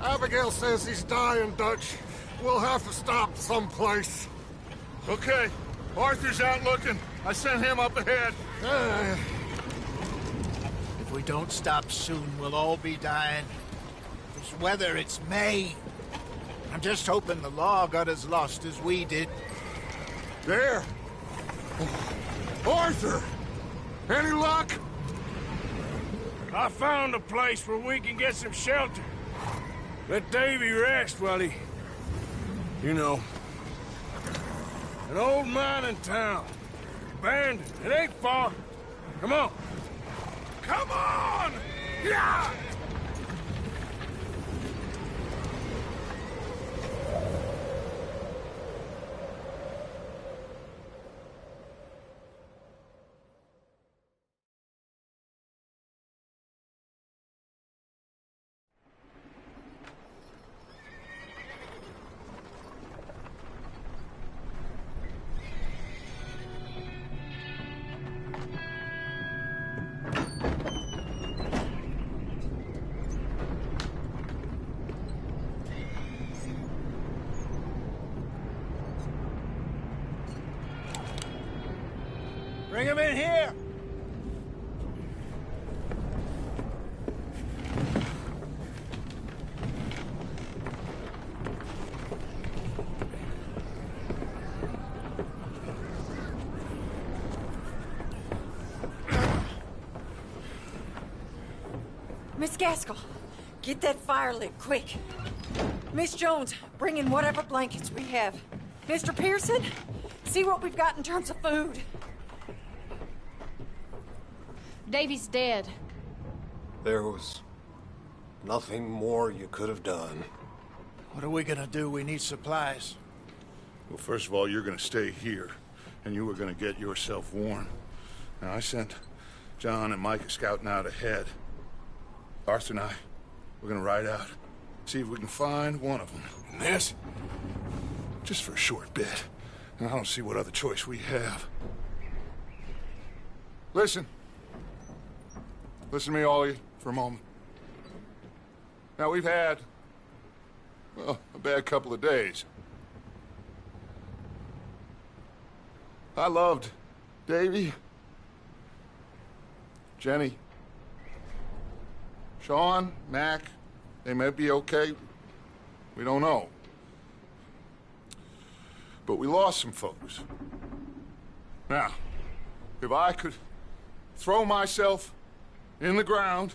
Abigail says he's dying, Dutch. We'll have to stop someplace. Okay. Arthur's out looking. I sent him up ahead. If we don't stop soon, we'll all be dying. This weather, it's May. I'm just hoping the law got as lost as we did. There! Arthur! Any luck? I found a place where we can get some shelter. Let Davy rest while he... You know. An old mining town. Abandoned. It ain't far. Come on. Come on! Yeah! Bring him in here! Miss Gaskell, get that fire lit, quick. Miss Jones, bring in whatever blankets we have. Mr. Pearson, see what we've got in terms of food. Davy's dead. There was nothing more you could have done. What are we gonna do? We need supplies. Well, first of all, you're gonna stay here, and you were gonna get yourself warm. Now, I sent John and Micah scouting out ahead. Arthur and I, we're gonna ride out, see if we can find one of them. And this, just for a short bit. And I don't see what other choice we have. Listen. Listen to me, all of you, for a moment. Now, we've had, well, a bad couple of days. I loved Davy, Jenny, Sean, Mac. They may be okay. We don't know. But we lost some folks. Now, if I could throw myself in the ground,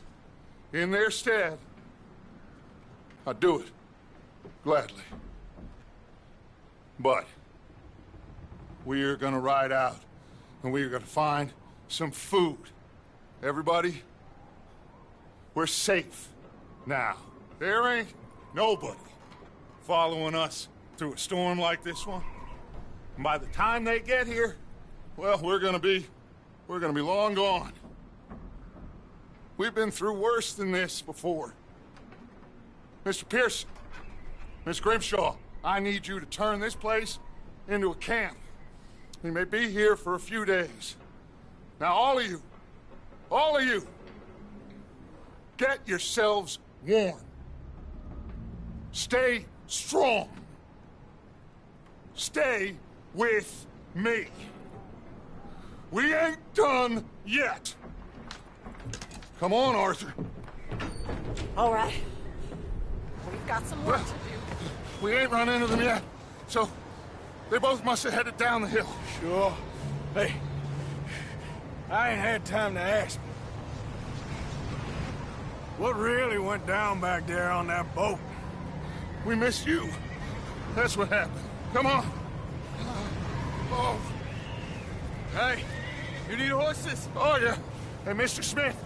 in their stead, I'd do it, gladly. But we are gonna ride out, and we are gonna find some food. Everybody, we're safe now. There ain't nobody following us through a storm like this one. And by the time they get here, well, we're gonna be long gone. We've been through worse than this before. Mr. Pearson, Miss Grimshaw, I need you to turn this place into a camp. We may be here for a few days. Now, all of you, get yourselves warm. Stay strong. Stay with me. We ain't done yet. Come on, Arthur. All right. We've got some work to do. We ain't run into them yet, so they both must have headed down the hill. Sure. Hey, I ain't had time to ask. What really went down back there on that boat? We missed you. That's what happened. Come on. Oh. Hey, you need horses? Oh, yeah. Hey, Mr. Smith,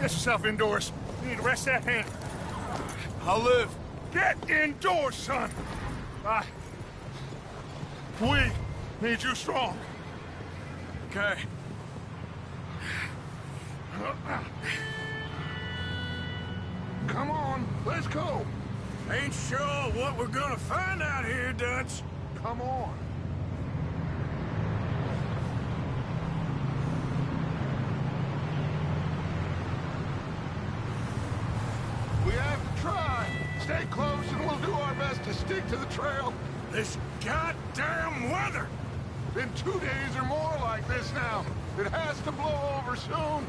get yourself indoors. You need to rest that hand. I'll live. Get indoors, son. We need you strong. Okay. Come on, let's go. Ain't sure what we're gonna find out here, Dutch. Come on. We have to try. stay close and we'll do our best to stick to the trail. This goddamn weather! Been 2 days or more like this now. It has to blow over soon.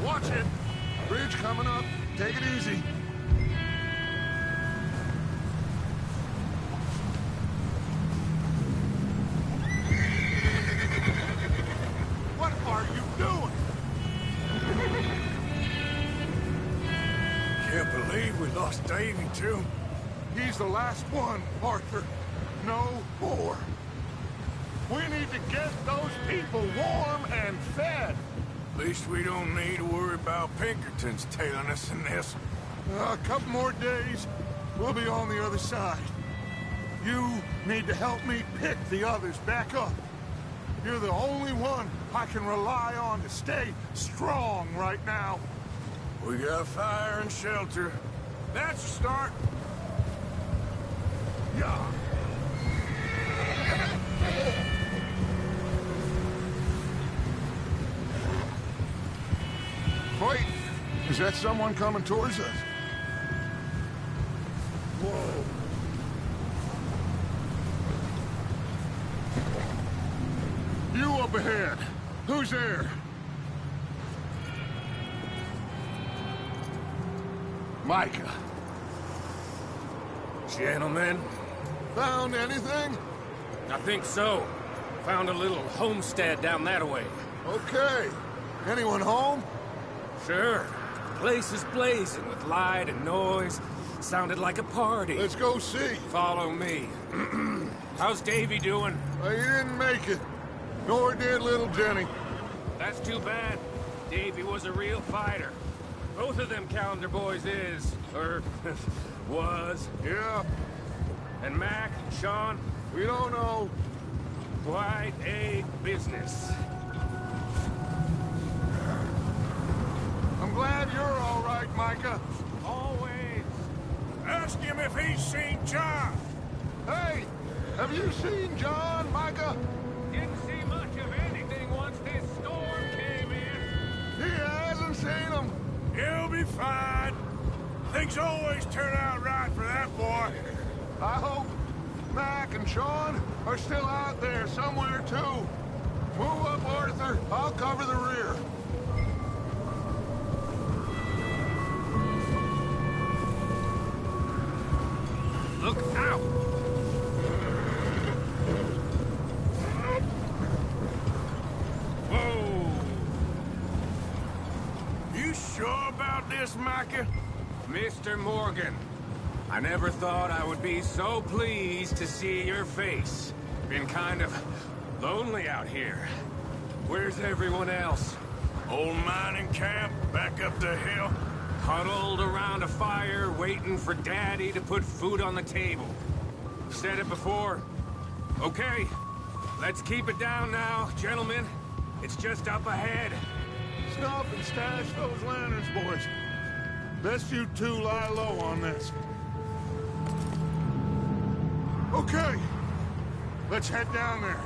Watch it. Bridge coming up. Take it easy. What are you doing? Can't believe we lost Davy, too. He's the last one, Arthur. No more. We need to get those people warm and fed. At least we don't need to worry about Pinkertons tailing us in this. A couple more days, we'll be on the other side. You need to help me pick the others back up. You're the only one I can rely on to stay strong right now. We got fire and shelter. That's a start. Yeah. Wait, is that someone coming towards us? Whoa. You up ahead. Who's there? Micah. Gentlemen, Found anything? I think so. Found a little homestead down that way. Okay. Anyone home? Sure. Place is blazing with light and noise. Sounded like a party. Let's go see. Follow me. How's Davy doing? He didn't make it. Nor did little Jenny. That's too bad. Davy was a real fighter. Both of them Calendar boys is, or was. Yeah, And Mac, Sean, we don't know. quite a business. I'm glad you're all right, Micah. Always. Ask him if he's seen John. Hey, have you seen John, Micah? Didn't see much of anything once this storm came in. He hasn't seen him. He'll be fine. Things always turn out right for that boy. I hope Mac and Sean are still out there somewhere, too. Move up, Arthur. I'll cover the rear. Look out! Whoa. You sure about this, Micah? Mr. Morgan, I never thought I would be so pleased to see your face. Been kind of lonely out here. Where's everyone else? Old mining camp back up the hill. Huddled around a fire, waiting for Daddy to put food on the table. Said it before. Okay, let's keep it down now, gentlemen. It's just up ahead. Snuff and stash those lanterns, boys. Best you two lie low on this. Okay, let's head down there.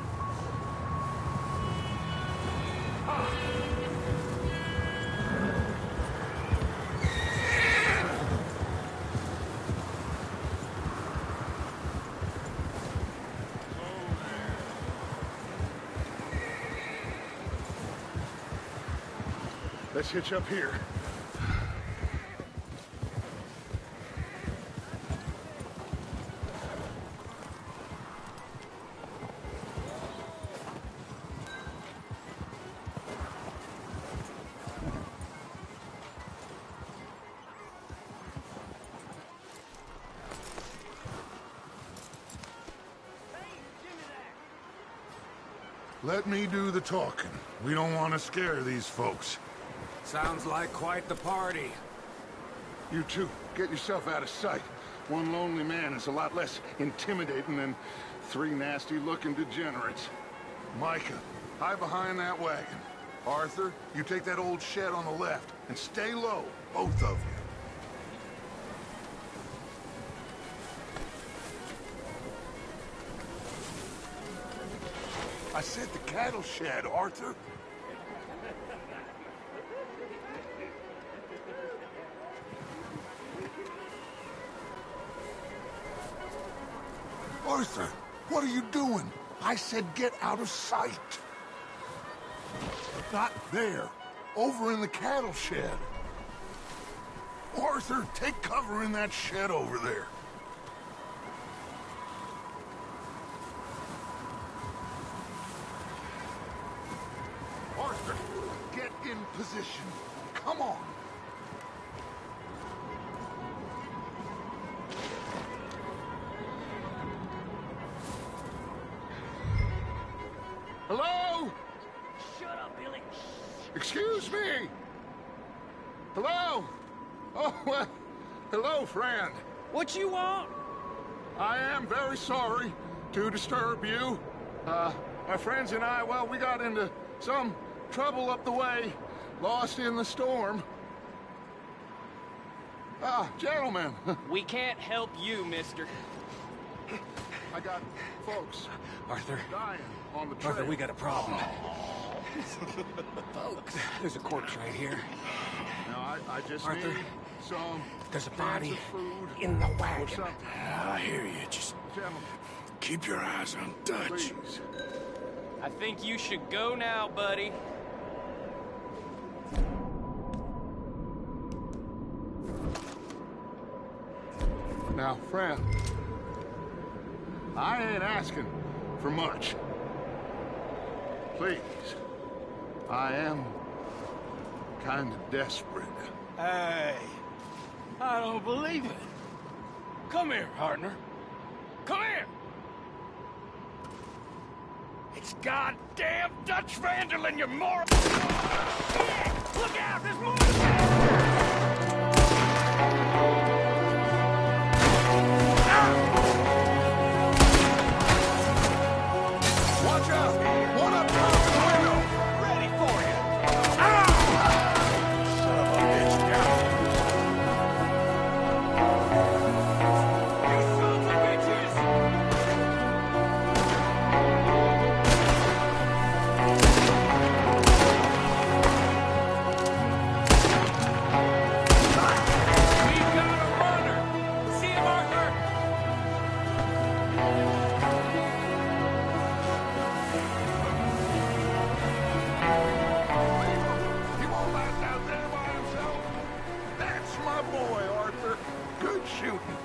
Let's hitch up here. Let me do the talking. We don't want to scare these folks. Sounds like quite the party. You two, get yourself out of sight. One lonely man is a lot less intimidating than three nasty-looking degenerates. Micah, hide behind that wagon. Arthur, you take that old shed on the left, and stay low, both of you. I said the cattle shed, Arthur. Arthur, what are you doing? I said get out of sight. Not there. Over in the cattle shed. Arthur, take cover in that shed over there. Arthur, get in position. Come on. Hello? Shut up, Billy. Excuse me. Hello? Oh, well, hello, friend. What you want? I am very sorry to disturb you. My friends and I, well, we got into some trouble up the way, lost in the storm. Gentlemen. We can't help you, mister. I got folks Arthur. dying on the trail. Arthur, we got a problem. Folks. There's a corpse right here. Now, I just Arthur, need some there's a cans body of food in the or wagon. something. I hear you. Just Gentlemen, keep your eyes on Dutch. please. I think you should go now, buddy. Now, friend, I ain't asking for much. Please, I am kind of desperate. Hey, I don't believe it. Come here, partner. Come here. It's goddamn Dutch Vanderlyn, you moron! Look out, there's more! Watch out! One up top of the window! Ready for you! Son of a bitch, down! You sons of bitches! We've got a runner! See him, Arthur! He won't last out there by himself. That's my boy, Arthur. Good shooting.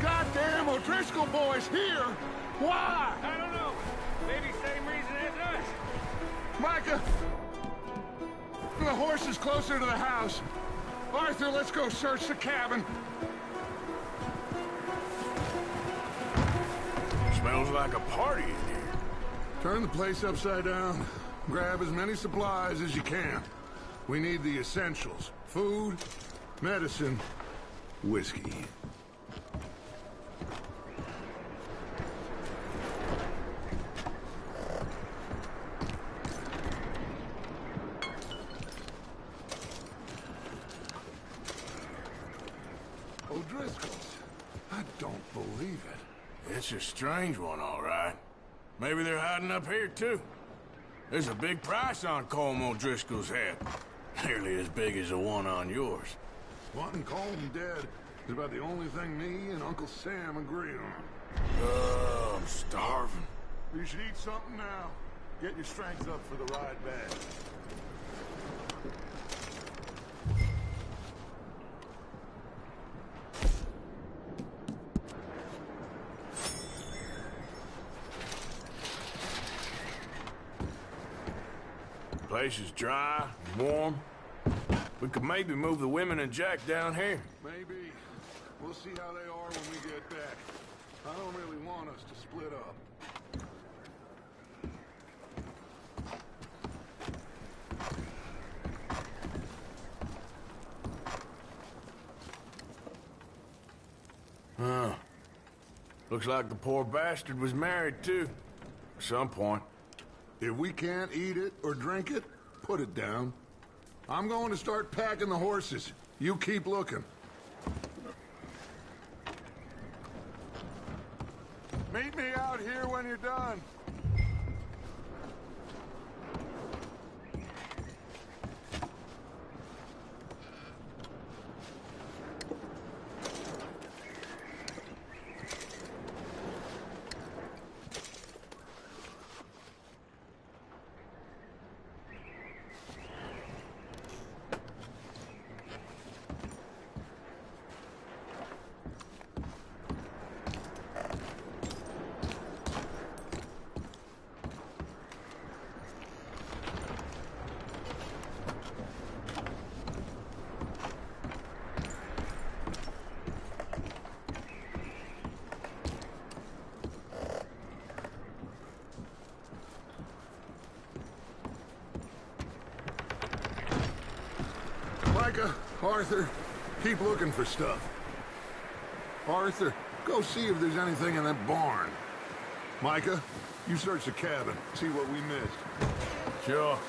Goddamn O'Driscoll boys here. Why? I don't know. Maybe same reason as us. Micah, the horse is closer to the house. Arthur, let's go search the cabin. Smells like a party in here. Turn the place upside down. Grab as many supplies as you can. We need the essentials. Food, medicine, whiskey. O'Driscoll's. I don't believe it. It's a strange one, all right. Maybe they're hiding up here, too. There's a big price on Colm O'Driscoll's head. Nearly as big as the one on yours. Wanting Colm dead is about the only thing me and Uncle Sam agree on. Oh, I'm starving. You should eat something now. Get your strength up for the ride back. Place is dry, warm. We could maybe move the women and Jack down here. Maybe. We'll see how they are when we get back. I don't really want us to split up. Huh. Looks like the poor bastard was married, too. At some point. If we can't eat it or drink it, put it down. I'm going to start packing the horses. You keep looking. Meet me out here when you're done. Micah, Arthur, keep looking for stuff. Arthur, go see if there's anything in that barn. Micah, you search the cabin, see what we missed. Sure.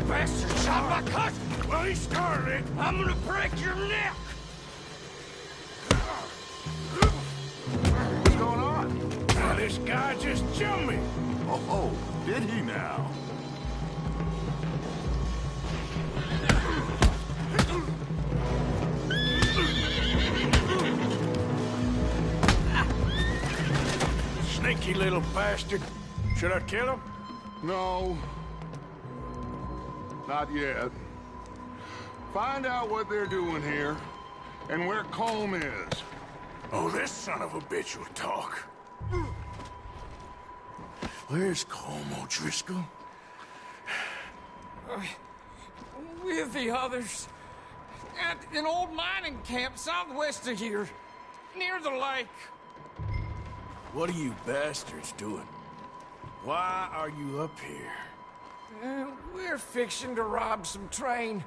Bastard shot my cousin! Well, he started it. I'm gonna break your neck! What's going on? Now, this guy just jumped me. Oh, did he now? Sneaky little bastard. Should I kill him? No. Not yet. Find out what they're doing here, and where Colm is. Oh, this son of a bitch will talk. Where's Colm O'Driscoll? With the others. At an old mining camp southwest of here. Near the lake. What are you bastards doing? Why are you up here? We're fixing to rob some train.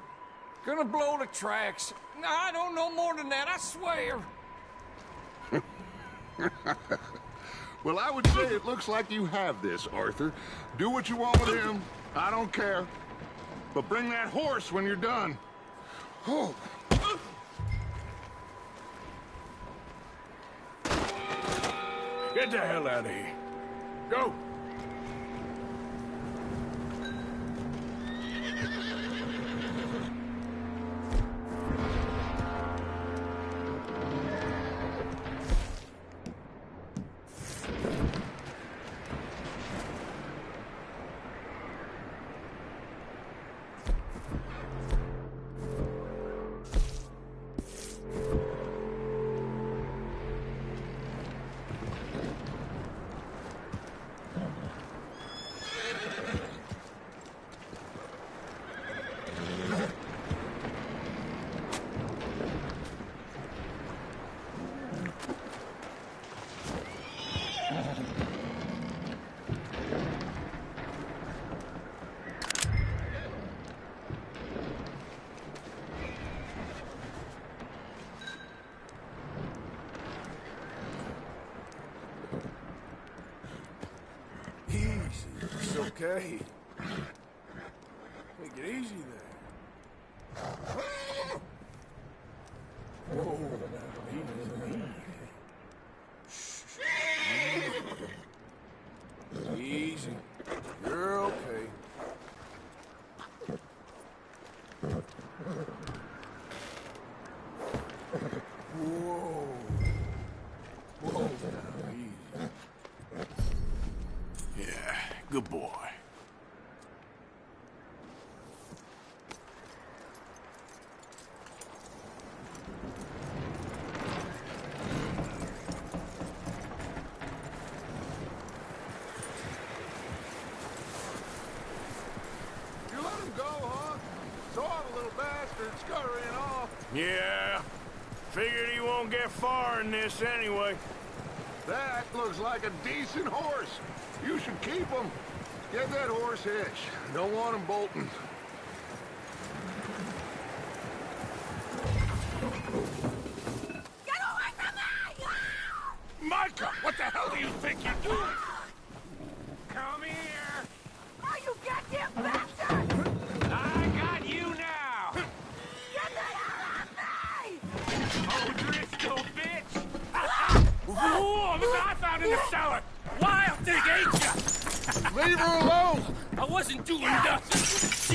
Gonna blow the tracks. I don't know more than that, I swear. Well, I would say it looks like you have this, Arthur. Do what you want with him. I don't care. But bring that horse when you're done. Oh. Get the hell out of here. Go! Okay. Take it easy there. Whoa, easy. Easy. You're okay. Whoa. Whoa, now, easy. Yeah, good boy. You let him go, huh? Saw the little bastard scurrying off. Yeah. Figured he won't get far in this anyway. That looks like a decent horse. You should keep him. Get that horse hitched. Don't want him bolting. Get away from me! Micah, what the hell do you think you're doing? Come here! Oh, you goddamn bastard! I got you now! Get the hell off me! Oh, Driscoll, bitch! Whoa, look what I found in the cellar! Wild thing, ain't ya? Leave her alone! I wasn't doing nothing.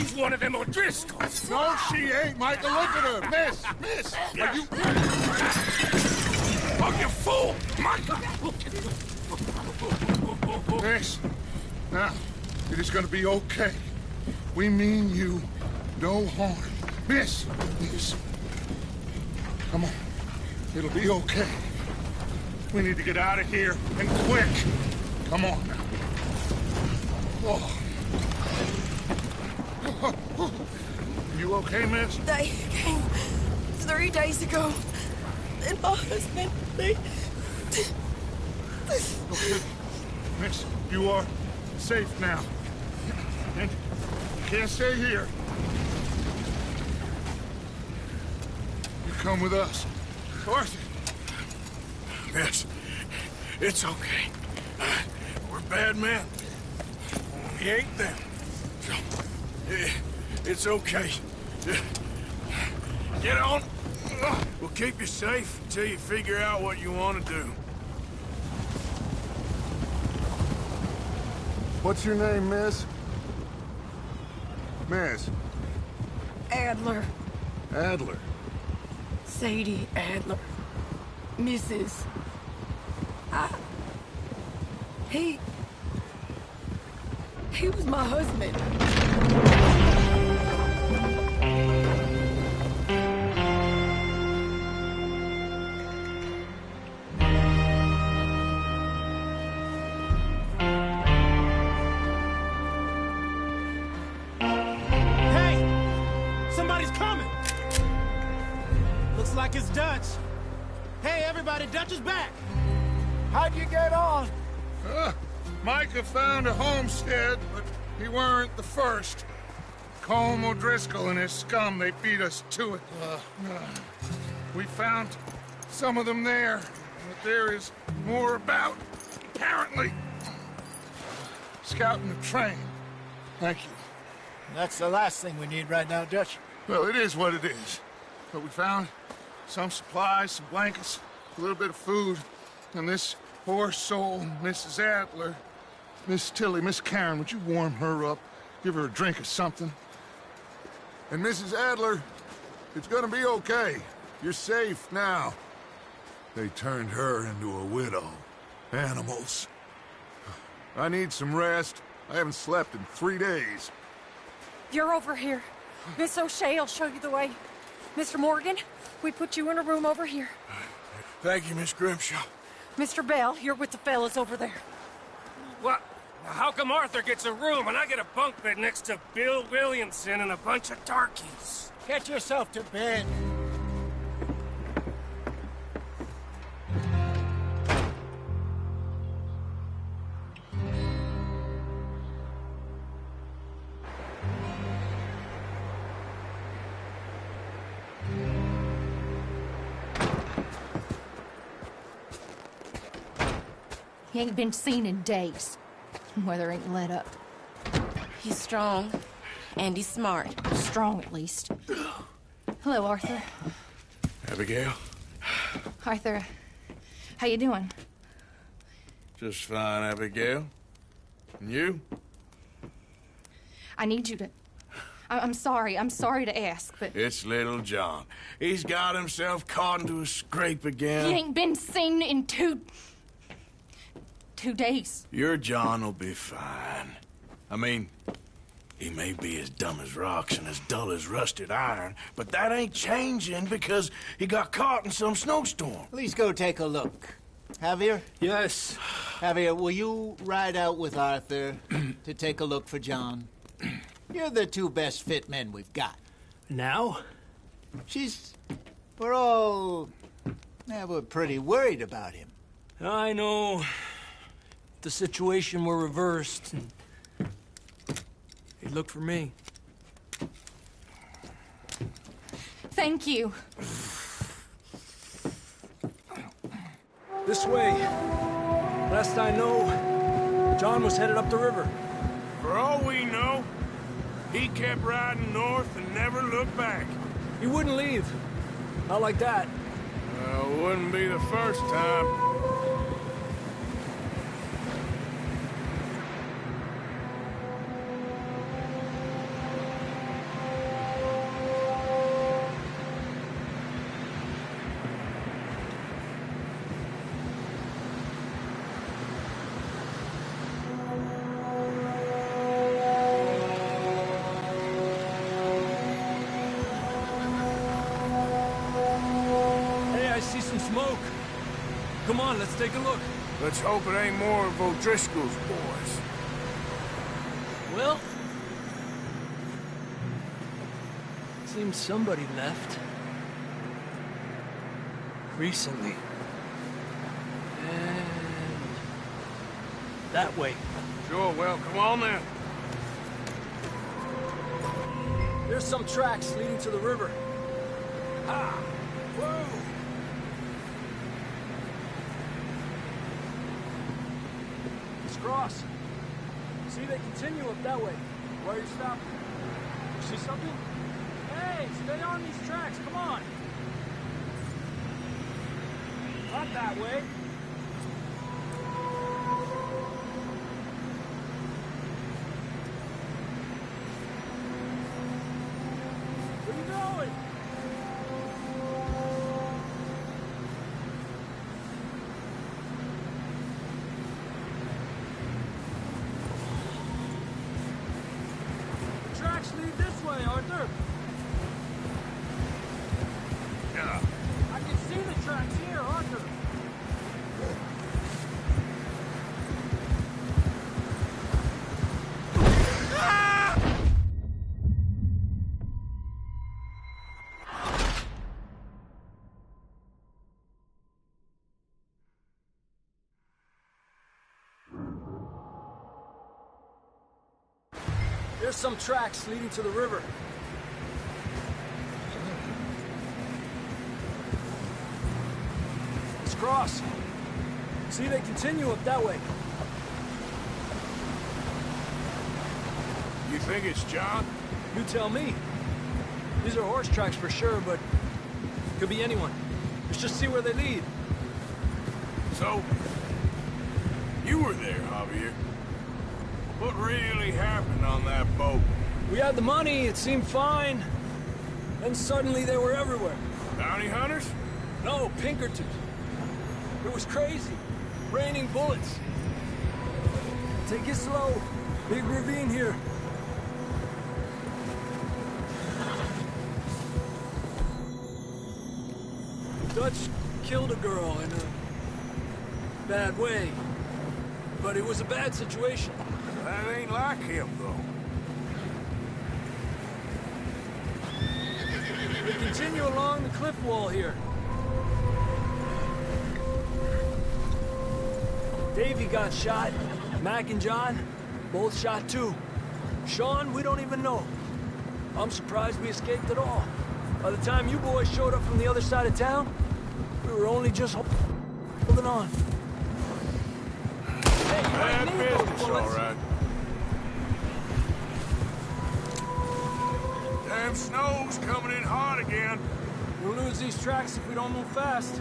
She's one of them O'Driscolls. No, she ain't, Micah. Look at her. Miss, are you... Oh, you fool! Micah! Miss, now, it is gonna be okay. We mean you no harm. Miss, come on. It'll be okay. We need to get out of here, and quick. Come on now. Oh. You okay, miss? They came 3 days ago. And my husband, they... Okay. Miss, you are safe now. And you can't stay here. You come with us. Arthur. Miss, it's okay. We're bad men. We ain't them. So, it's okay. Get on. We'll keep you safe until you figure out what you want to do. What's your name, miss? Miss? Adler. Adler. Sadie Adler. Mrs. He was my husband. Hey! Somebody's coming! Looks like it's Dutch. Hey, everybody, Dutch is back! How'd you get on? Micah found a homestead, but he weren't the first. Colm O'Driscoll and his scum, they beat us to it. We found some of them there, but there is more about, apparently. Scouting the train. Thank you. That's the last thing we need right now, Dutch. Well, it is what it is. But we found some supplies, some blankets, a little bit of food, and this poor soul, Mrs. Adler, Miss Tilly, Miss Karen, would you warm her up? Give her a drink or something? And Mrs. Adler, it's gonna be okay. You're safe now. They turned her into a widow. Animals. I need some rest. I haven't slept in 3 days. You're over here. Miss O'Shea will show you the way. Mr. Morgan, we put you in a room over here. Thank you, Miss Grimshaw. Mr. Bell, you're with the fellas over there. What? How come Arthur gets a room and I get a bunk bed next to Bill Williamson and a bunch of darkies? Get yourself to bed. He ain't been seen in days. Weather ain't let up. He's strong, and he's smart. Strong, at least. Hello, Arthur. Abigail? Arthur, how you doing? Just fine, Abigail. And you? I need you to... I'm sorry to ask, but... It's little John. He's got himself caught into a scrape again. He ain't been seen in two days. Your John will be fine. I mean, he may be as dumb as rocks and as dull as rusted iron, but that ain't changing because he got caught in some snowstorm. Please go take a look. Javier? Yes. Javier, will you ride out with Arthur to take a look for John? You're the two best fit men we've got. Now? We're pretty worried about him. I know. If the situation were reversed, he'd look for me. Thank you. This way. Last I know, John was headed up the river. For all we know, he kept riding north and never looked back. He wouldn't leave. Not like that. Well, wouldn't be the first time. Smoke. Come on, let's take a look. Let's hope it ain't more of O'Driscoll's boys. Well, seems somebody left. Recently. And that way. Sure, well, come on then. There's some tracks leading to the river. Ah! Whoa! Cross. See, they continue up that way. Where are you stopping? You see something? Hey, stay on these tracks, come on! Not that way. Where are you going? Lead this way, Arthur. Yeah. I can see the tracks here, Arthur. There's some tracks leading to the river. Let's cross. See, they continue up that way. You think it's John? You tell me. These are horse tracks for sure, but could be anyone. Let's just see where they lead. So, you were there, Javier. What really happened on that boat? We had the money, it seemed fine. Then suddenly they were everywhere. Bounty hunters? No, Pinkertons. It was crazy. Raining bullets. Take it slow. Big ravine here. Dutch killed a girl in a bad way. But it was a bad situation. That ain't like him, though. We continue along the cliff wall here. Davey got shot. Mac and John, both shot too. Sean, we don't even know. I'm surprised we escaped at all. By the time you boys showed up from the other side of town, we were only just holding on. Hey, you ain't need those bullets. All right. Them snow's coming in hard again. We'll lose these tracks if we don't move fast.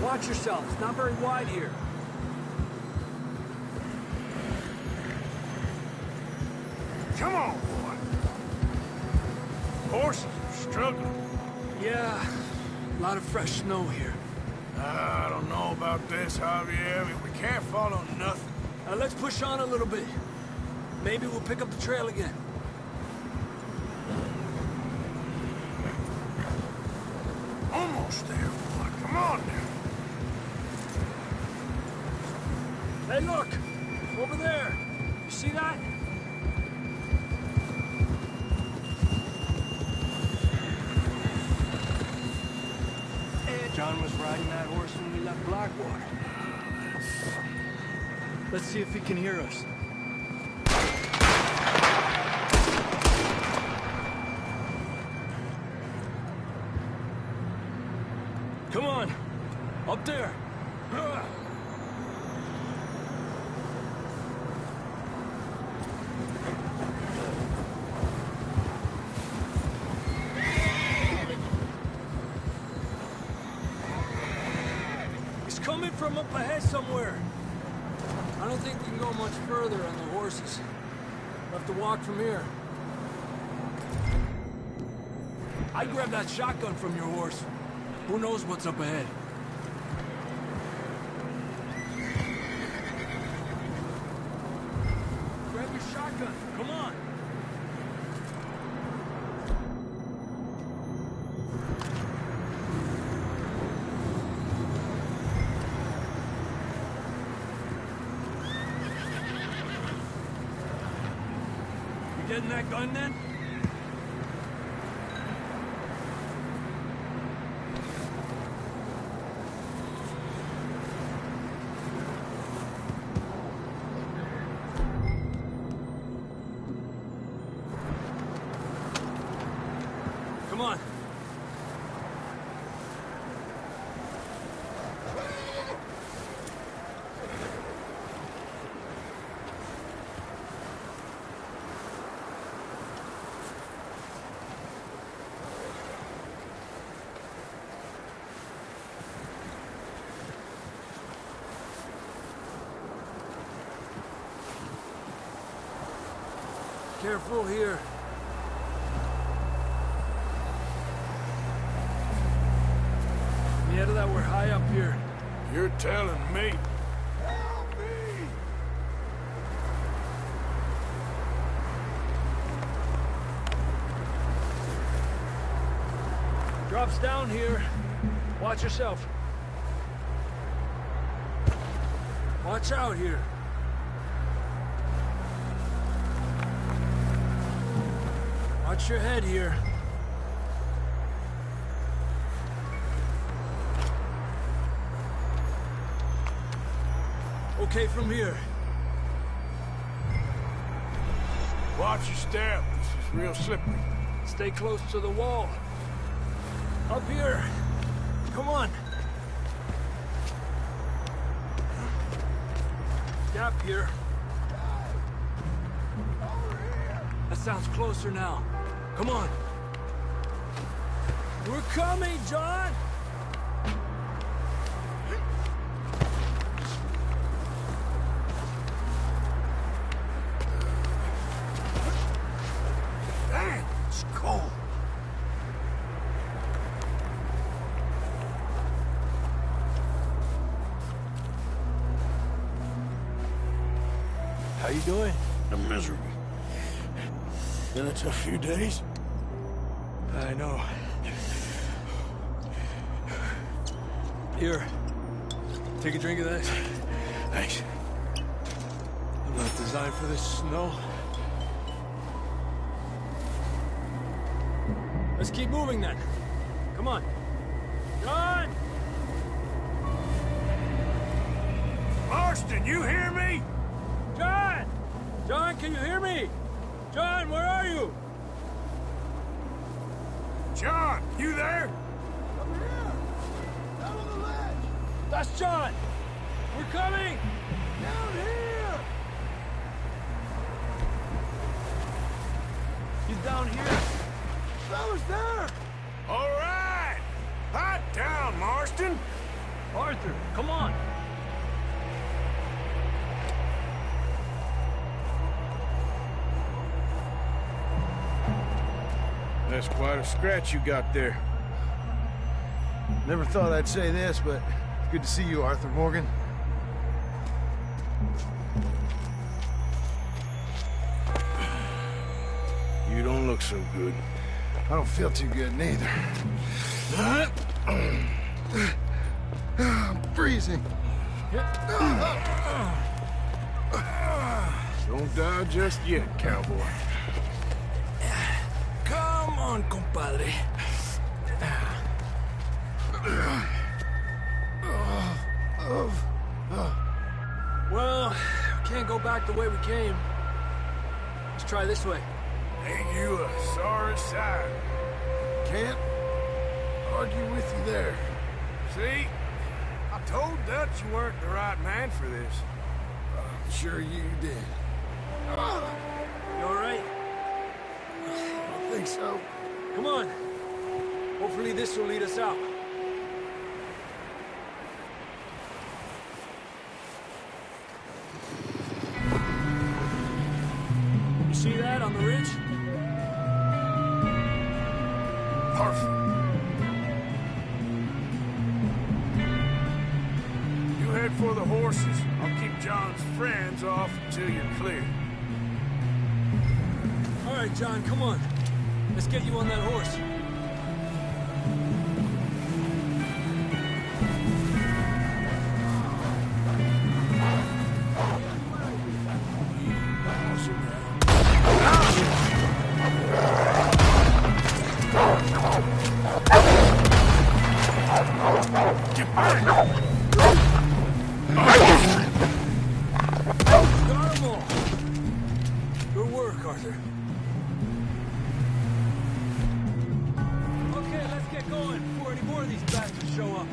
Watch yourself. It's not very wide here. Come on, boy. Horses are struggling. Yeah, a lot of fresh snow here. I don't know about this, Javier. We can't follow nothing. Let's push on a little bit. Maybe we'll pick up the trail again. Almost there, boy. Come on now. Hey, look! Over there! You see that? John was riding that horse when we left Blackwater. Let's see if he can hear us. Come on! Up there! Coming from up ahead somewhere. I don't think we can go much further on the horses. We'll have to walk from here. I grabbed that shotgun from your horse. Who knows what's up ahead? Grab your shotgun. Come on. Getting that gun then? Come on. Careful here. Yeah, that we're high up here. You're telling me. Help me! Drops down here. Watch yourself. Watch out here. Watch your head here. Okay from here. Watch your step. This is real slippery. Stay close to the wall. Up here. Come on. Gap here. That sounds closer now. Come on. We're coming, John! Dang, it's cold. How you doing? I'm miserable. Been a tough few days. I know. Here. Take a drink of that. Thanks. I'm not designed for this snow. Let's keep moving then. Come on. John! Marston, you hear me? John! John, can you hear me? John, where are you? John, you there? I'm here! Down on the ledge! That's John! We're coming! Down here! He's down here! Fella's there! All right! Hot down, Marston! Arthur, come on! That's quite a scratch you got there. Never thought I'd say this, but it's good to see you, Arthur Morgan. You don't look so good. I don't feel too good, neither. I'm freezing. Don't die just yet, cowboy. Come on, compadre. Well, we can't go back the way we came. Let's try this way. Ain't you a sorry sight? Can't argue with you there. See? I told Dutch you weren't the right man for this. I'm sure you did. You all right? I don't think so. Come on. Hopefully this will lead us out. You see that on the ridge? Perfect. You head for the horses. I'll keep John's friends off until you're clear. All right, John, come on. Let's get you on that horse. Got 'em all. Good work, Arthur. Okay, let's get going before any more of these bastards show up.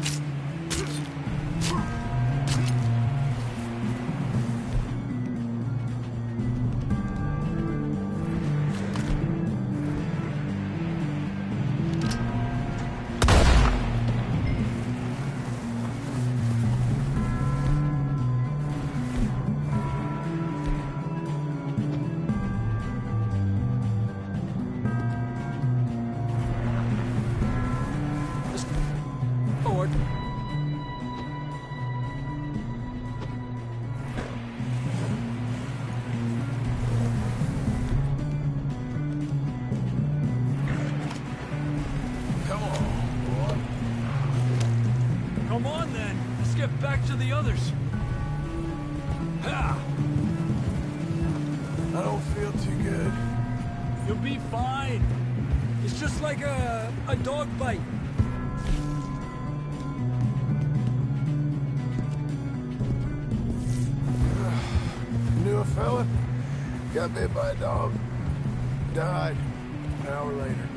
Forward. Come on, boy. Come on, then. Let's get back to the others. Ha! I don't feel too good. You'll be fine. It's just like a dog bite. Knew a fella, got bit by a dog, died an hour later.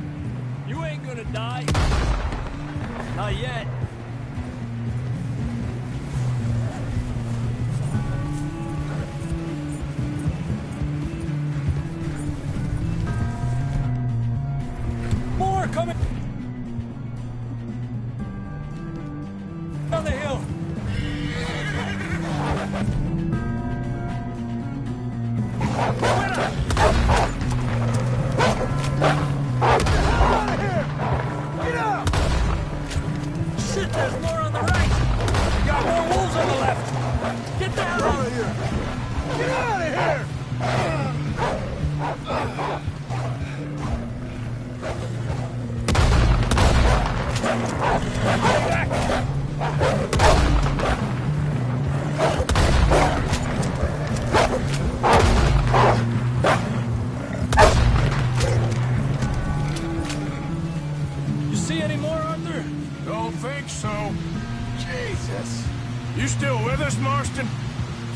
You ain't gonna die. Not yet. More coming down the hill. Shit, there's more on the right. We got more wolves on the left. Get down out of here. Get out of here. Stay back.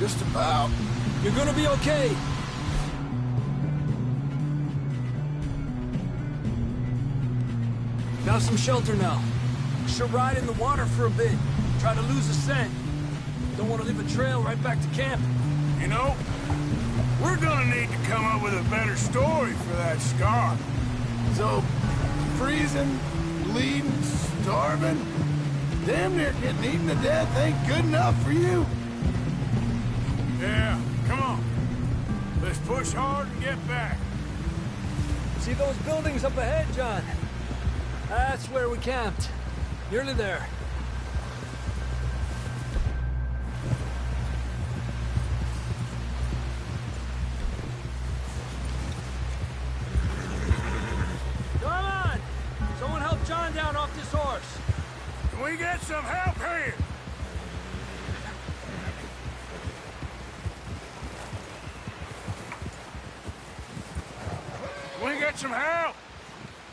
Just about. You're gonna be okay. Got some shelter now. Should ride in the water for a bit. Try to lose the scent. Don't want to leave a trail right back to camp. You know, we're gonna need to come up with a better story for that scar. So, freezing, bleeding, starving, damn near getting eaten to death ain't good enough for you. Yeah, come on. Let's push hard and get back. See those buildings up ahead, John? That's where we camped. Nearly there. Come on! Someone help John down off this horse. Can we get some help here? Can we get some help?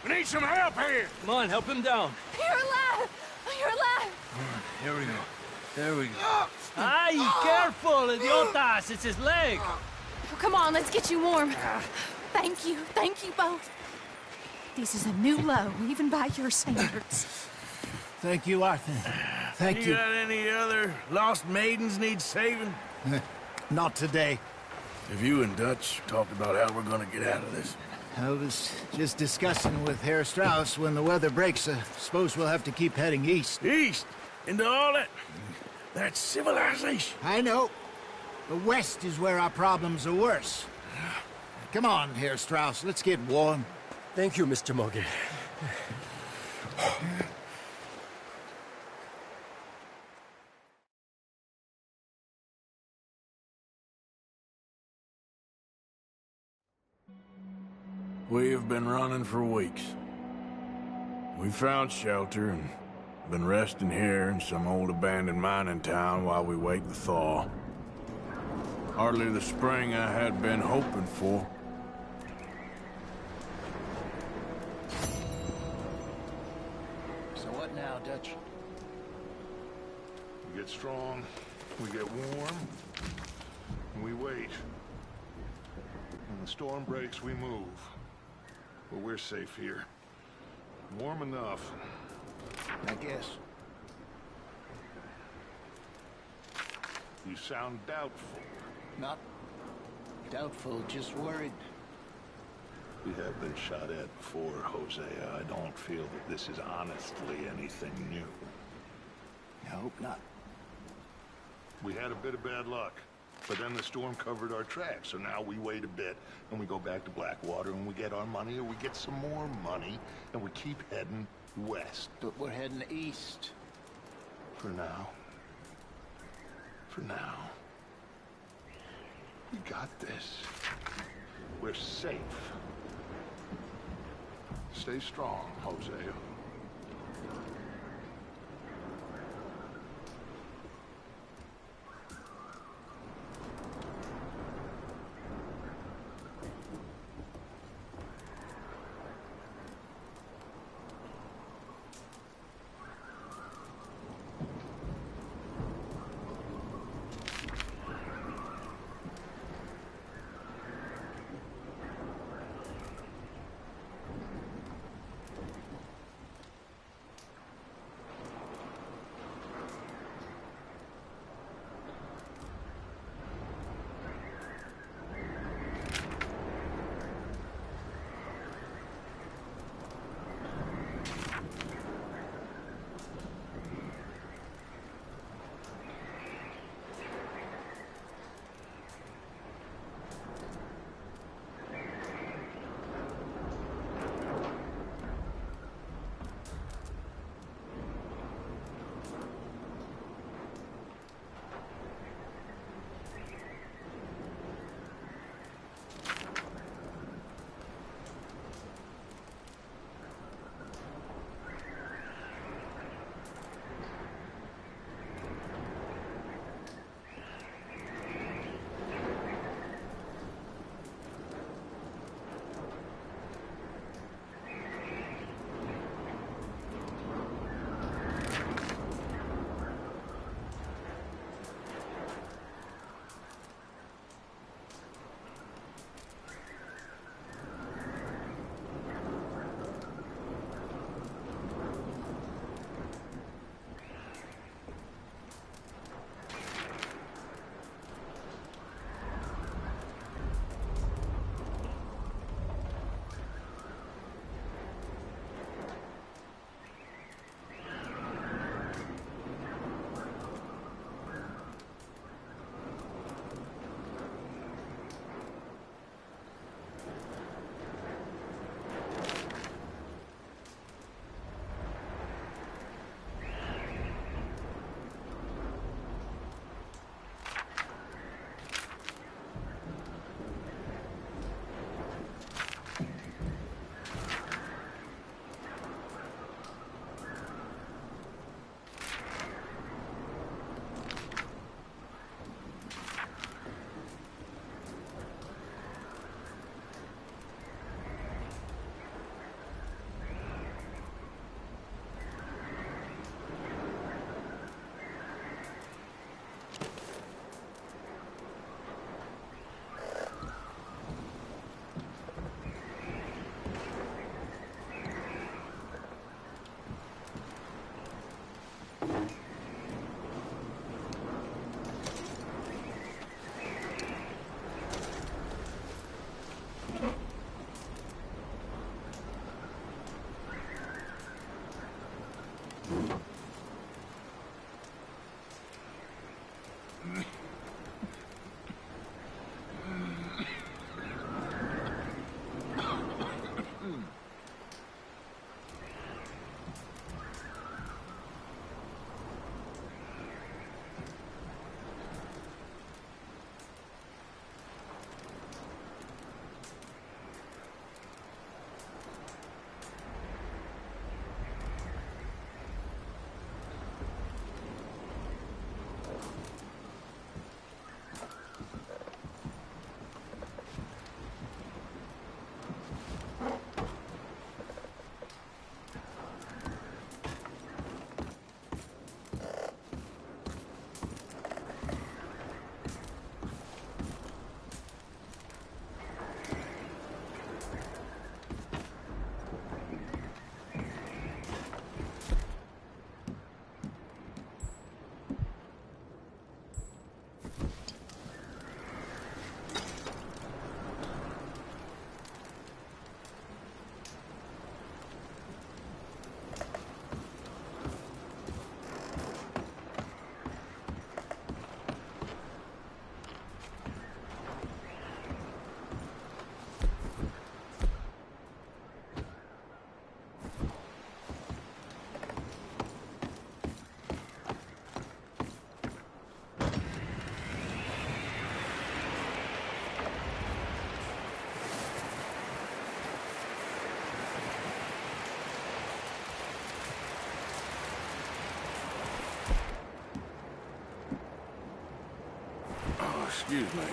We need some help here! Come on, help him down. You're alive! You're alive! Here we go. There we go. Ay, careful, idiotas! It's his leg. Oh, come on, let's get you warm. Thank you both. This is a new low, even by your standards. Thank you, Arthur. Thank you. Got any other lost maidens need saving? Not today. Have you and Dutch talked about how we're gonna get out of this? I was just discussing with Herr Strauss when the weather breaks. Suppose we'll have to keep heading east. East? Into all that civilization? I know. The west is where our problems are worse. Come on, Herr Strauss, let's get warm. Thank you, Mr. Mogue. We have been running for weeks. We found shelter and been resting here in some old abandoned mining town while we wait the thaw. Hardly the spring I had been hoping for. So what now, Dutch? We get strong, we get warm, and we wait. When the storm breaks, we move. But we're safe here. Warm enough. I guess. You sound doubtful. Not doubtful, just worried. We have been shot at before, Hosea. I don't feel that this is honestly anything new. I hope not. We had a bit of bad luck, but then the storm covered our tracks, so now we wait a bit, and we go back to Blackwater, and we get our money, or we get some more money, and we keep heading west. But we're heading east. For now. For now. We got this. We're safe. Stay strong, Hosea. Excuse me.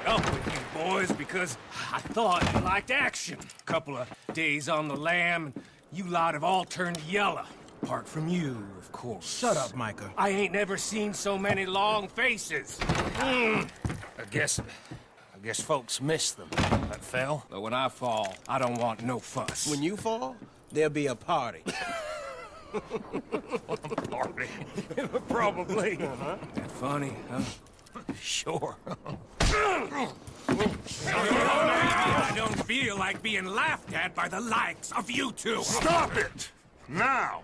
Up with you boys because I thought you liked action. Couple of days on the lam, and you lot have all turned yellow. Apart from you, of course. Shut up, Micah. I ain't never seen so many long faces. I guess folks miss them. That fell. But when I fall, I don't want no fuss. When you fall, there'll be a party. Party? Probably. That funny, huh? Sure. I don't feel like being laughed at by the likes of you two. Stop it! Now!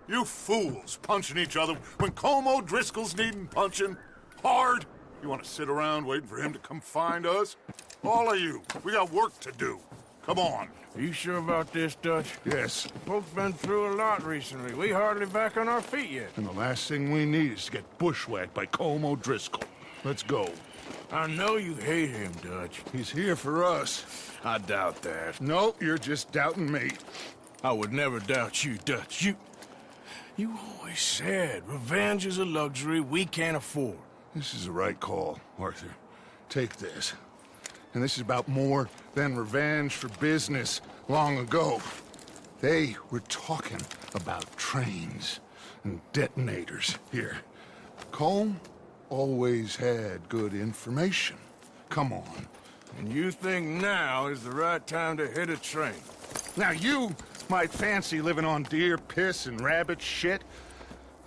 You fools punching each other when Colm O'Driscoll's needing punching. Hard! You want to sit around waiting for him to come find us? All of you, we got work to do. Come on. Are you sure about this, Dutch? Yes. Folks been through a lot recently. We hardly back on our feet yet. And the last thing we need is to get bushwhacked by Colm O'Driscoll. Let's go. I know you hate him, Dutch. He's here for us. I doubt that. No, you're just doubting me. I would never doubt you, Dutch. You always said revenge is a luxury we can't afford. This is the right call, Arthur. Take this. And this is about more than revenge for business long ago. They were talking about trains and detonators here. Colm always had good information. Come on. And you think now is the right time to hit a train? Now you might fancy living on deer piss and rabbit shit.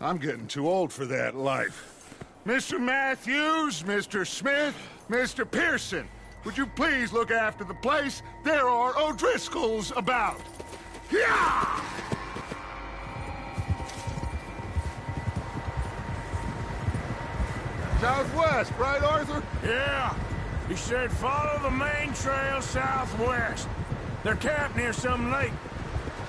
I'm getting too old for that life. Mr. Matthews, Mr. Smith, Mr. Pearson, would you please look after the place? There are O'Driscolls about. Yeah! Southwest, right, Arthur? Yeah. He said follow the main trail southwest. They're camped near some lake.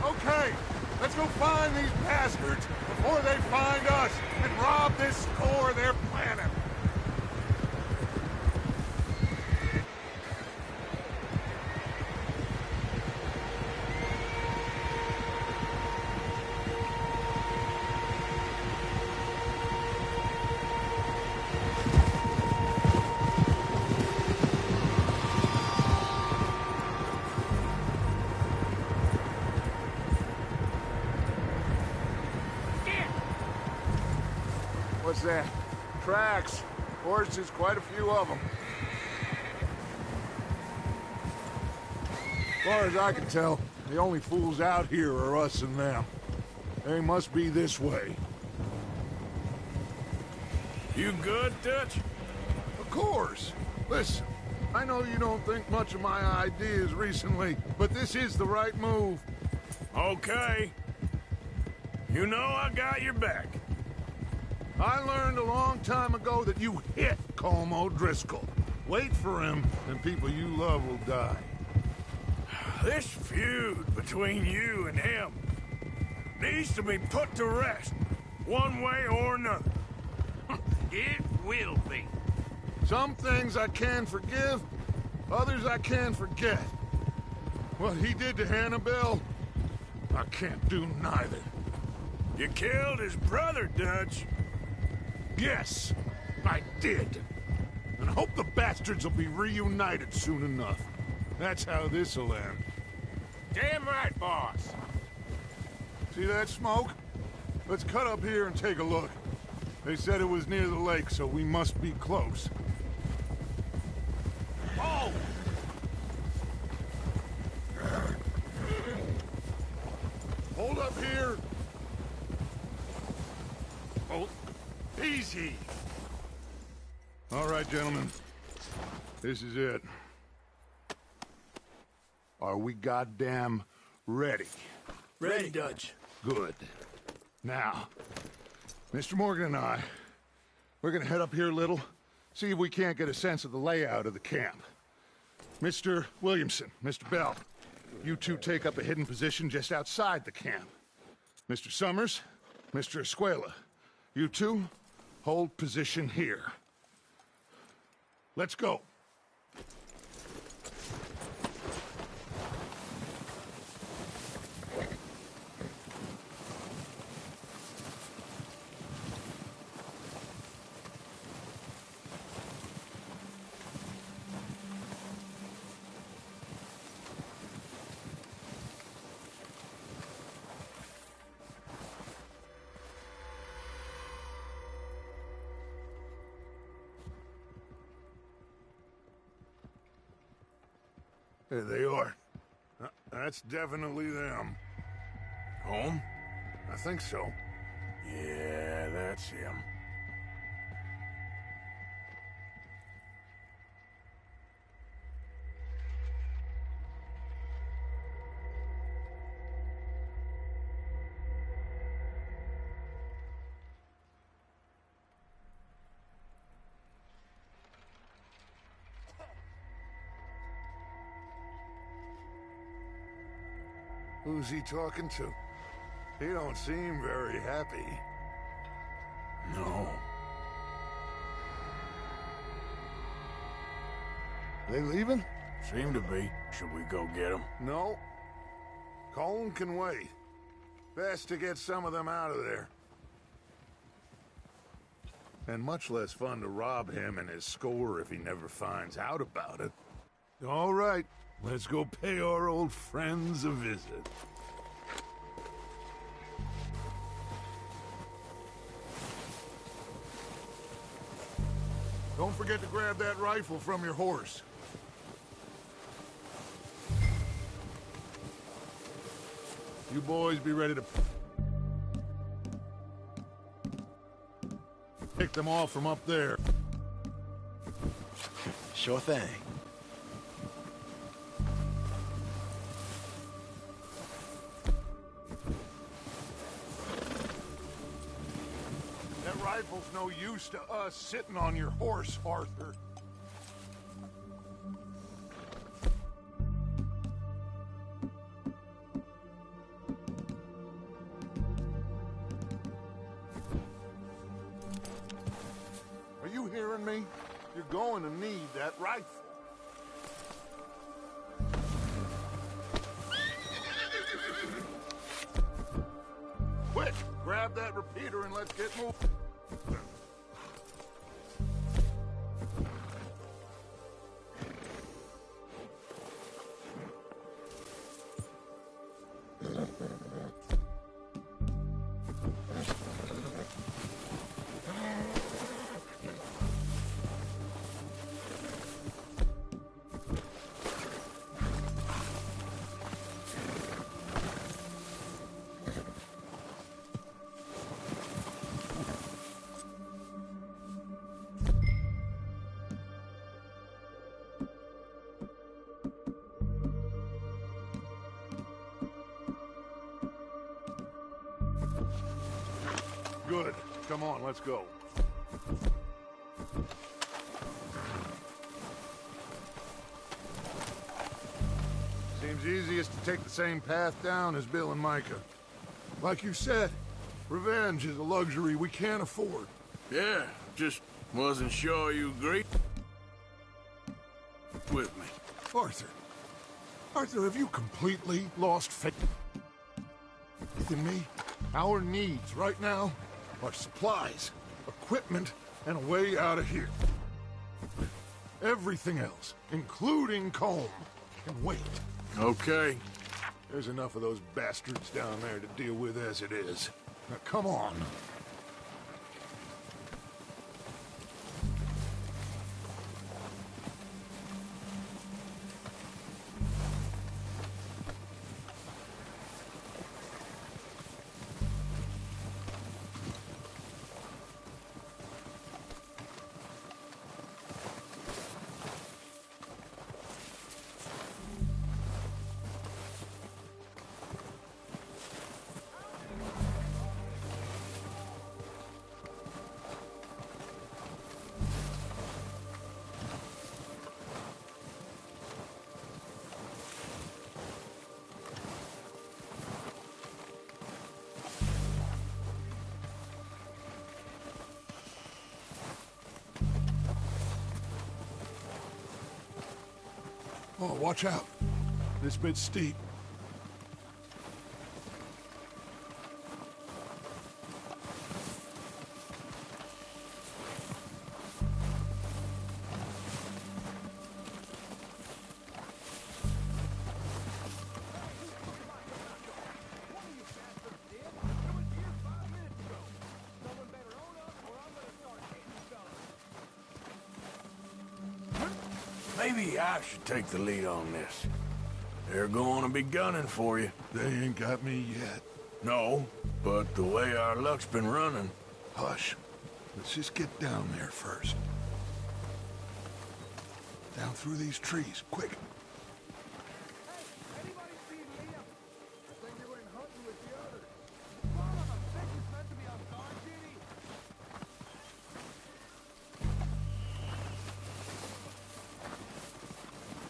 Okay, let's go find these bastards before they find us and rob this store they're planning. What's that? Tracks. Horses, quite a few of them. As far as I can tell, the only fools out here are us and them. They must be this way. You good, Dutch? Of course. Listen, I know you don't think much of my ideas recently, but this is the right move. Okay. You know I got your back. I learned a long time ago that you hit Colm O'Driscoll. Wait for him, and people you love will die. This feud between you and him needs to be put to rest, one way or another. It will be. Some things I can forgive, others I can forget. What he did to Hannibal, I can't do neither. You killed his brother, Dutch. Yes, I did. And I hope the bastards will be reunited soon enough. That's how this'll end. Damn right, boss. See that smoke? Let's cut up here and take a look. They said it was near the lake, so we must be close. Oh! Hold up here. Oh, easy. All right, gentlemen. This is it. Are we goddamn ready? Ready, Dutch. Good. Now, Mr. Morgan and I, we're gonna head up here a little, see if we can't get a sense of the layout of the camp. Mr. Williamson, Mr. Bell, you two take up a hidden position just outside the camp. Mr. Summers, Mr. Escuela, you two hold position here. Let's go. There they are. That's definitely them. Home? I think so. Yeah, that's him. Who's he talking to? He don't seem very happy. No. They leaving? Seem to be. Should we go get them? No. Colm can wait. Best to get some of them out of there. And much less fun to rob him and his score if he never finds out about it. All right, let's go pay our old friends a visit. Don't forget to grab that rifle from your horse. You boys be ready to pick them off from up there. Sure thing. That rifle's no use to us sitting on your horse, Arthur. Are you hearing me? You're going to need that rifle. Quick, grab that repeater and let's get moving. Good. Come on, let's go. Seems easiest to take the same path down as Bill and Micah. Like you said, revenge is a luxury we can't afford. Yeah, just wasn't sure you agreed with me. Arthur. Arthur, have you completely lost faith in me? Our needs right now are supplies, equipment, and a way out of here. Everything else, including Colm, can wait. Okay. There's enough of those bastards down there to deal with as it is. Now, come on. Oh, watch out. This bit's steep. Maybe I should take the lead on this. They're going to be gunning for you. They ain't got me yet. No, but the way our luck's been running... Hush. Let's just get down there first. Down through these trees, quick.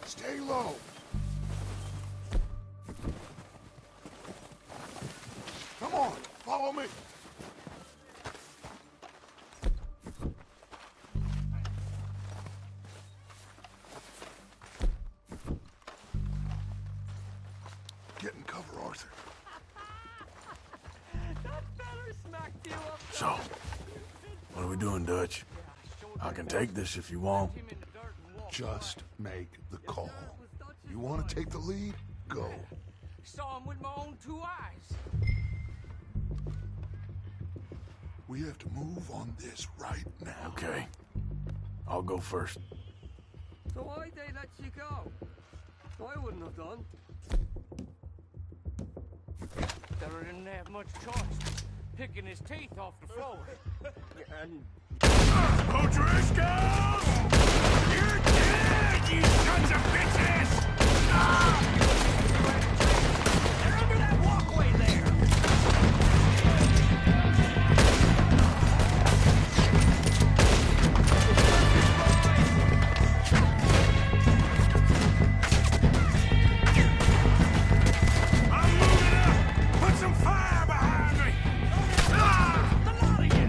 Stay low. Come on, follow me. Get in cover, Arthur. So, what are we doing, Dutch? I can take this if you want. Just make the call. You want to take the lead? Go. Saw him with my own 2 eyes. We have to move on this right now. Okay. I'll go first. So why'd they let you go? I wouldn't have done. There didn't have much choice. Picking his teeth off the floor. And... O'Driscoll! You're dead, you sons of bitches! They're under that walkway there! I'm moving up! Put some fire behind me! The lot of you!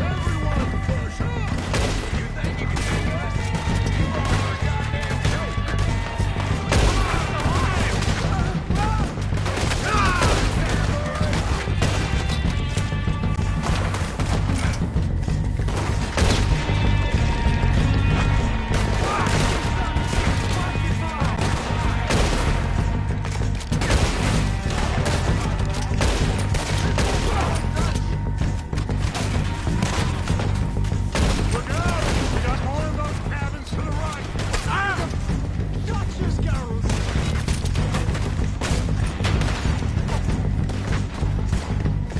Everyone push up! You think you can take us? You are a goddamn joke! Look out! We got more of those cabins to the right. Gotcha, scoundrels!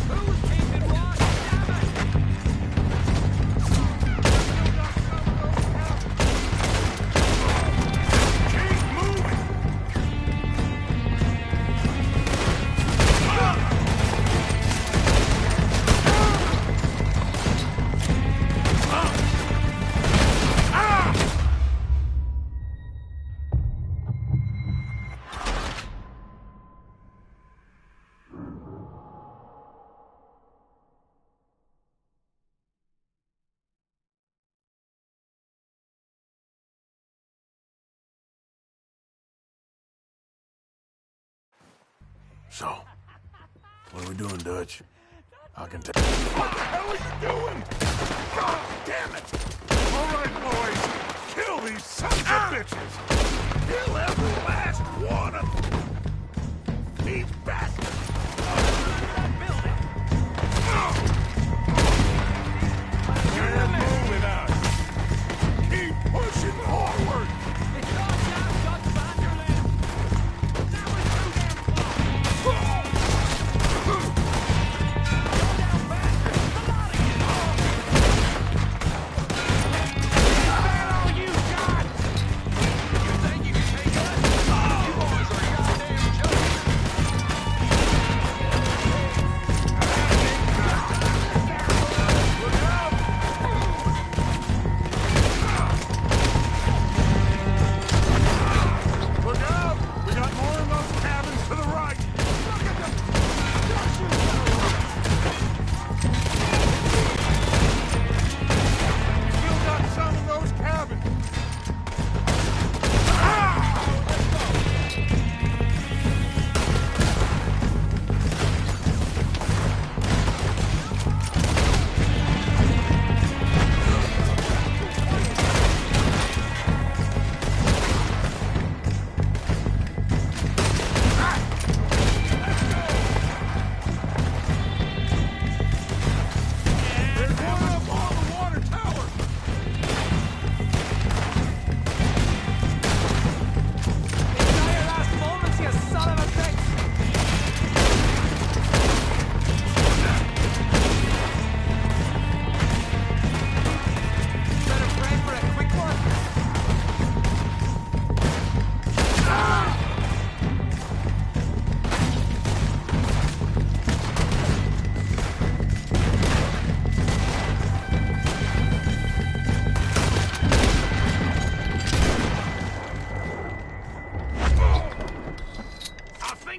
Who's keeping watch? Damn it! Keep moving! So, what are we doing, Dutch? I can take... What the hell are you doing? God damn it! All right, boys. Kill these sons of bitches. Kill every last one of them. These bastards. You're moving us. Keep pushing forward. It's all down, Dutch Vanderland! Now we're too damn close! Go down faster! The lot of you! Ban all you got! You think you can take us? You boys are a goddamn joke!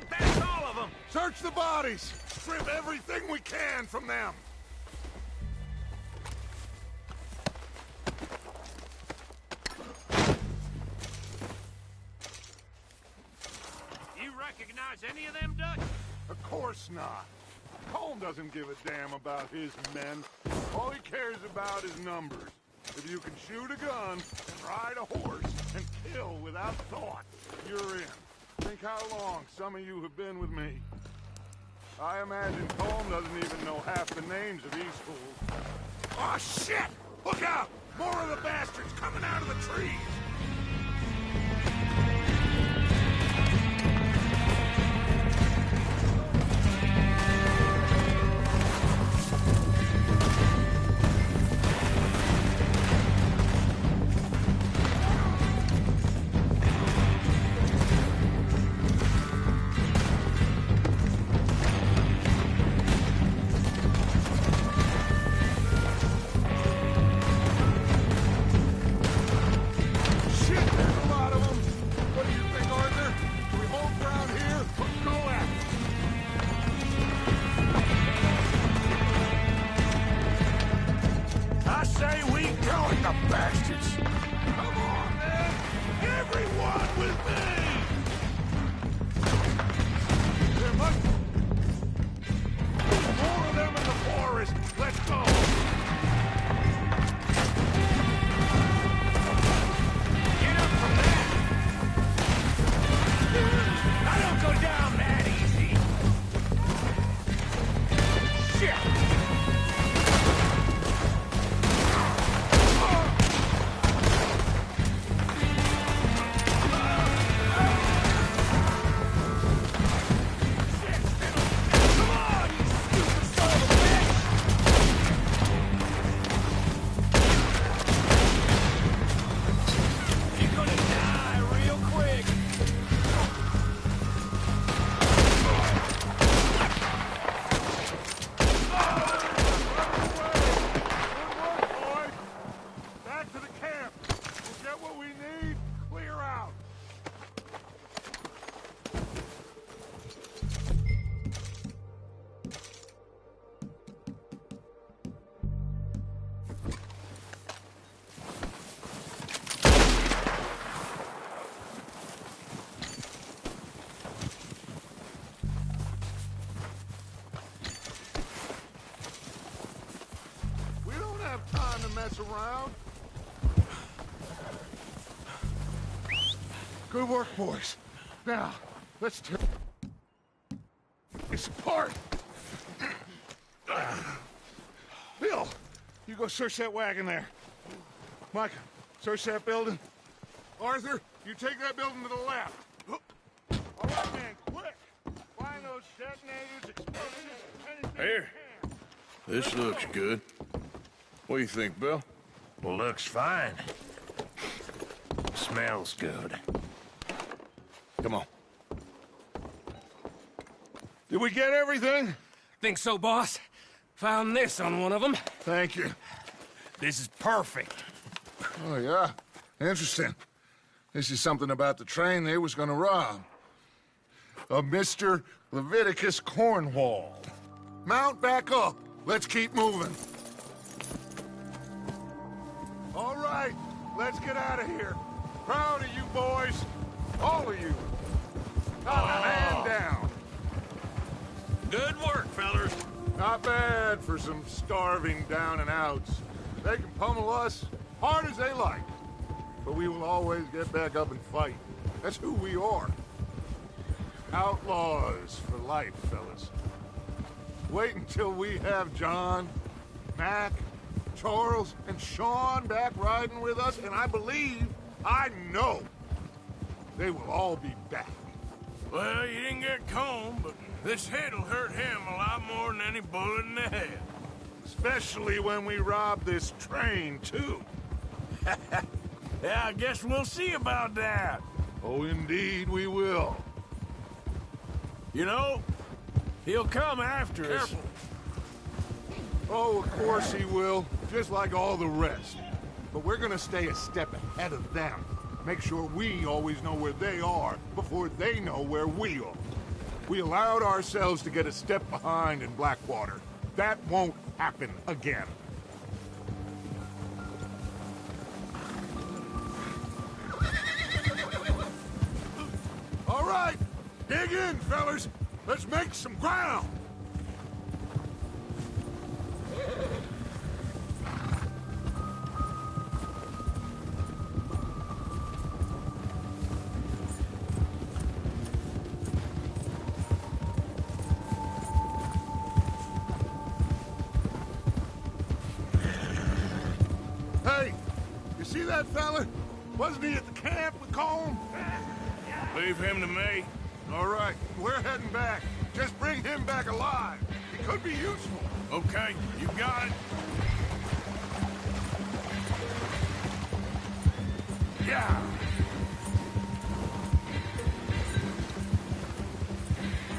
think that's all of them. Search the bodies. Strip everything we can from them. You recognize any of them, Dutch? Of course not. Colm doesn't give a damn about his men. All he cares about is numbers. If you can shoot a gun, and ride a horse, and kill without thought, you're in. Think how long some of you have been with me. I imagine Colm doesn't even know half the names of these fools. Oh, shit! Look out! More of the bastards coming out of the trees! Mess around. Good work, boys. Now, let's tear this apart. Bill, you go search that wagon there. Micah, search that building. Arthur, you take that building to the left. All right, man, quick. Find those detonators, explosives, anything. Here. This looks good. What do you think, Bill? Well, looks fine. Smells good. Come on. Did we get everything? Think so, boss. Found this on one of them. Thank you. This is perfect. Oh, yeah? Interesting. This is something about the train they was gonna rob. Of Mr. Leviticus Cornwall. Mount back up. Let's keep moving. All right, let's get out of here. Proud of you boys. All of you. Not a man down. Good work, fellers. Not bad for some starving down and outs. They can pummel us hard as they like. But we will always get back up and fight. That's who we are. Outlaws for life, fellas. Wait until we have John, Mac, Charles, and Sean back riding with us, and I know, they will all be back. Well, you didn't get Colm, but this hit'll hurt him a lot more than any bullet in the head. Especially when we rob this train, too. Yeah, I guess we'll see about that. Oh, indeed we will. You know, he'll come after us. Oh, of course he will, just like all the rest. But we're gonna stay a step ahead of them. Make sure we always know where they are before they know where we are. We allowed ourselves to get a step behind in Blackwater. That won't happen again. All right, dig in, fellas. Let's make some ground. Hey, you see that fella? Wasn't he at the camp with Colm? Leave him to me. All right, we're heading back. Just bring him back alive. He could be useful. Okay, you got it. Yeah.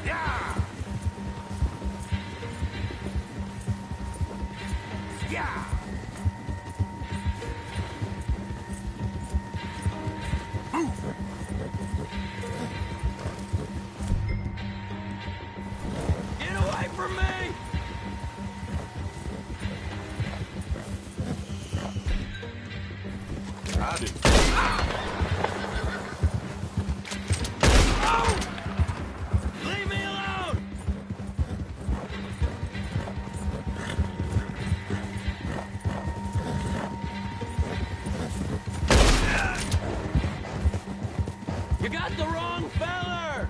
Yeah. Yeah. Get away from me! I did. Leave me alone! You got the wrong feller!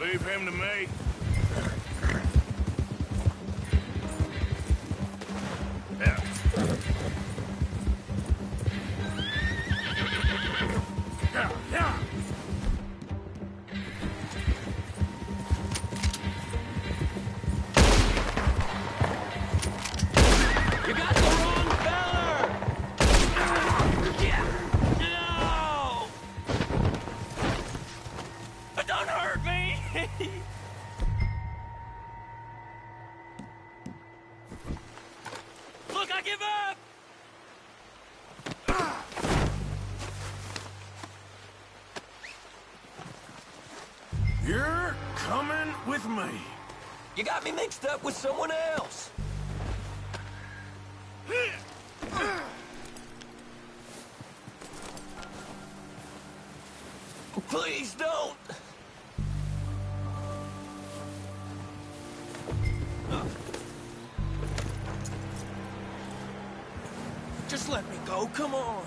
Leave him to me. Yeah. Yeah, yeah. You got the wrong feller! Yeah. No! Don't hurt me! Look, I give up! You're coming with me. You got me mixed up with someone else. Please don't. Just let me go, come on.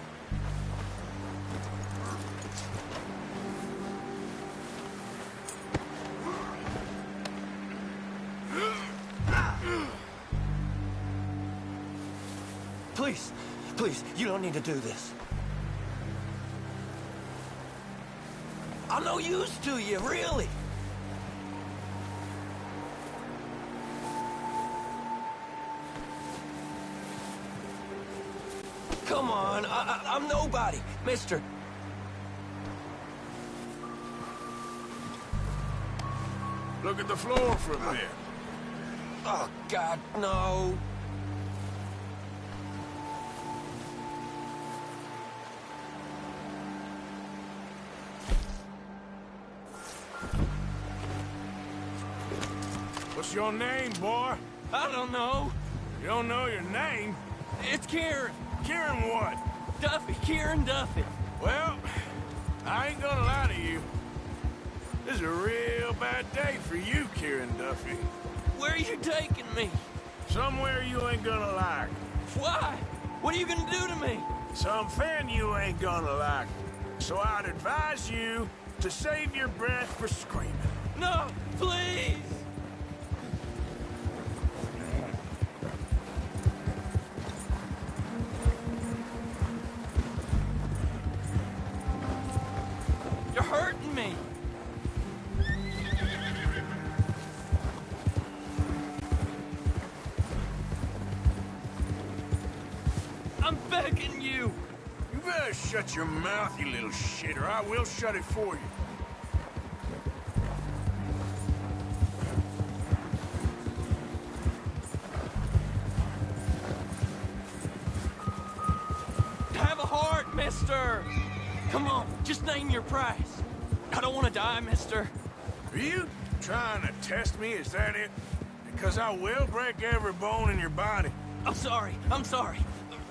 Please, please, you don't need to do this. I'm no use to you, really. Come on, I'm nobody, mister. Look at the floor for a bit. Oh, God, no. What's your name, boy? I don't know. You don't know your name? It's Kieran. Kieran what? Duffy, Kieran Duffy. Well, I ain't gonna lie to you. This is a real bad day for you, Kieran Duffy. Where are you taking me? Somewhere you ain't gonna like. Why? What are you gonna do to me? Something you ain't gonna like. So I'd advise you to save your breath for screaming. No, please! You're hurting me. I'm begging you. shut your mouth, you little shit, or I will shut it for you. Have a heart, mister! Come on, just name your price. I don't want to die, mister. Are you trying to test me? Is that it? Because I will break every bone in your body. I'm sorry,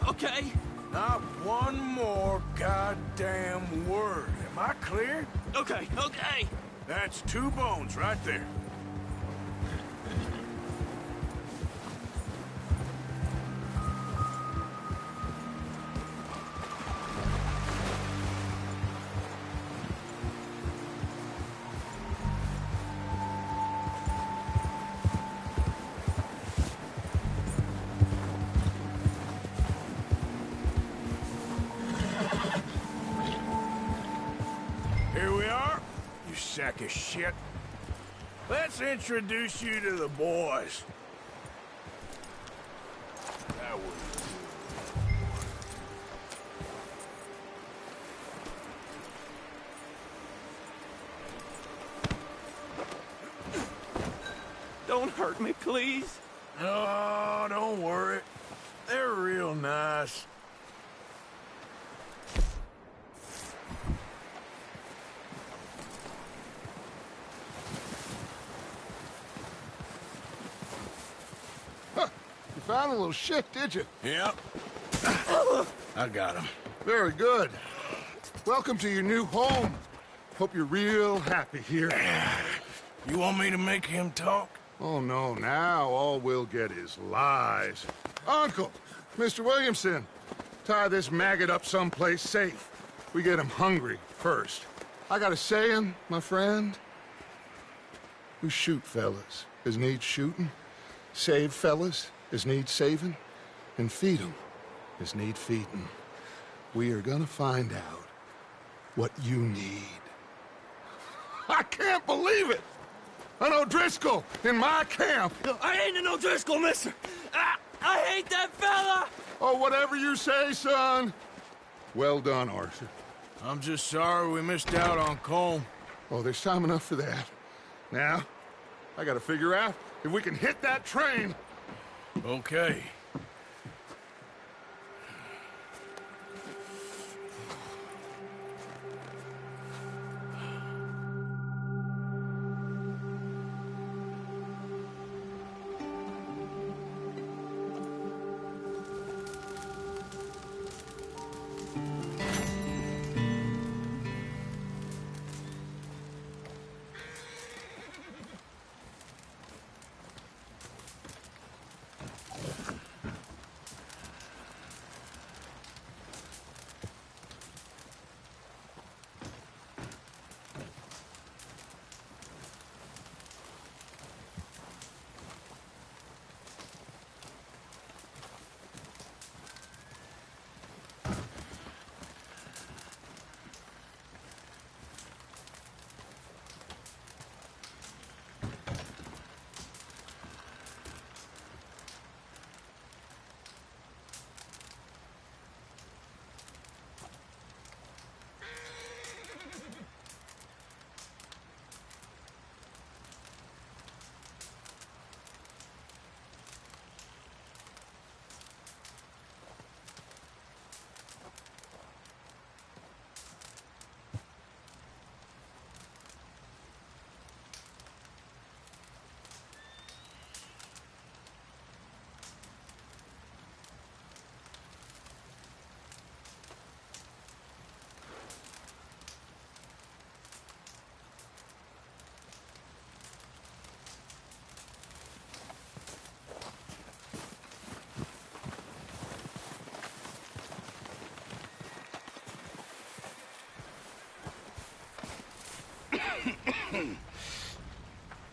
okay? Not one more goddamn word. Am I clear? Okay. That's 2 bones right there. Here we are, you sack of shit. Let's introduce you to the boys. That was Don't hurt me, please. Oh, don't worry. They're real nice. You found a little shit, did you? Yep. I got him. Very good. Welcome to your new home. Hope you're real happy here. You want me to make him talk? Oh, no, now all we'll get is lies. Uncle, Mr. Williamson, tie this maggot up someplace safe. We get him hungry first. I got a saying, my friend. We shoot fellas as need shooting, save fellas as need saving, and feed 'em as need feeding. We are gonna find out what you need. I can't believe it! An O'Driscoll in my camp! I ain't an O'Driscoll, mister! I hate that fella! Oh, whatever you say, son. Well done, Arthur. I'm just sorry we missed out on Colm. Oh, there's time enough for that. Now, I gotta figure out if we can hit that train. Okay.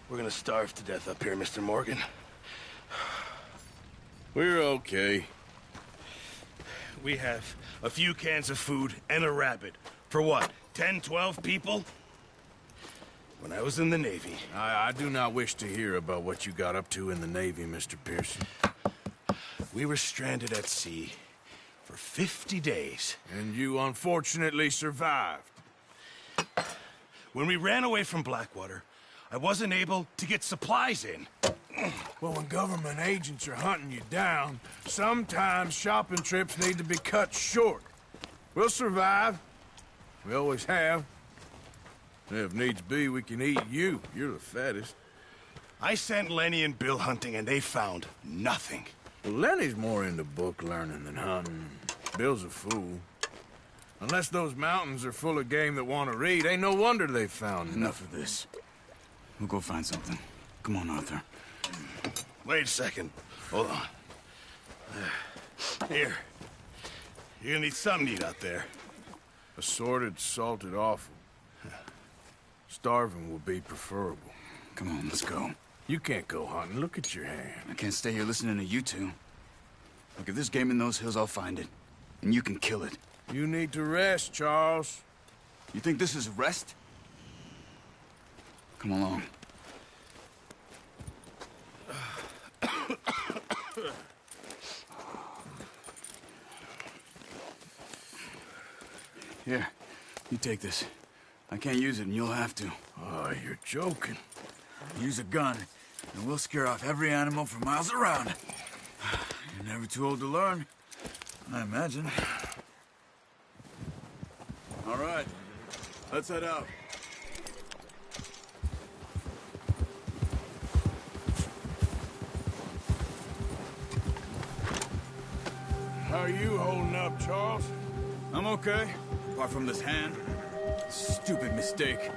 We're gonna starve to death up here, Mr. Morgan. We're okay. We have a few cans of food and a rabbit. For what, 10, 12 people? When I was in the Navy... I do not wish to hear about what you got up to in the Navy, Mr. Pearson. We were stranded at sea for for 50 days. And you unfortunately survived. When we ran away from Blackwater, I wasn't able to get supplies in. Well, when government agents are hunting you down, sometimes shopping trips need to be cut short. We'll survive. We always have. If needs be, we can eat you. You're the fattest. I sent Lenny and Bill hunting, and they found nothing. Well, Lenny's more into book learning than hunting. Bill's a fool. Unless those mountains are full of game that want to read, ain't no wonder they found Enough of this. We'll go find something. Come on, Arthur. Wait a second. Hold on. Here. You're gonna need something to eat out there. Assorted, salted offal. Starving will be preferable. Come on, let's go. You can't go hunting. Look at your hand. I can't stay here listening to you two. Look, if there's game in those hills, I'll find it. And you can kill it. You need to rest, Charles. You think this is rest? Come along. Here, you take this. I can't use it, and you'll have to. Oh, you're joking. Use a gun, and we'll scare off every animal for miles around. You're never too old to learn, I imagine. All right, let's head out. How are you holding up, Charles? I'm okay, apart from this hand. Stupid mistake.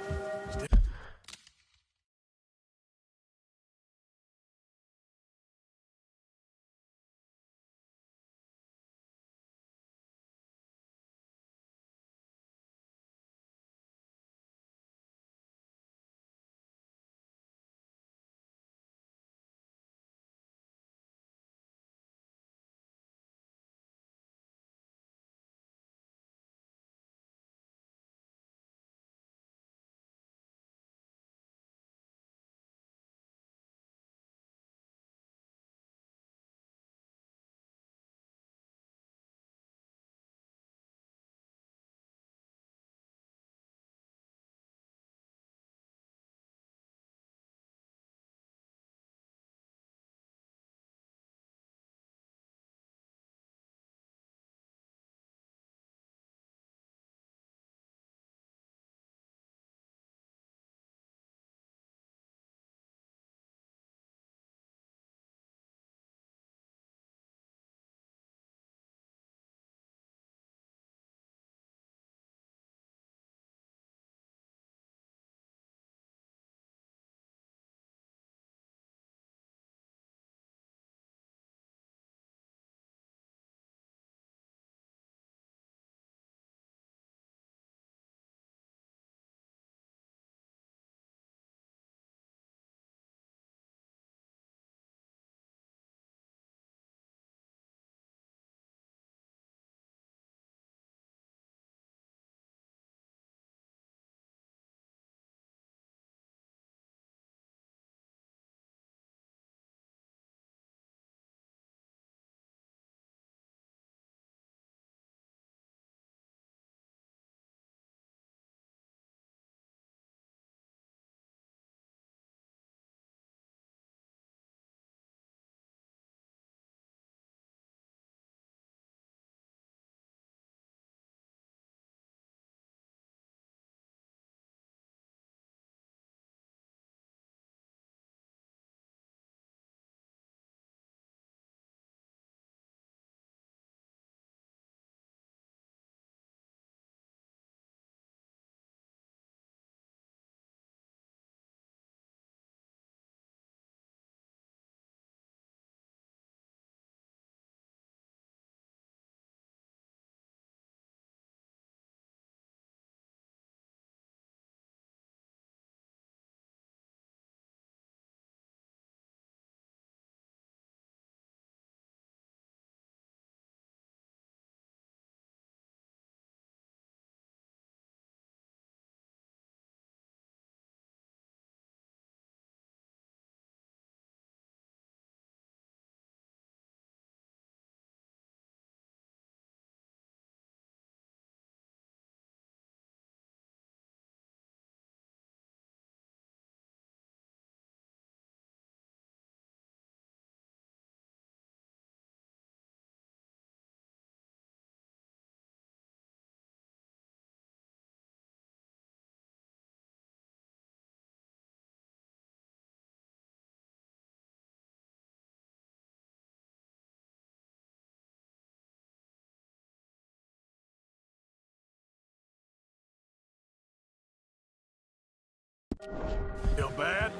Feel bad?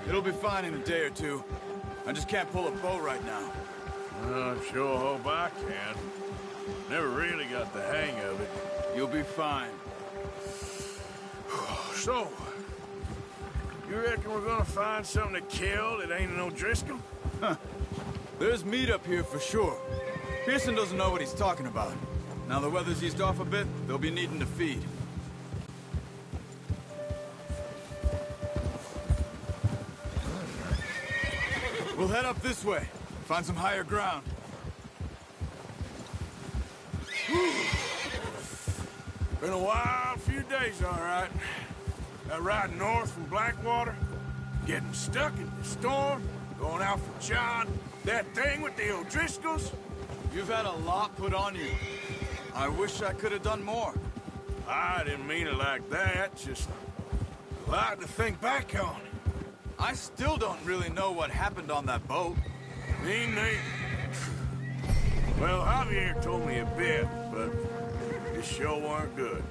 It'll be fine in a day or two. I just can't pull a bow right now. I sure hope I can. Never really got the hang of it. You'll be fine. So, you reckon we're gonna find something to kill that ain't an O'Driscoll? Huh. There's meat up here for sure. Pearson doesn't know what he's talking about. Now the weather's eased off a bit, they'll be needing to feed. We'll head up this way, find some higher ground. Been a wild few days, all right. That ride north from Blackwater, getting stuck in the storm, going out for John, that thing with the O'Driscolls. You've had a lot put on you. I wish I could have done more. I didn't mean it like that, just a lot to think back on. I still don't really know what happened on that boat. Me neither. Well, Javier told me a bit, but it sure weren't good.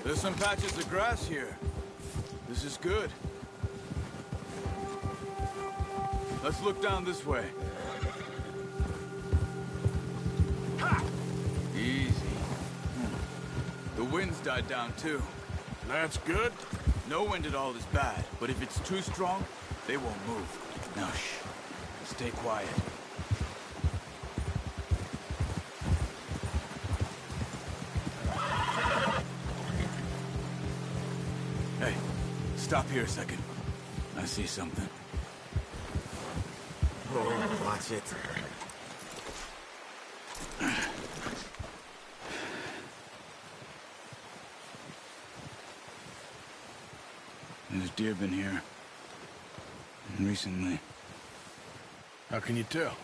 There's some patches of grass here. This is good. Let's look down this way. Ha! Easy. The wind's died down too. That's good. No wind at all is bad, but if it's too strong, they won't move. Now shh. Stay quiet. Hey, stop here a second. I see something. Oh, watch it. There's deer been here. Recently. How can you tell?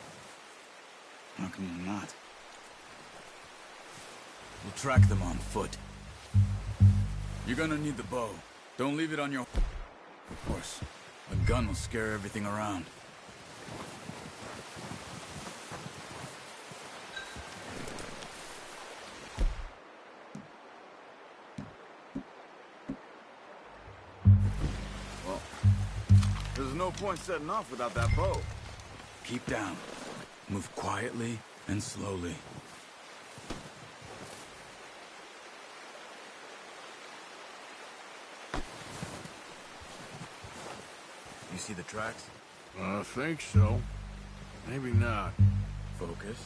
How can you not? We'll track them on foot. You're gonna need the bow. Don't leave it on your... Of course. A gun will scare everything around. Well, there's no point setting off without that bow. Keep down. Move quietly and slowly. You see the tracks? I think so. Maybe not. Focus.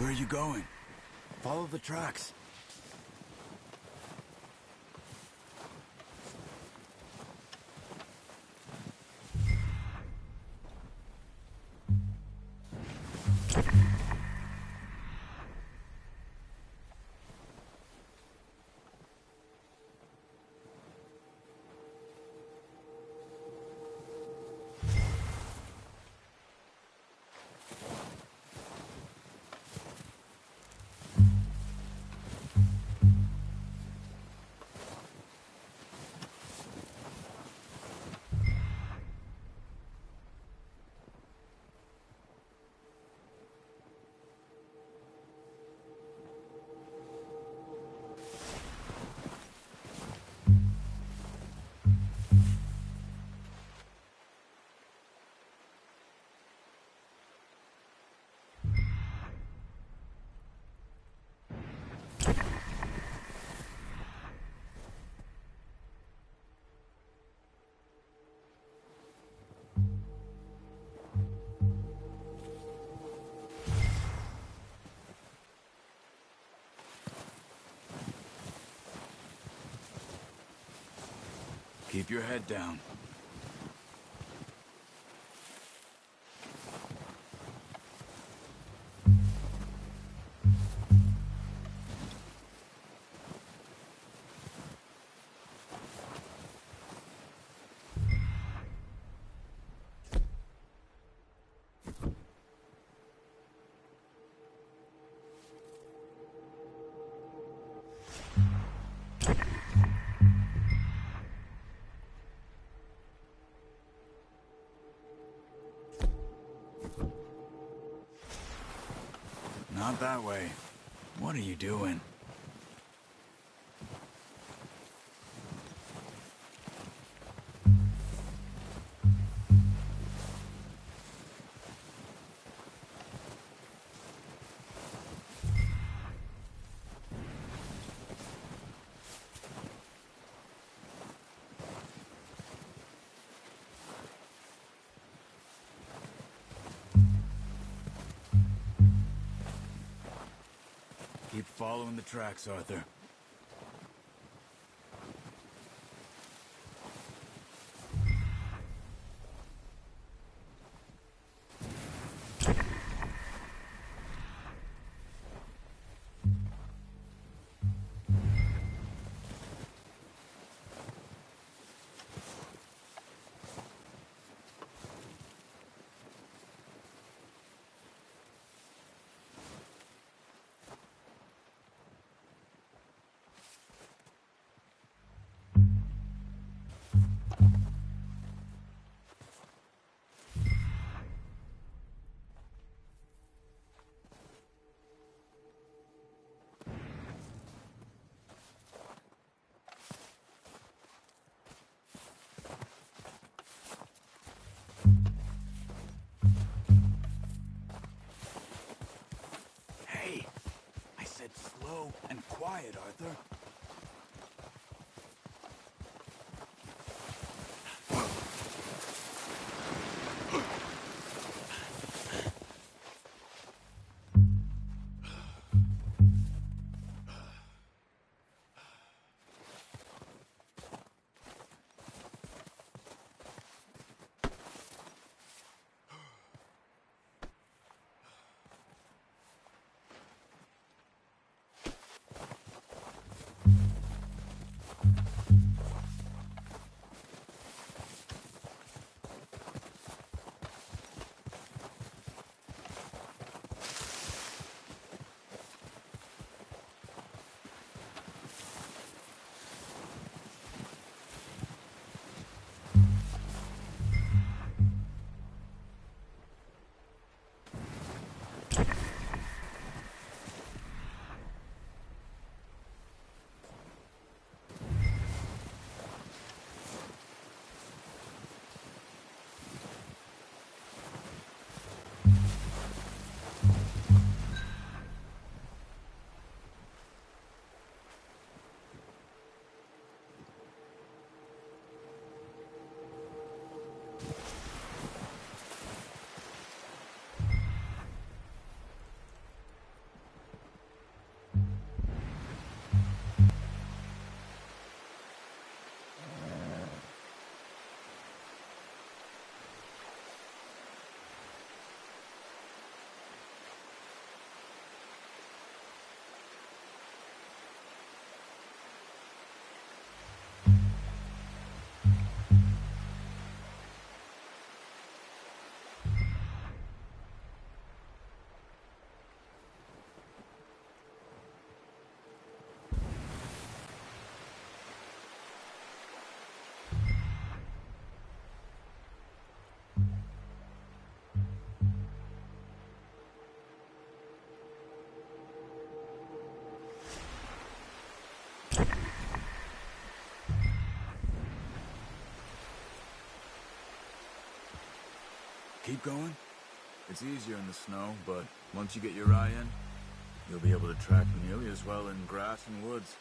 Where are you going? Follow the tracks. Keep your head down. Not that way. What are you doing? Keep following the tracks, Arthur. Hey, I said slow and quiet, Arthur. Keep going? It's easier in the snow, but once you get your eye in, you'll be able to track nearly as well in grass and woods.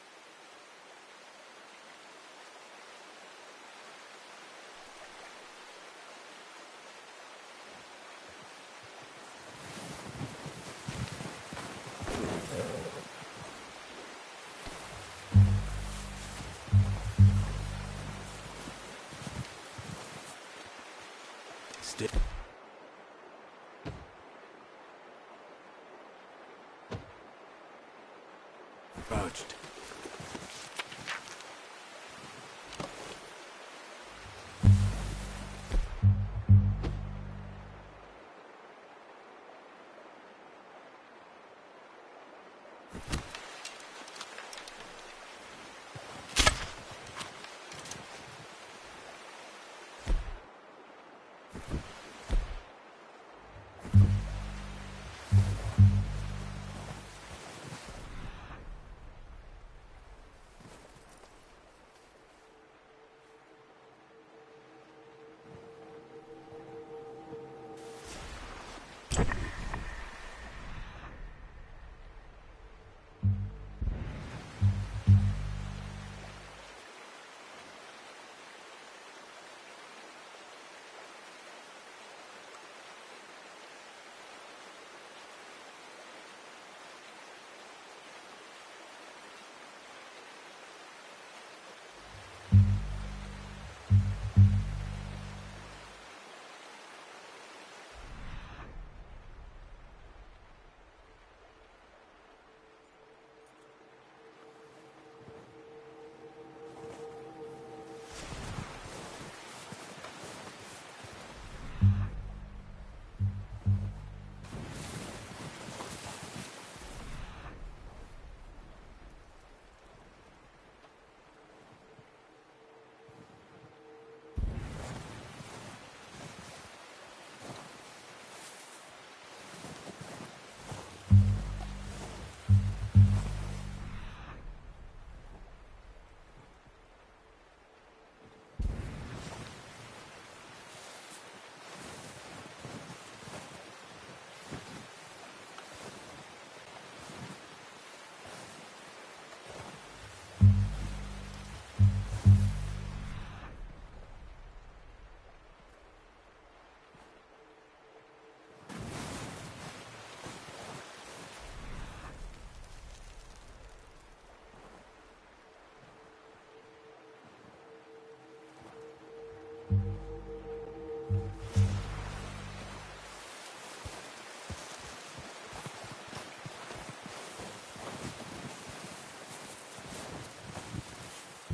Stick. Crouched.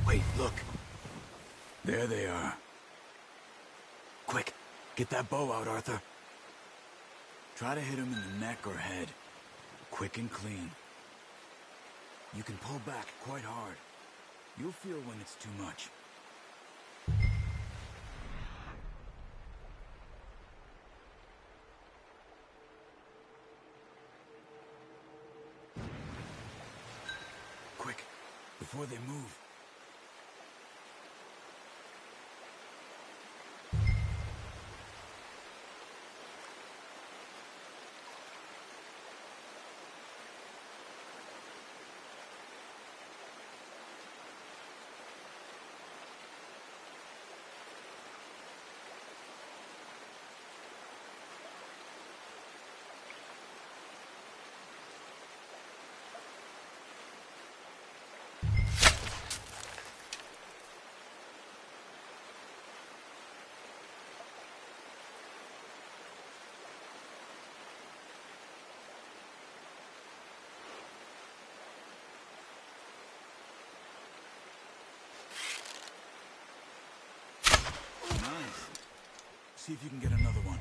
Wait, look. There they are. Quick, get that bow out, Arthur. Try to hit him in the neck or head. Quick and clean. You can pull back quite hard. You'll feel when it's too much. Quick, before they move. Nice. See if you can get another one.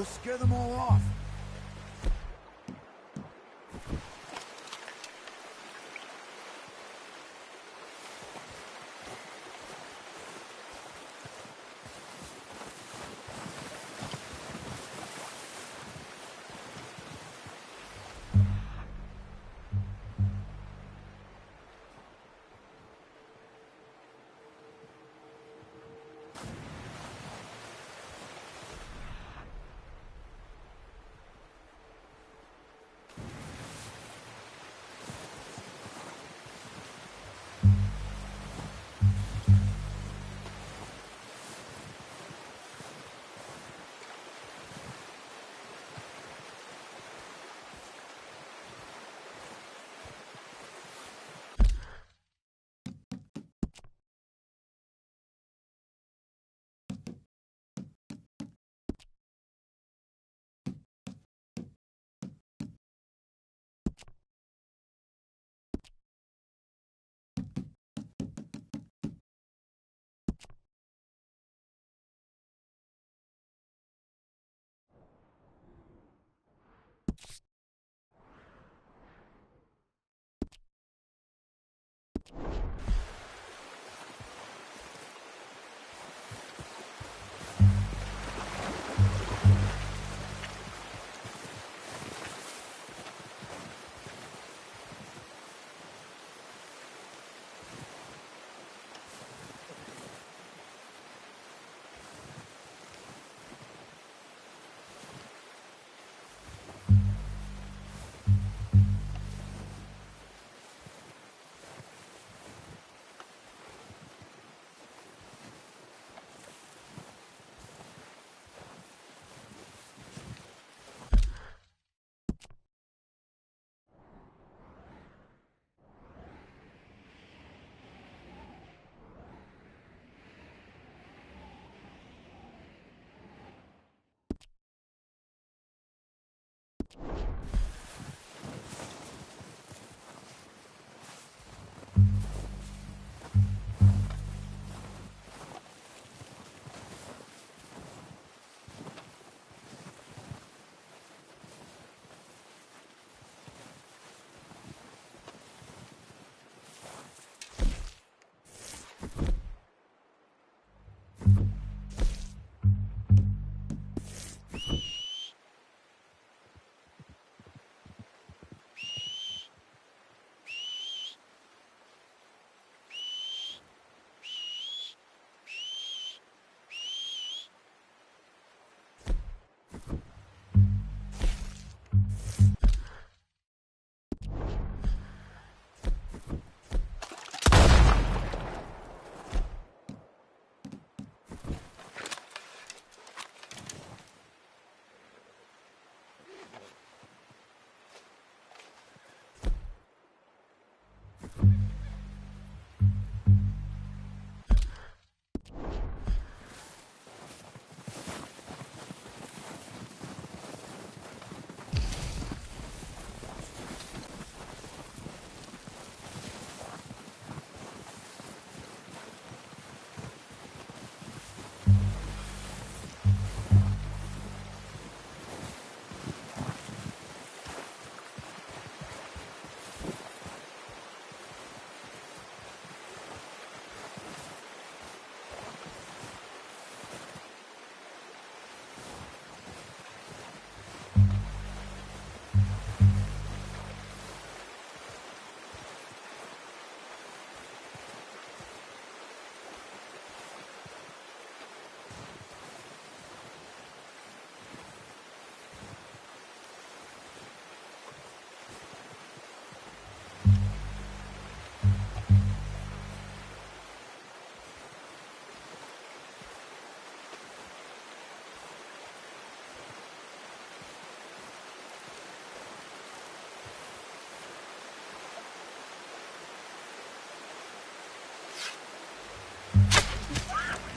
You'll scare them all off.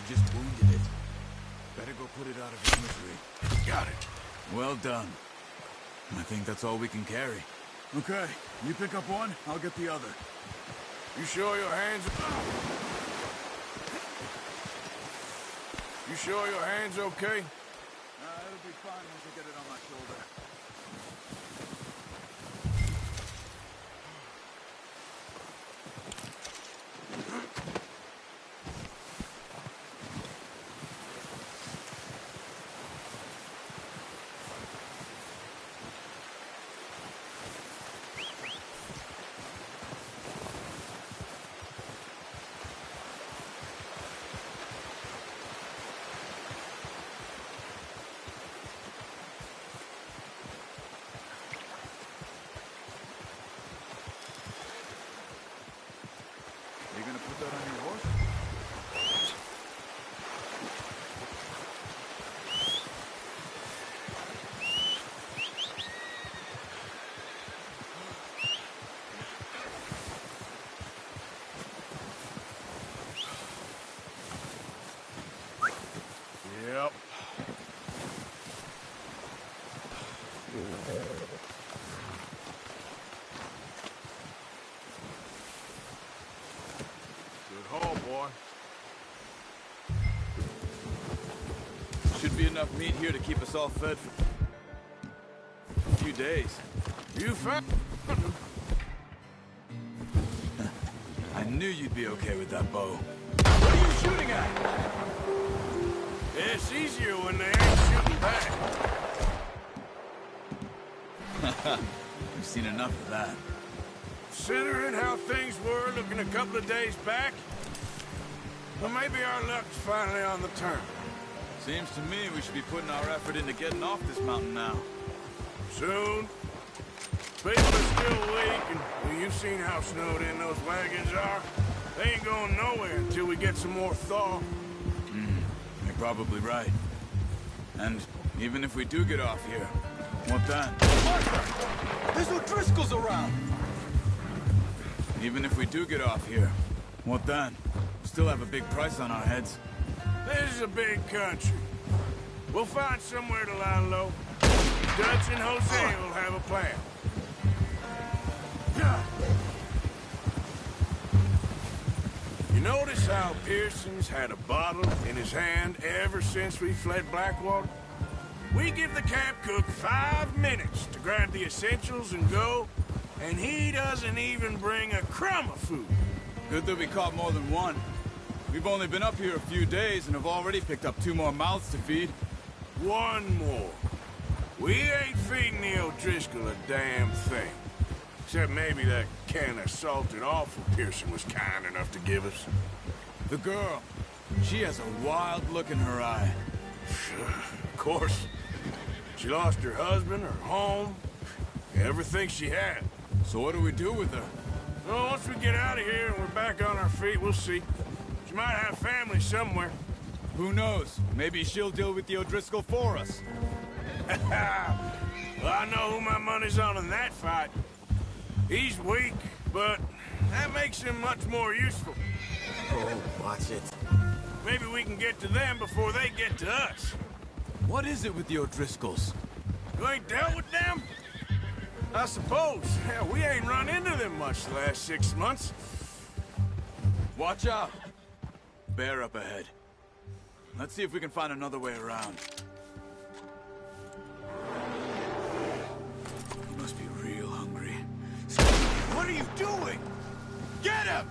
Just wounded it. Better go put it out of its misery. Got it. Well done. I think that's all we can carry. Okay, you pick up one, I'll get the other. You sure your hands... You sure your hands okay? It'll be fine once I get it on my shoulder. You gonna put that on your horse? Yep. Good haul, boy. Should be enough meat here to keep us all fed for a few days. You found I knew you'd be okay with that bow. What are you shooting at? It's easier when they ain't shooting back. We've seen enough of that. Considering how things were looking a couple of days back, well, maybe our luck's finally on the turn. Seems to me we should be putting our effort into getting off this mountain now. Soon. People are still weak, and well, you've seen how snowed in those wagons are. They ain't going nowhere until we get some more thaw. You're probably right. And even if we do get off here, what then? Arthur! There's O'Driscoll's around! Even if we do get off here, what then? We still have a big price on our heads. This is a big country. We'll find somewhere to lie low. Dutch and Jose will have a plan. You notice how Pearson's had a bottle in his hand ever since we fled Blackwater? We give the camp cook 5 minutes to grab the essentials and go, and he doesn't even bring a crumb of food. Good that we caught more than one. We've only been up here a few days and have already picked up 2 more mouths to feed. 1 more. We ain't feeding the O'Driscoll a damn thing. Except maybe that can of salted offal Pearson was kind enough to give us. The girl. She has a wild look in her eye. Of course. She lost her husband, her home, everything she had. So what do we do with her? Well, once we get out of here and we're back on our feet, we'll see. She might have family somewhere. Who knows? Maybe she'll deal with the O'Driscoll for us. Well, I know who my money's on in that fight. He's weak, but that makes him much more useful. Oh, watch it. Maybe we can get to them before they get to us. What is it with the O'Driscolls? You ain't dealt with them? I suppose. Hell, we ain't run into them much the last 6 months. Watch out! Bear up ahead. Let's see if we can find another way around. He must be real hungry. What are you doing? Get him!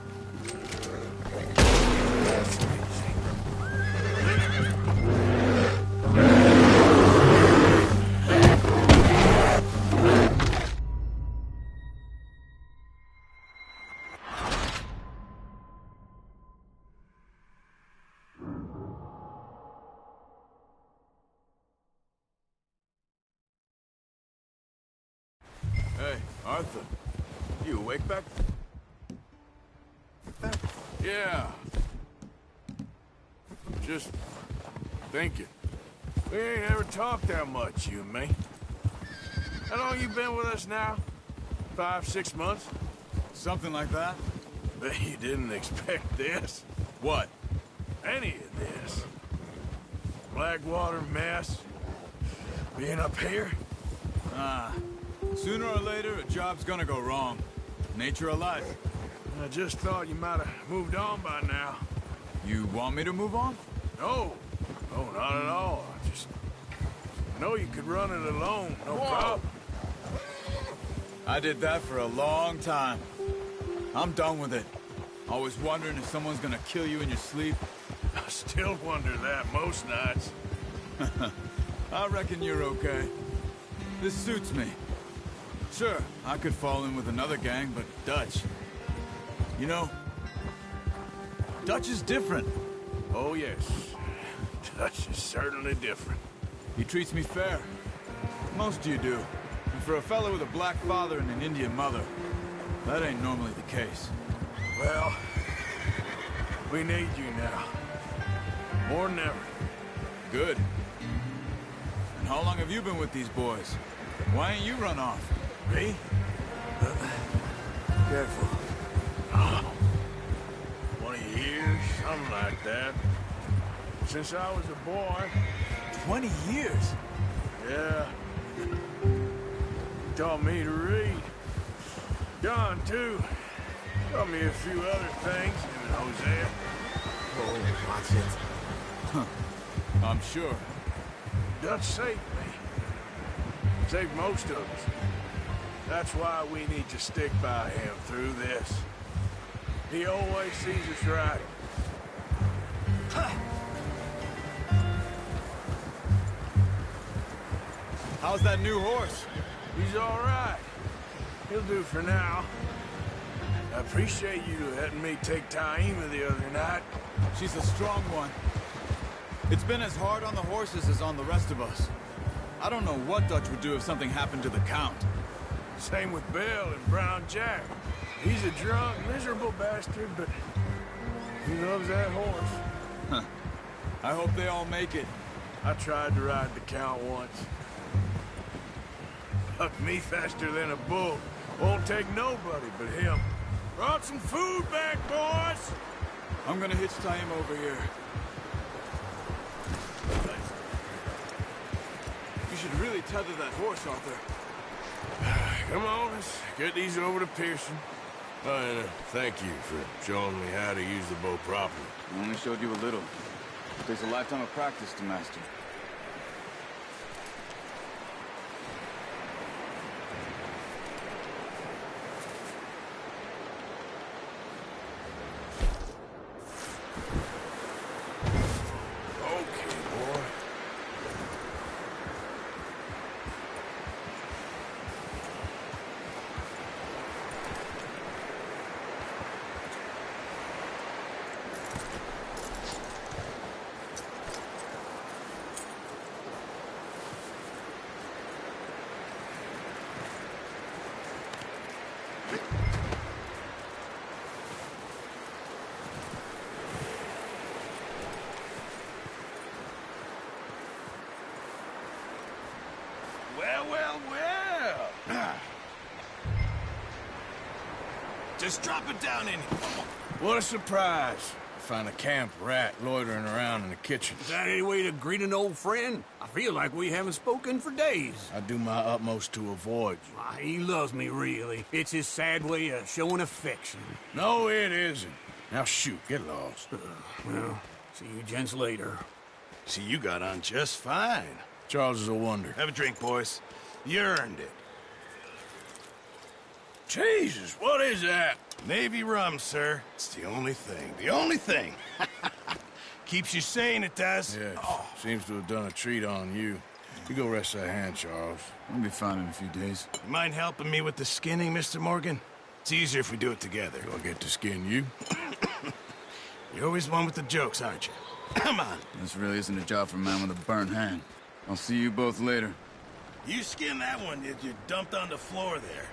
Hey, Arthur. You awake back? Yeah. Just thinking. We ain't ever talked that much, you and me. How long you been with us now? 5, 6 months? Something like that. Bet you didn't expect this. What? Any of this. Blackwater mess. Being up here? Sooner or later, a job's gonna go wrong. Nature of life. I just thought you might have moved on by now. You want me to move on? No. No, not at all. I just know you could run it alone, no problem. I did that for a long time. I'm done with it. Always wondering if someone's gonna kill you in your sleep. I still wonder that most nights. I reckon you're okay. This suits me. Sure, I could fall in with another gang, but Dutch... You know, Dutch is different. Oh, yes. Dutch is certainly different. He treats me fair. Most of you do. And for a fellow with a black father and an Indian mother, that ain't normally the case. Well, we need you now. More than ever. Good. And how long have you been with these boys? Why ain't you run off? Me? Careful. 20 years, something like that. Since I was a boy. 20 years? Yeah. Taught me to read. John, too. Taught me a few other things, him and Hosea. Oh, watch it. Huh. I'm sure. Dutch saved me. Saved most of us. That's why we need to stick by him through this. He always sees us right. How's that new horse? He's all right. He'll do for now. I appreciate you letting me take Taima the other night. She's a strong one. It's been as hard on the horses as on the rest of us. I don't know what Dutch would do if something happened to the Count. Same with Bill and Brown Jack. He's a drunk, miserable bastard, but he loves that horse. Huh. I hope they all make it. I tried to ride the Count once. Bucked me faster than a bull. Won't take nobody but him. Brought some food back, boys! I'm gonna hitch Taima over here. You should really tether that horse, Arthur. Come on, let's get these over to Pearson. Oh, and thank you for showing me how to use the bow properly. I only showed you a little. It takes a lifetime of practice to master. Well. Just drop it down in here. What a surprise. Find a camp rat loitering around in the kitchen. Is that any way to greet an old friend? I feel like we haven't spoken for days. I do my utmost to avoid you. Why, he loves me, really. It's his sad way of showing affection. No, it isn't. Now shoot, get lost. Well, see you gents later. See, you got on just fine. Charles is a wonder. Have a drink, boys. You earned it. Jesus, what is that? Navy rum, sir. It's the only thing. The only thing. Keeps you sane, it does. Yeah, seems to have done a treat on you. You go rest that hand, Charles. I'll be fine in a few days. You mind helping me with the skinning, Mr. Morgan? It's easier if we do it together. Do I get to skin you? You're always one with the jokes, aren't you? Come on. This really isn't a job for a man with a burnt hand. I'll see you both later. You skin that one that you dumped on the floor there.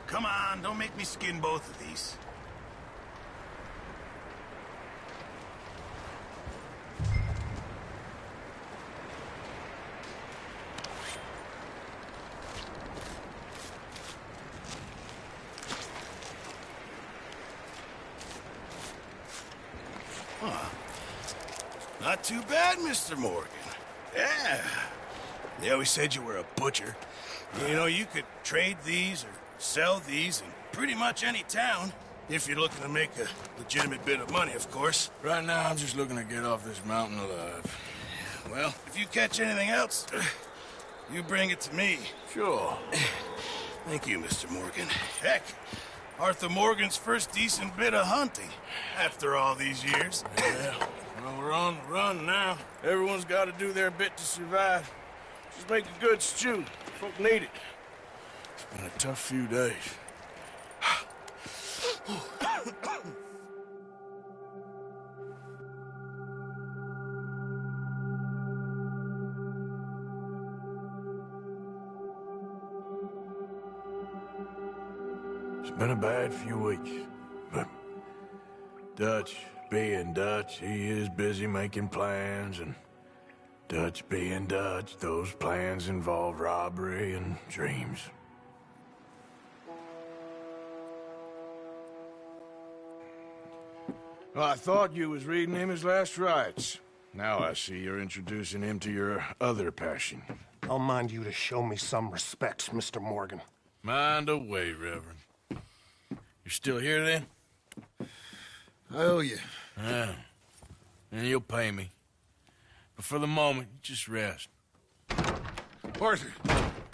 Come on, don't make me skin both of these. Not too bad, Mr. Morgan. Yeah. They always said you were a butcher. You know, you could trade these or sell these in pretty much any town. If you're looking to make a legitimate bit of money, of course. Right now, I'm just looking to get off this mountain alive. Well, if you catch anything else, you bring it to me. Sure. Thank you, Mr. Morgan. Heck, Arthur Morgan's first decent bit of hunting after all these years. Yeah, well, we're on the run now. Everyone's got to do their bit to survive. Just make a good stew. Folk need it. It's been a tough few days. It's been a bad few weeks, but Dutch being Dutch, he is busy making plans, and Dutch being Dutch, those plans involve robbery and dreams. Well, I thought you was reading him his last rites. Now I see you're introducing him to your other passion. I'll mind you to show me some respect, Mr. Morgan. Mind away, Reverend. You're still here, then? I owe you. Yeah. And you'll pay me. But for the moment, just rest. Arthur,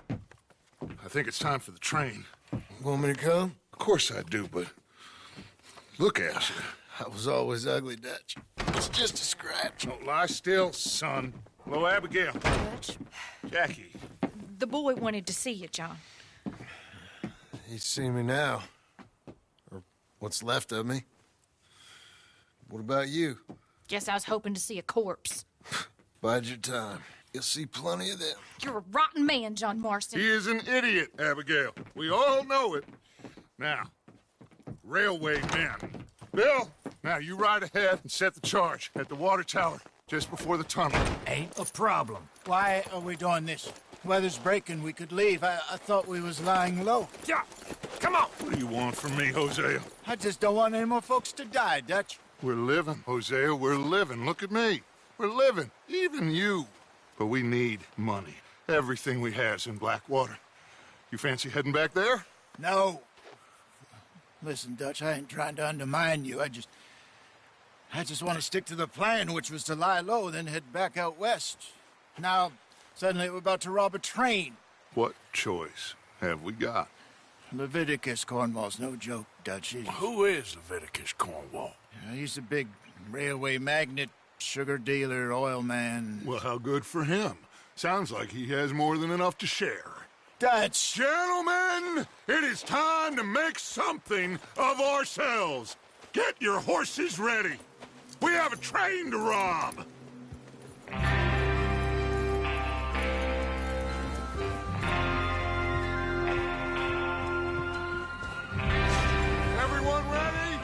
I think it's time for the train. Want me to come? Of course I do, but look at you. I was always ugly, Dutch. It's just a scratch. Don't lie still, son. Hello, Abigail. Dutch, Jackie. the boy wanted to see you, John. He's seen me now. Or what's left of me. What about you? Guess I was hoping to see a corpse. Bide your time. You'll see plenty of them. You're a rotten man, John Marston. He is an idiot, Abigail. We all know it. Now, railway men. Bill, now you ride ahead and set the charge at the water tower just before the tunnel. Ain't a problem. Why are we doing this? Weather's breaking. We could leave. I thought we was lying low. Yeah, come on. What do you want from me, Hosea? I just don't want any more folks to die, Dutch. We're living, Hosea. We're living. Look at me. We're living. Even you. But we need money. Everything we have's in Blackwater. You fancy heading back there? No. Listen, Dutch, I ain't trying to undermine you. I just want to stick to the plan, which was to lie low, then head back out west. Now, suddenly we're about to rob a train. What choice have we got? Leviticus Cornwall's no joke, Dutch. Who is Leviticus Cornwall? He's a big railway magnate, sugar dealer, oil man. Well, how good for him. Sounds like he has more than enough to share. Dutch! Gentlemen, it is time to make something of ourselves. Get your horses ready. We have a train to rob. Everyone ready?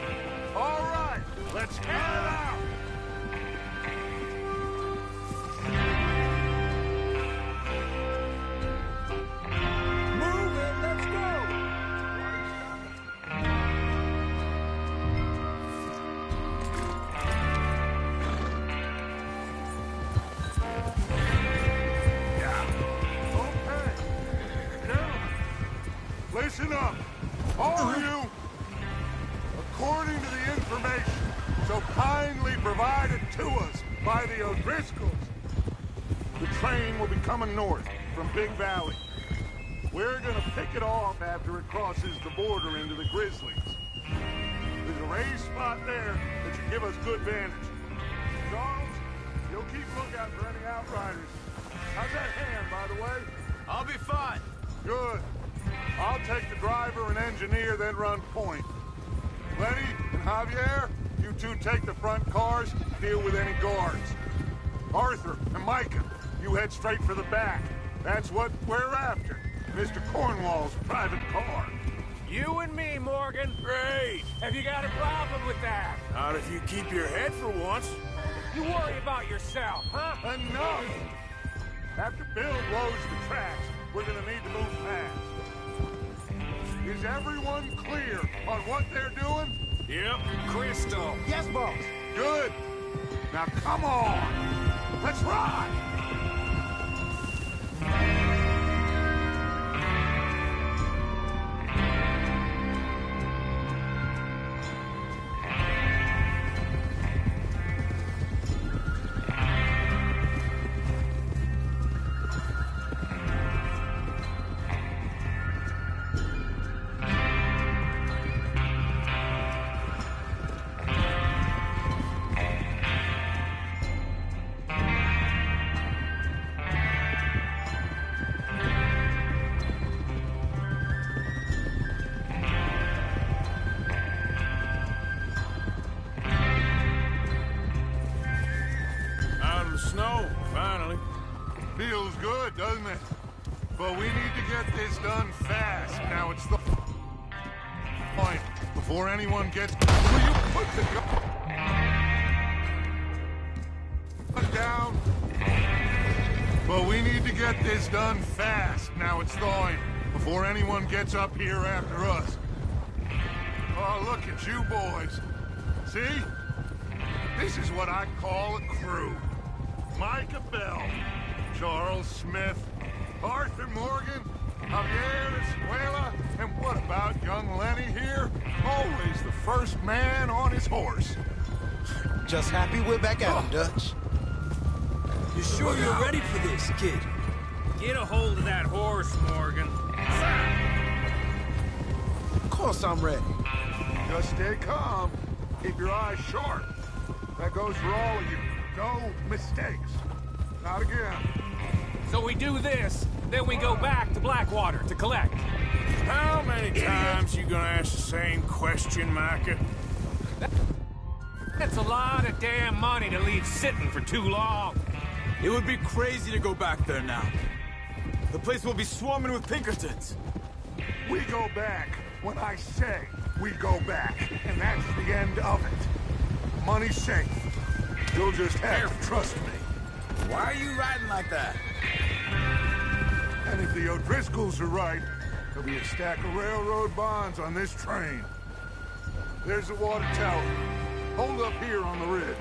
All right, let's head out. Listen up, all of you. According to the information so kindly provided to us by the O'Driscolls, the train will be coming north from Big Valley. We're gonna pick it off after it crosses the border into the Grizzlies. There's a raised spot there that should give us good vantage. Charles, you'll keep lookout for any outriders. How's that hand, by the way? I'll be fine. Good. I'll take the driver and engineer, then run point. Lenny and Javier, you two take the front cars, deal with any guards. Arthur and Micah, you head straight for the back. That's what we're after. Mr. Cornwall's private car. You and me, Morgan. Great. Have you got a problem with that? Not if you keep your head for once. You worry about yourself, huh? Enough! After Bill blows the tracks, we're gonna need to move fast. Is everyone clear on what they're doing? Yep. Crystal. Yes, boss. Good. Now come on. Let's ride. Feels good, doesn't it? But we need to get this done fast. Now it's the point before anyone gets. Will you put the gun down? But we need to get this done fast. Now it's thawing before anyone gets up here after us. Oh, look at you boys. See? This is what I call a crew. Micah Bell, Charles Smith, Arthur Morgan, Javier Escuela, and what about young Lenny here? Always the first man on his horse. Just happy we're back at him, Dutch. You sure you're ready for this, kid? Get a hold of that horse, Morgan. Of course I'm ready. Just stay calm. Keep your eyes sharp. That goes for all of you. No mistakes. Not again. So we do this, then we go back to Blackwater to collect. How many times you gonna ask the same question, Micah? That's a lot of damn money to leave sitting for too long. It would be crazy to go back there now. The place will be swarming with Pinkertons. We go back when I say we go back, and that's the end of it. Money's safe. You'll just have to trust me. Why are you riding like that? And if the O'Driscolls are right, there'll be a stack of railroad bonds on this train. There's the water tower. Hold up here on the ridge.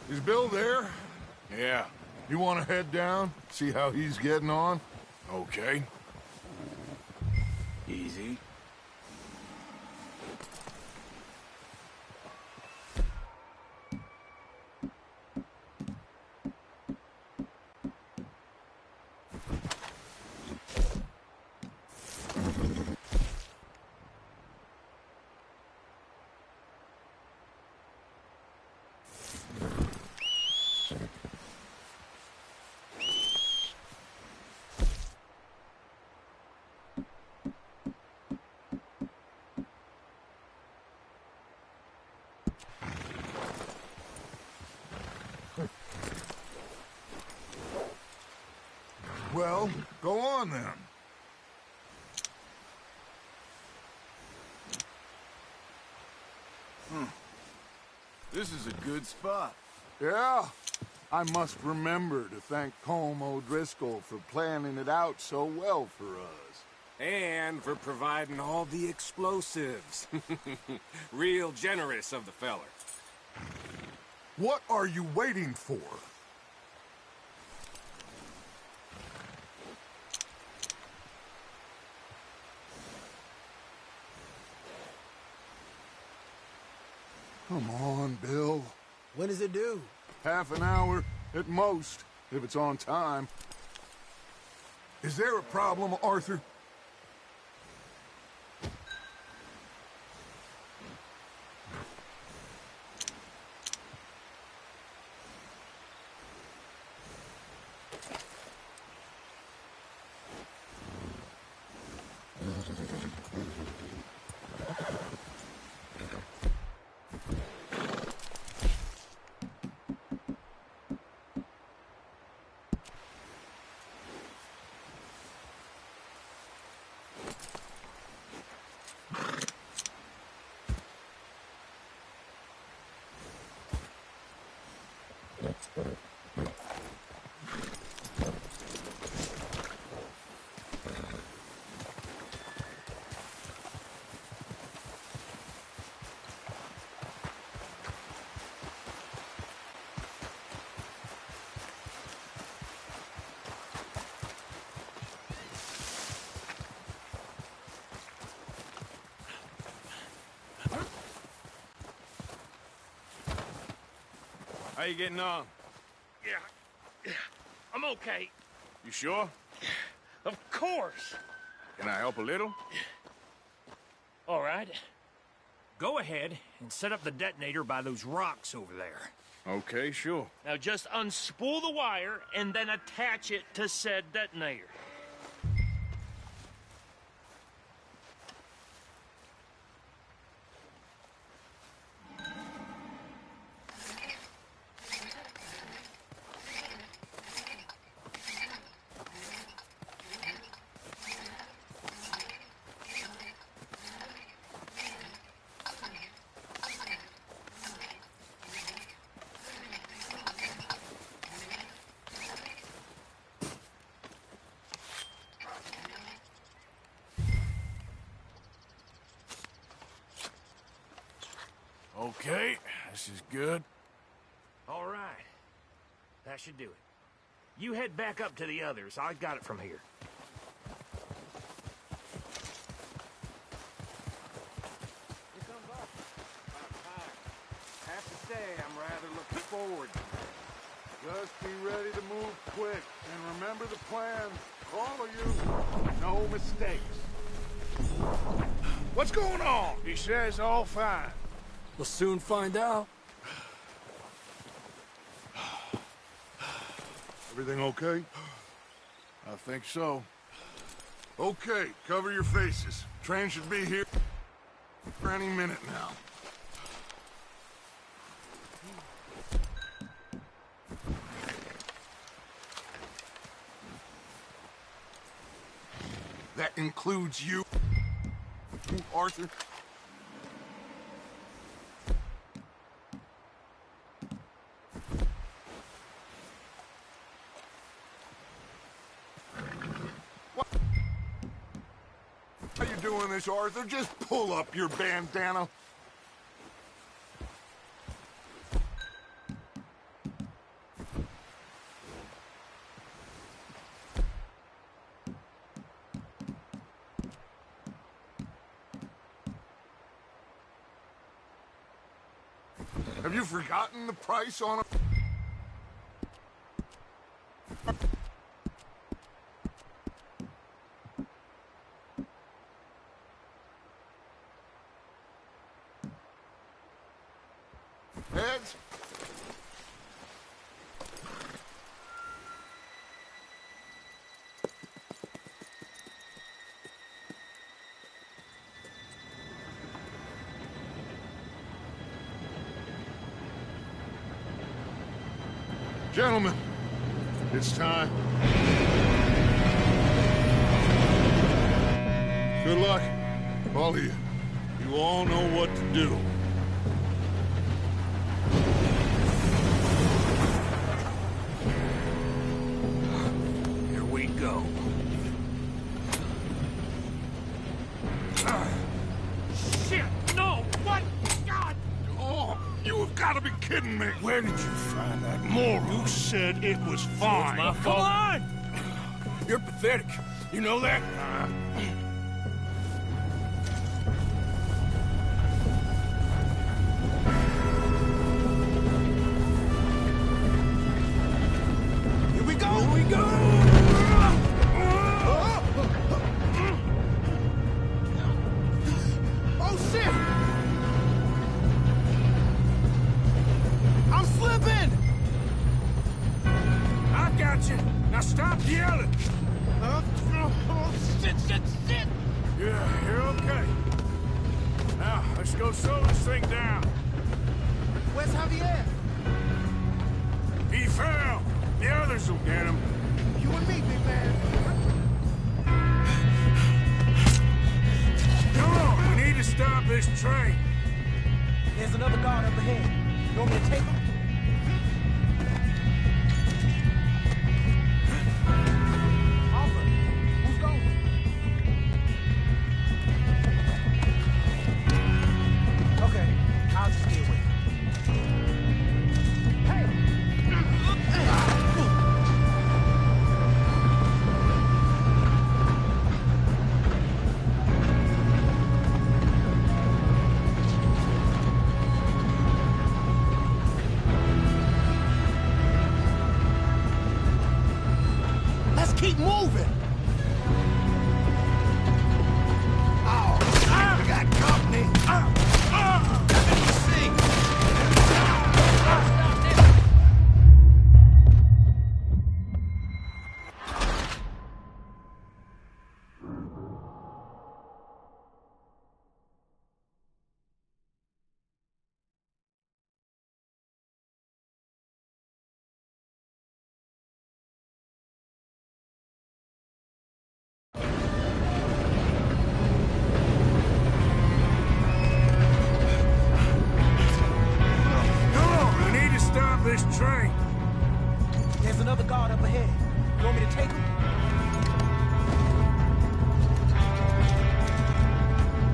Is Bill there? Yeah. You want to head down, see how he's getting on? Okay. Easy. Well, go on then. This is a good spot. Yeah. I must remember to thank Colm O'Driscoll for planning it out so well for us. And for providing all the explosives. Real generous of the feller. What are you waiting for? Come on, Bill. When does it due? Half an hour, at most, if it's on time. Is there a problem, Arthur? How you getting on? Yeah, I'm okay. You sure? Of course. Can I help a little? All right. Go ahead and set up the detonator by those rocks over there. Okay, sure. Now just unspool the wire and then attach it to said detonator. Okay, this is good. All right. That should do it. You head back up to the others. I got it from here. Here comes up. Have to say, I'm rather looking forward. Just be ready to move quick, and remember the plan. All of you, no mistakes. What's going on? He says all fine. We'll soon find out. Everything okay? I think so. Okay, cover your faces. Train should be here for any minute now. That includes you, Arthur. Why are you doing this, Arthur? Just pull up your bandana. Have you forgotten the price on a... Heads? Gentlemen, it's time. Good luck, all of you. You all know what to do. Here we go. Shit! No! What? God! Oh, you have got to be kidding me. Where did you find that moron? You said it was fine. My fault. Come on! You're pathetic. You know that? Here we go! Here we go! Oh, shit! I'm slipping! I got you. Now stop yelling. Shit, shit, shit! Yeah, you're okay. Now, let's go slow this thing down. Where's Javier? He fell. The others will get him. You and me, big man. Come on, we need to stop this train. There's another guard up ahead. You want me to take him? Alfred, who's going? Okay, I'll just stay away. Hey! Let's keep moving! Oh, we got company! Let me see! This train. There's another guard up ahead. You want me to take him?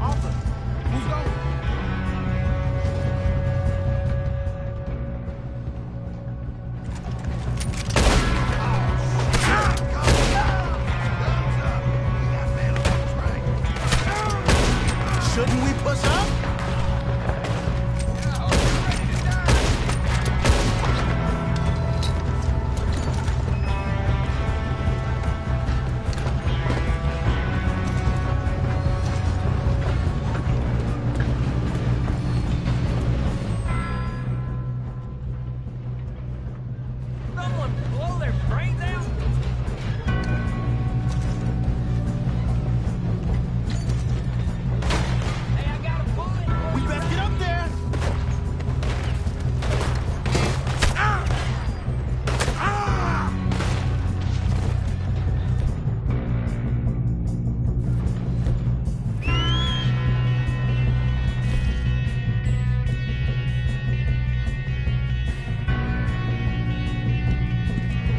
Arthur, who's going? brains out? Hey, I got a bullet. We best get up there.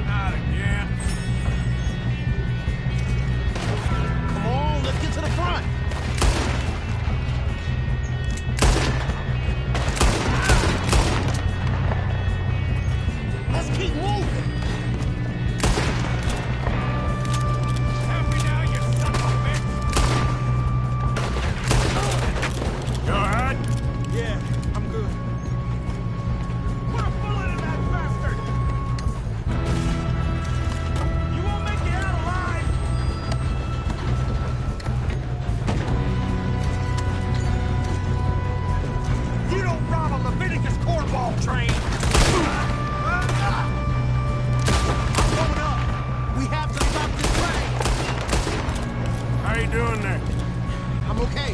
Not again. Come on, let's get to the front. Let's keep moving. Help me now, you son of a bitch! You all right? Yeah, I'm good. Put a bullet in that bastard! You won't make it out alive! You don't rob a Leviticus cornball train! Going up. We have to stop this train. How you doing there? I'm okay.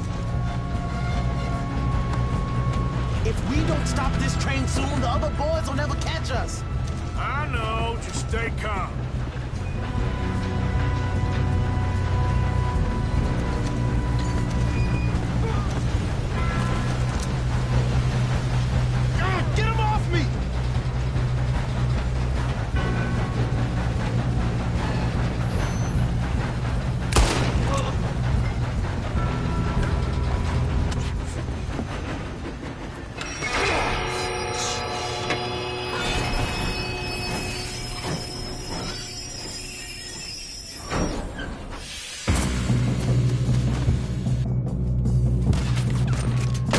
If we don't stop this train soon, the other boys will never catch us. I know. Just stay calm. Get him off me!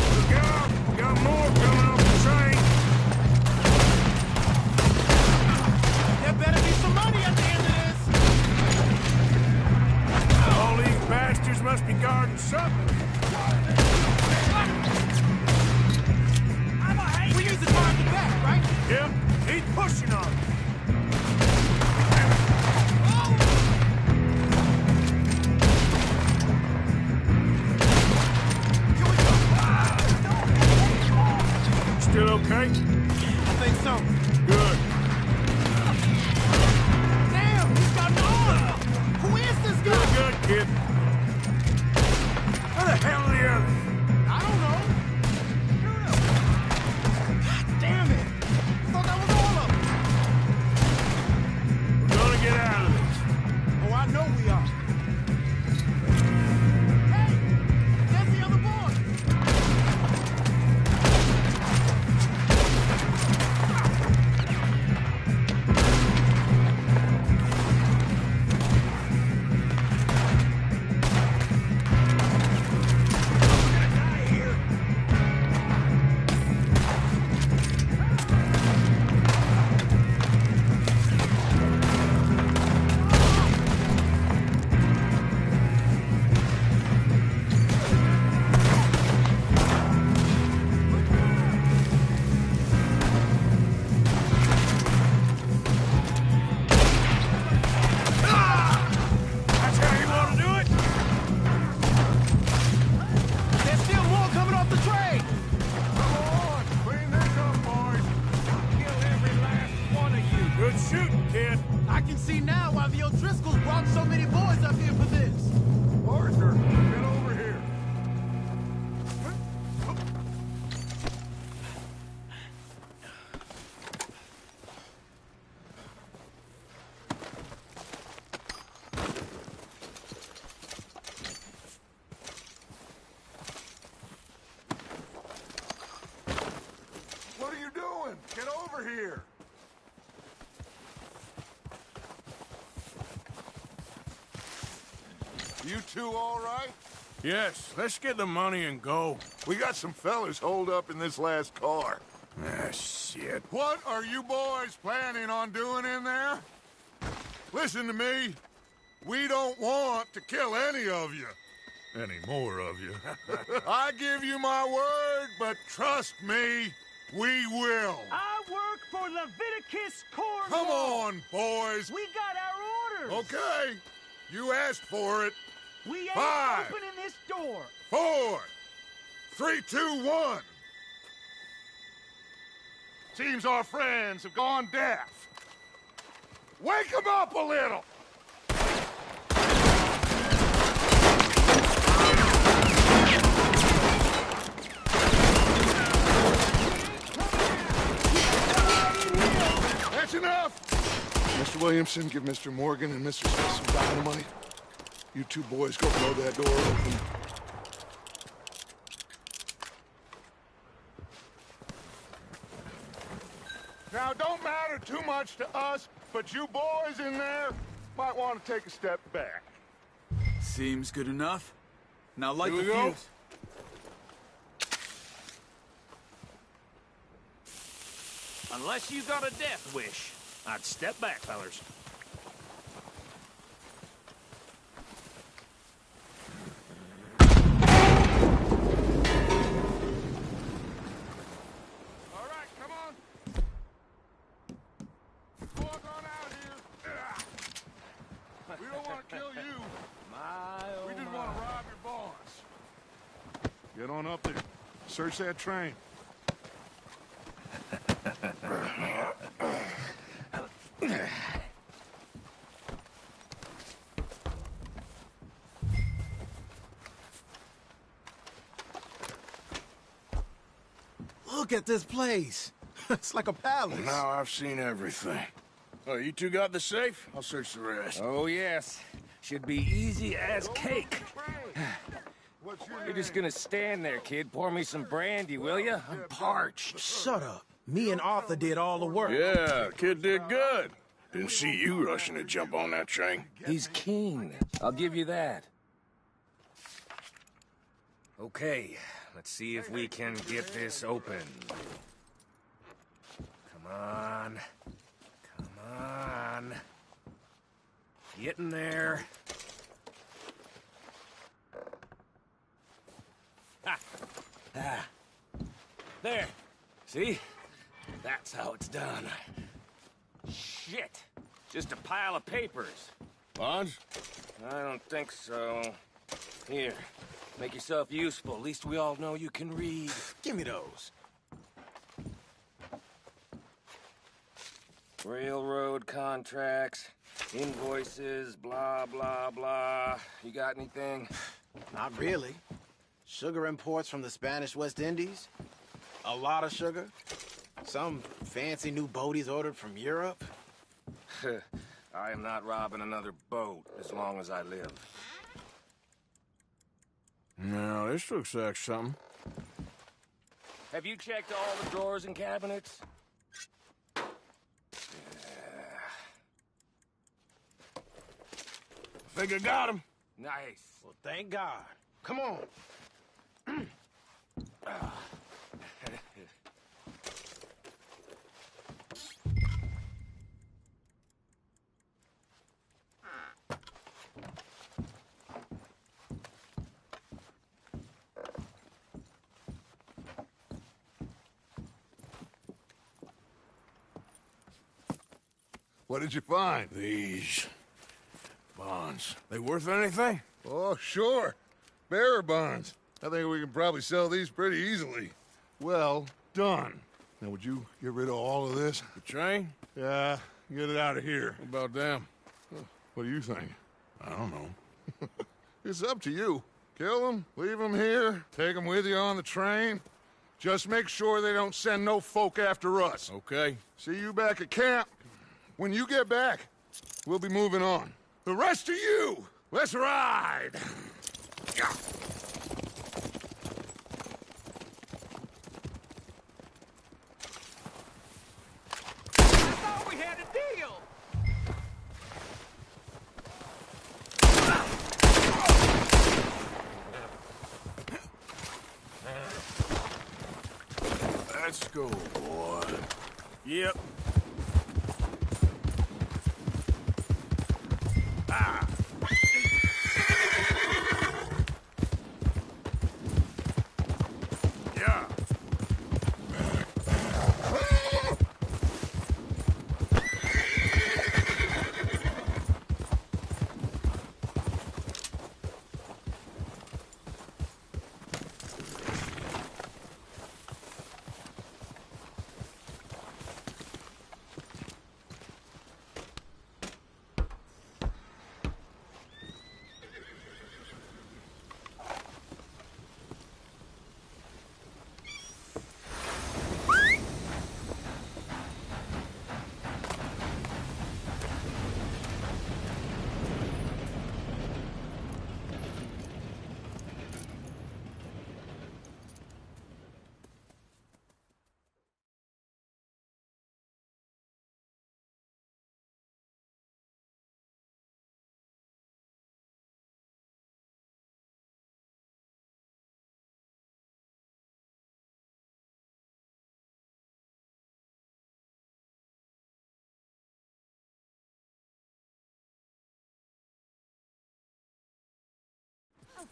Look out! Got more coming off the train. There better be some money at the end of this. All these bastards must be guarding something. We need to drive them back, right? Yep, keep pushing on it. Still okay? I think so. Good. Damn, he's got an arm! Who is this You're guy? good, kid. Where the hell are the others? I don't know. God damn it! I thought that was all of them. We're gonna get out of this. Oh, I know we are. Hey, there's the other boy. That's how you want to do it? There's still more coming off the train. Come on, clean this up, boys. Kill every last one of you! Good shooting, kid. I can see now why the O'Driscolls brought so many boys up here for this. Arthur, get over here. What are you doing? Get over here. You two all right? Yes, let's get the money and go. We got some fellas holed up in this last car. Ah, shit. What are you boys planning on doing in there? Listen to me. We don't want to kill any of you. Any more of you. I give you my word, but trust me, We will. I work for Leviticus Cornwall. Come on, boys. We got our orders. Okay. You asked for it. We ain't 5, opening this door. 4, 3, 2, 1. Seems our friends have gone deaf. Wake them up a little. That's enough! Mr. Williamson, give Mr. Morgan and Mr. Smith some dynamite. You two boys go blow that door open. Now, it don't matter too much to us, but you boys in there might want to take a step back. Seems good enough. Now light Here the we go. fuse. Unless you got a death wish, I'd step back, fellers. All right, come on. Walk on out here. We don't want to kill you. We just want to rob your boss. Get on up there. Search that train. Look at this place. It's like a palace. Now I've seen everything. Oh, you two got the safe? I'll search the rest. Oh, yes. Should be easy as cake. You're just gonna stand there, kid. Pour me some brandy, will you? I'm parched. Shut up. Me and Arthur did all the work. Yeah, kid did good. Didn't see you rushing to jump on that train. He's keen. I'll give you that. Okay, let's see if we can get this open. Come on. Come on. Get in there. Ha! Ah. There. See? That's how it's done. Shit. Just a pile of papers. Bonds? I don't think so. Here. Make yourself useful. At least we all know you can read. Give me those. Railroad contracts, invoices, blah, blah, blah. You got anything? Not really. Sugar imports from the Spanish West Indies. A lot of sugar. Some fancy new boat he's ordered from Europe. I am not robbing another boat as long as I live. No, this looks like something. Have you checked all the drawers and cabinets? Think I got him. Nice. Well, thank God. Come on. What did you find? These bonds. They worth anything? Oh, sure. Bearer bonds. I think we can probably sell these pretty easily. Well done. Now, would you get rid of all of this? The train? Yeah, get it out of here. What about them? What do you think? I don't know. It's up to you. Kill them, leave them here, take them with you on the train. Just make sure they don't send no folk after us. Okay. See you back at camp. When you get back, we'll be moving on. The rest of you, let's ride! I thought we had a deal! Let's go, boy. Yep. Yeah.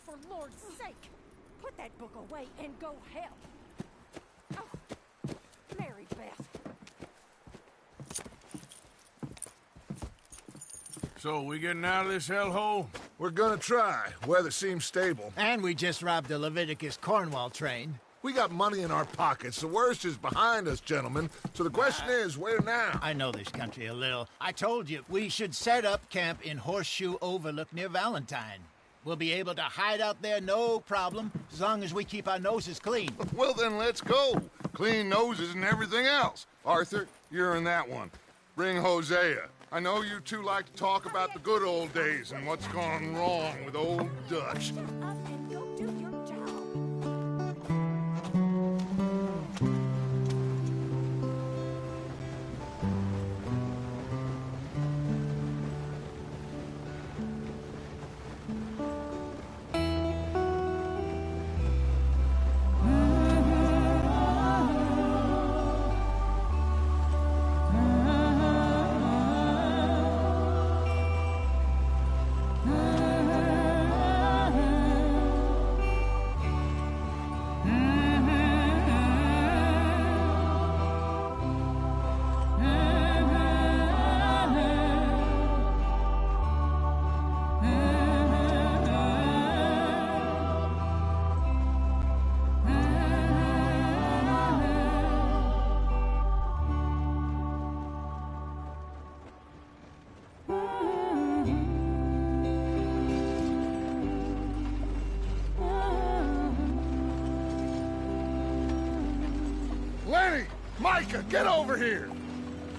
for Lord's sake! Put that book away and go help! Oh, Mary Beth. So, we getting out of this hellhole? We're gonna try. Weather seems stable. And we just robbed the Leviticus Cornwall train. We got money in our pockets. The worst is behind us, gentlemen. So the question is, where now? I know this country a little. I told you, we should set up camp in Horseshoe Overlook near Valentine. We'll be able to hide out there, no problem, as long as we keep our noses clean. Well, then let's go. Clean noses and everything else. Arthur, you're in that one. Bring Hosea. I know you two like to talk about the good old days and what's gone wrong with old Dutch. Micah, get over here!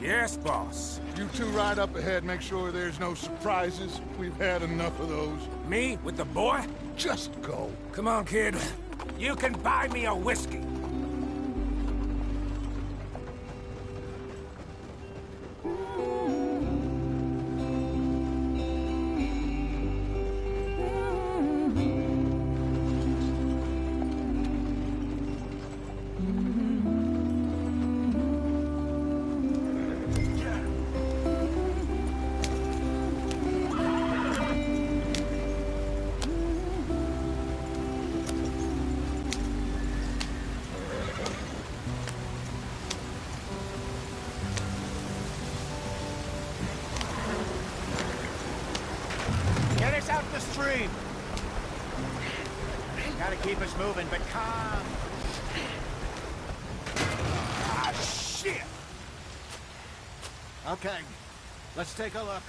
Yes, boss. You two ride up ahead, make sure there's no surprises. We've had enough of those. Me? With the boy? Just go. Come on, kid. You can buy me a whiskey. Out the stream. Gotta keep us moving, but calm. Ah, shit! Okay, let's take a look.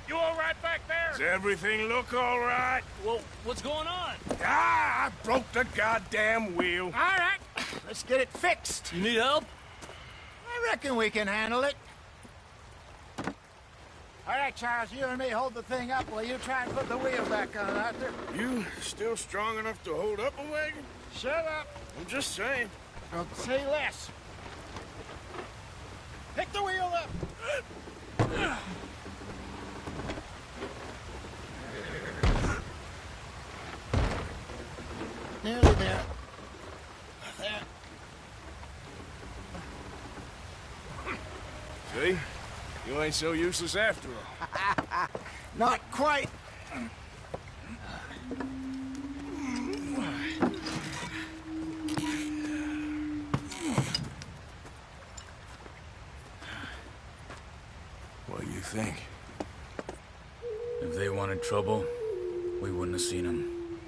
You all right back there? Does everything look all right? Well, what's going on? Ah, I broke the goddamn wheel. All right, let's get it fixed. You need help? I reckon we can handle it. All right, Charles, you and me hold the thing up while you try and put the wheel back on, Arthur. You still strong enough to hold up a wagon? Shut up. I'm just saying. Don't say less. Pick the wheel up. Nearly there. There. See? You ain't so useless after all. Not quite. What do you think? If they wanted trouble, we wouldn't have seen them.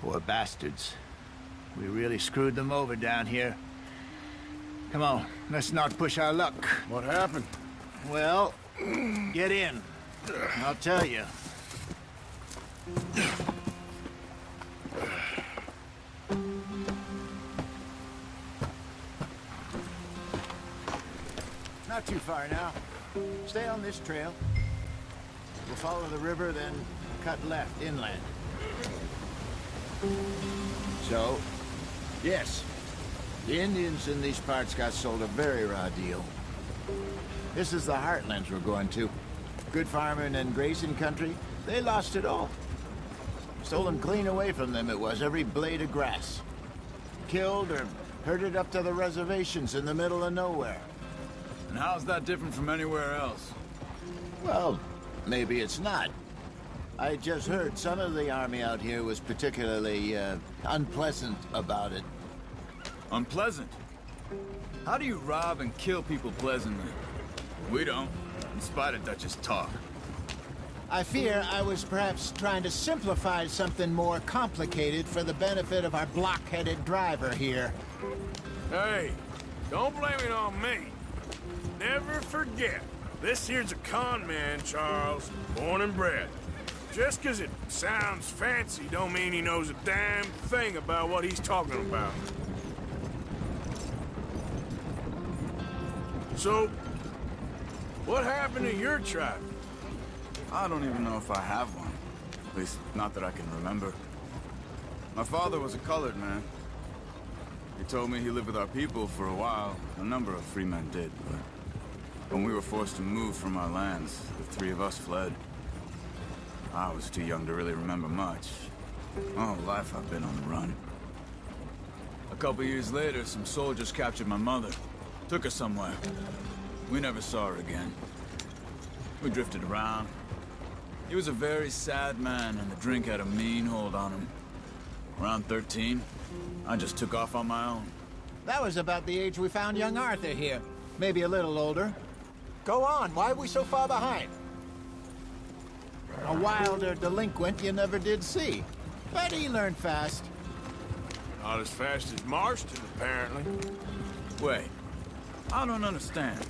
Poor bastards. We really screwed them over down here. Come on, let's not push our luck. What happened? Well, get in. I'll tell you. Not too far now. Stay on this trail. We'll follow the river, then cut left inland. So, yes, the Indians in these parts got sold a very raw deal. This is the heartlands we're going to. Good farming and grazing country, they lost it all. Stolen clean away from them it was, every blade of grass. Killed or herded up to the reservations in the middle of nowhere. And how's that different from anywhere else? Well, maybe it's not. I just heard some of the army out here was particularly, unpleasant about it. Unpleasant? How do you rob and kill people pleasantly? We don't, in spite of Dutch's talk. I fear I was perhaps trying to simplify something more complicated for the benefit of our block-headed driver here. Hey, don't blame it on me. Never forget, this here's a con man, Charles, born and bred. Just 'cause it sounds fancy don't mean he knows a damn thing about what he's talking about. So, what happened to your tribe? I don't even know if I have one. At least, not that I can remember. My father was a colored man. He told me he lived with our people for a while. A number of free men did, but when we were forced to move from our lands, the three of us fled. I was too young to really remember much. All life I've been on the run. A couple years later, some soldiers captured my mother. Took her somewhere. We never saw her again. We drifted around. He was a very sad man, and the drink had a mean hold on him. Around 13, I just took off on my own. That was about the age we found young Arthur here. Maybe a little older. Go on, why are we so far behind? A wilder delinquent you never did see. But he learned fast. Not as fast as Marston, apparently. Wait, I don't understand.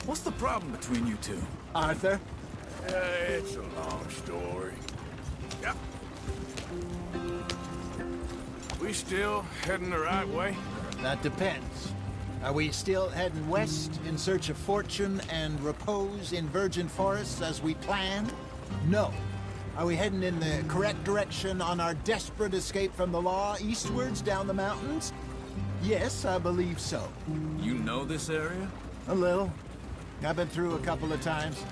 What's the problem between you two? Arthur? It's a long story. Yep. We still heading the right way? That depends. Are we still heading west in search of fortune and repose in virgin forests as we planned? No. Are we heading in the correct direction on our desperate escape from the law eastwards down the mountains? Yes, I believe so. You know this area? A little. I've been through a couple of times.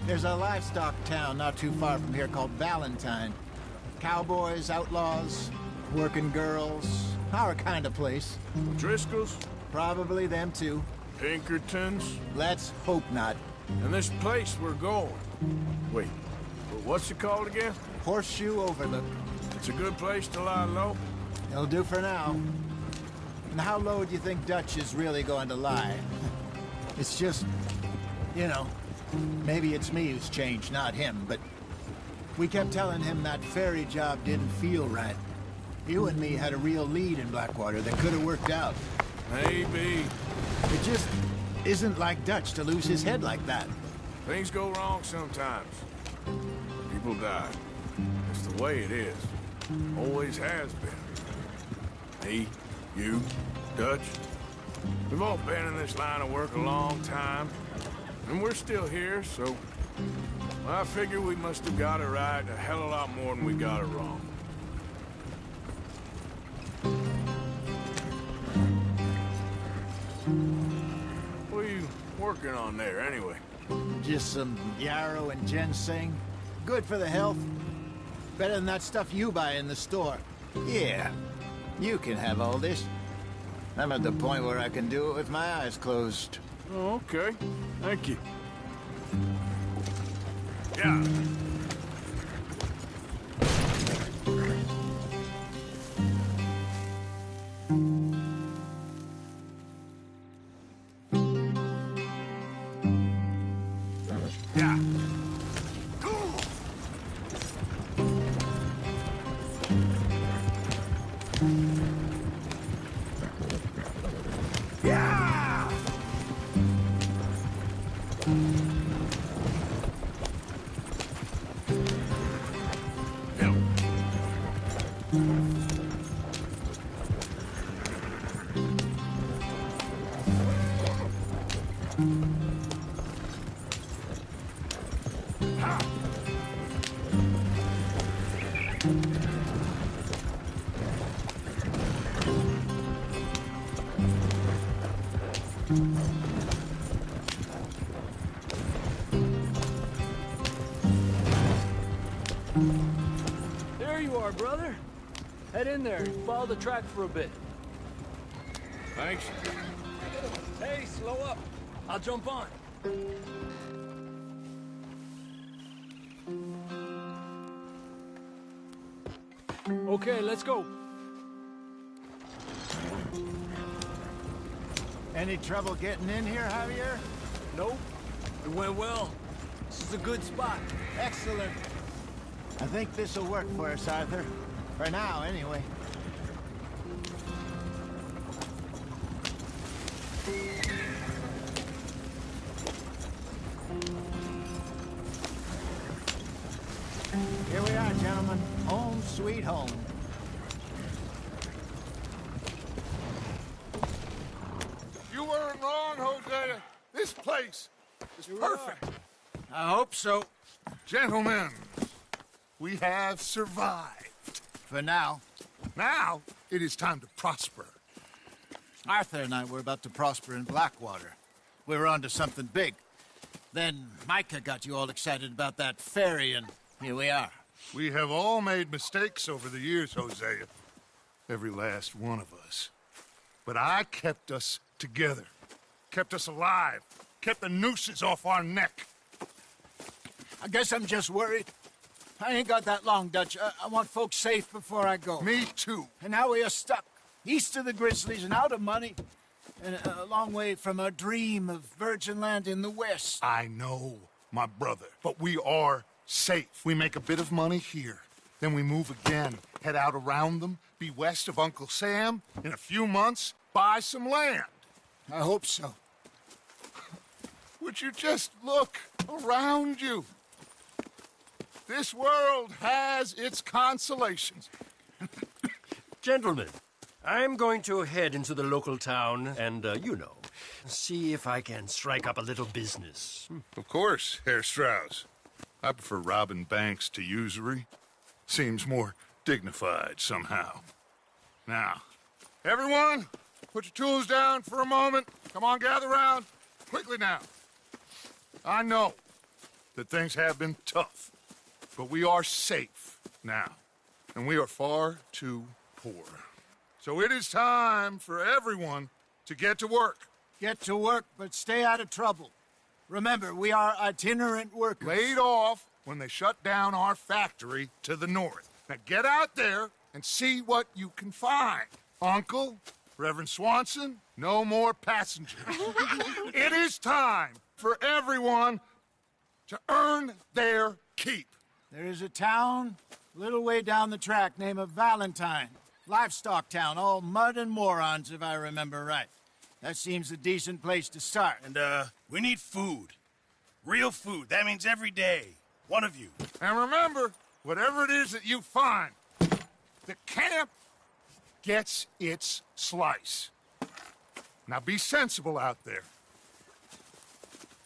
There's a livestock town not too far from here called Valentine. Cowboys, outlaws, working girls, our kind of place. Driscoll's? Probably them too. Pinkertons? Let's hope not. And this place we're going. Wait, what's it called again? Horseshoe Overlook. It's a good place to lie low? It'll do for now. And how low do you think Dutch is really going to lie? It's just, you know, maybe it's me who's changed, not him, but we kept telling him that ferry job didn't feel right. You and me had a real lead in Blackwater that could have worked out. Maybe. It just isn't like Dutch to lose his head like that. Things go wrong sometimes. People die. It's the way it is. Always has been. Me, you, Dutch. We've all been in this line of work a long time. And we're still here, so I figure we must have got it right a hell of a lot more than we got it wrong. What are you working on there, anyway? Just some yarrow and ginseng. Good for the health. Better than that stuff you buy in the store. Yeah, you can have all this. I'm at the point where I can do it with my eyes closed. Oh, okay. Thank you. Yeah. Yeah. Yeah! There you are, brother. Head in there and follow the track for a bit. Thanks. Hey, slow up. I'll jump on. Okay, let's go. Any trouble getting in here, Javier? Nope. It went well. This is a good spot. Excellent. I think this'll work for us, Arthur. For now, anyway. Here we are, gentlemen. Home sweet home. You weren't wrong, Hosea. This place is perfect. I hope so. Gentlemen, we have survived. For now. Now, it is time to prosper. Arthur and I were about to prosper in Blackwater. We were onto something big. Then Micah got you all excited about that ferry, and here we are. We have all made mistakes over the years, Hosea. Every last one of us. But I kept us together. Kept us alive. Kept the nooses off our neck. I guess I'm just worried. I ain't got that long, Dutch. I want folks safe before I go. Me too. And now we are stuck. East of the Grizzlies and out of money. And a long way from our dream of virgin land in the west. I know, my brother. But we are safe. We make a bit of money here. Then we move again. Head out around them. Be west of Uncle Sam. In a few months, buy some land. I hope so. Would you just look around you? This world has its consolations. Gentlemen, I'm going to head into the local town and, see if I can strike up a little business. Of course, Herr Strauss. I prefer robbing banks to usury. Seems more dignified somehow. Now, everyone, put your tools down for a moment. Come on, gather round. Quickly now. I know that things have been tough, but we are safe now, and we are far too poor. So it is time for everyone to get to work. Get to work, but stay out of trouble. Remember, we are itinerant workers. Laid off when they shut down our factory to the north. Now get out there and see what you can find. Uncle, Reverend Swanson, no more passengers. It is time for everyone to earn their keep. There is a town a little way down the track named Valentine. Livestock town, all mud and morons, if I remember right. That seems a decent place to start. And, we need food. Real food. That means every day. One of you. And remember, whatever it is that you find, the camp gets its slice. Now be sensible out there.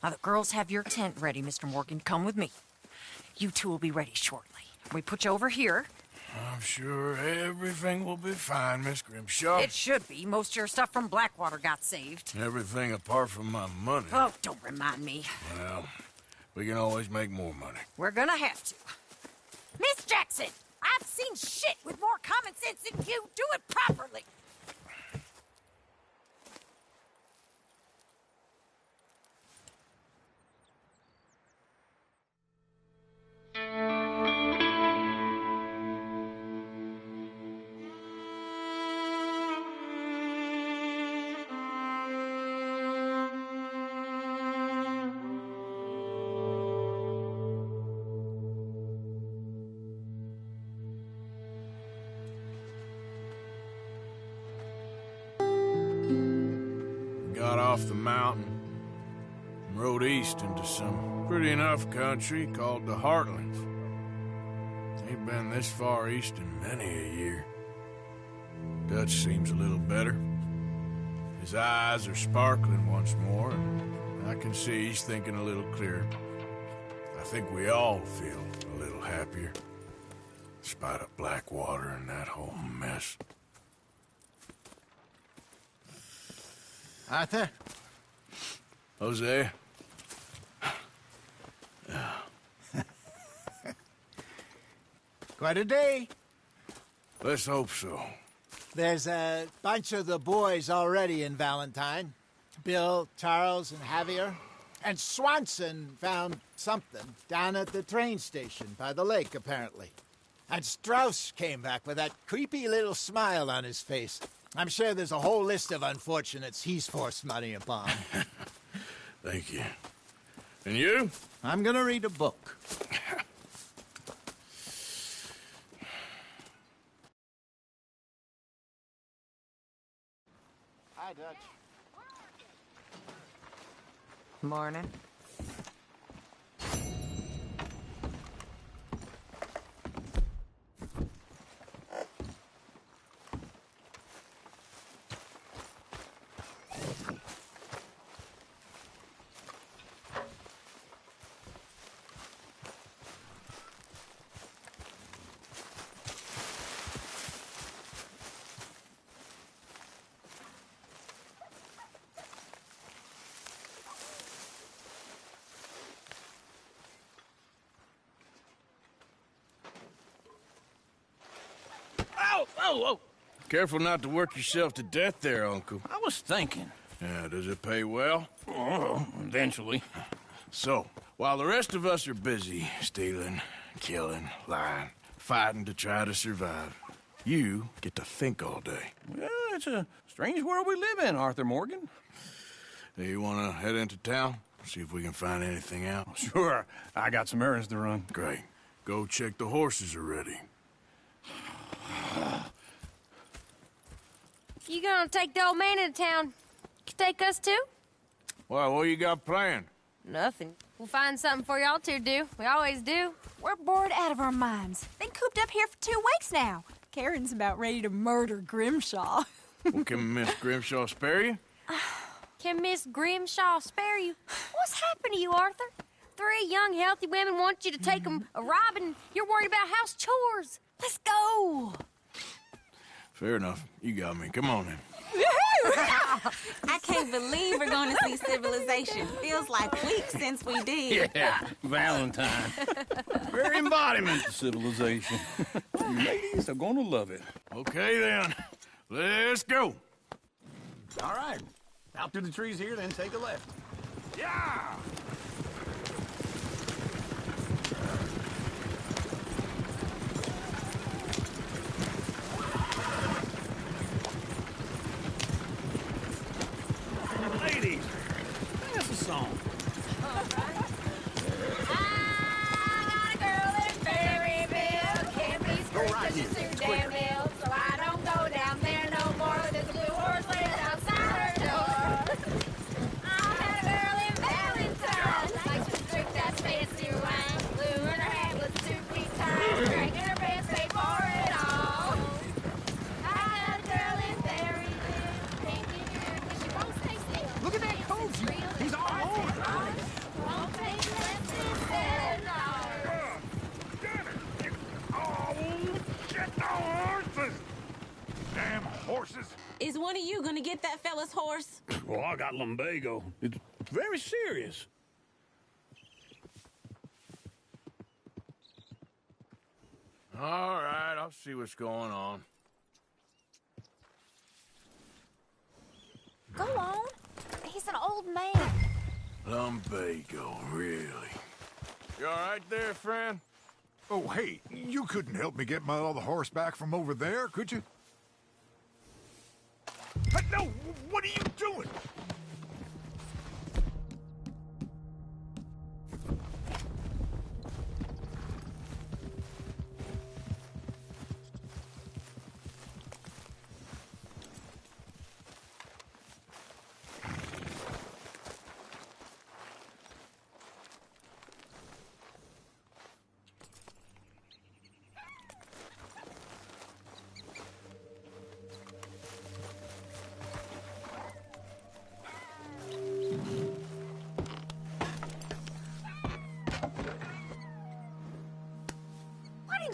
Now the girls have your tent ready, Mr. Morgan. Come with me. You two will be ready shortly. We put you over here. I'm sure everything will be fine, Miss Grimshaw. It should be. Most of your stuff from Blackwater got saved. Everything apart from my money. Oh, don't remind me. Well, we can always make more money. We're gonna have to. Miss Jackson, I've seen shit with more common sense than you. Do it properly. Got off the mountain and rode east into some pretty enough country called the Heartlands. Ain't been this far east in many a year. Dutch seems a little better. His eyes are sparkling once more, and I can see he's thinking a little clearer. I think we all feel a little happier, in spite of Blackwater and that whole mess. Arthur? Jose? Quite a day. Let's hope so. There's a bunch of the boys already in Valentine. Bill, Charles, and Javier. And Swanson found something down at the train station by the lake, apparently. And Strauss came back with that creepy little smile on his face. I'm sure there's a whole list of unfortunates he's forced money upon. Thank you. And you? I'm gonna read a book. Hi, Dutch. Morning. Oh! Careful not to work yourself to death there, Uncle. I was thinking. Yeah, does it pay well? Oh, eventually. So, while the rest of us are busy stealing, killing, lying, fighting to try to survive, you get to think all day. Well, it's a strange world we live in, Arthur Morgan. Hey, you want to head into town? See if we can find anything out? Sure. I got some errands to run. Great. Go check the horses are ready. You gonna take the old man into town? You take us too? Well, what you got planned? Nothing. We'll find something for y'all to do. We always do. We're bored out of our minds. Been cooped up here for 2 weeks now. Karen's about ready to murder Grimshaw. Well, can Miss Grimshaw spare you? Can Miss Grimshaw spare you? What's happened to you, Arthur? 3 young, healthy women want you to take them a robbing. You're worried about house chores. Let's go. Fair enough. You got me. Come on then. I can't believe we're going to see civilization. Feels like weeks since we did. Yeah, Valentine. Very embodiment of civilization. You ladies are gonna love it. Okay then. Let's go. All right. Out through the trees here, then take a left. Yeah! Ladies, sing us a song. So I don't go down there no more. There's a blue horse laying outside her door. I had a girl in Valentine. Likes to drink that fancy wine. Blue in her hand was 2 feet high. Drinking her pants paid for it all. I had a girl in Berryville. Can't get her 'cause she won't stay still. Look at that coach. He's all over it. Won't take less than $7. Damn horses! Is one of you going to get that fella's horse? Well, I got lumbago. It's very serious. All right, I'll see what's going on. Go on. He's an old man. Lumbago, really? You all right there, friend? Oh, hey, you couldn't help me get my other horse back from over there, could you? No, what are you doing?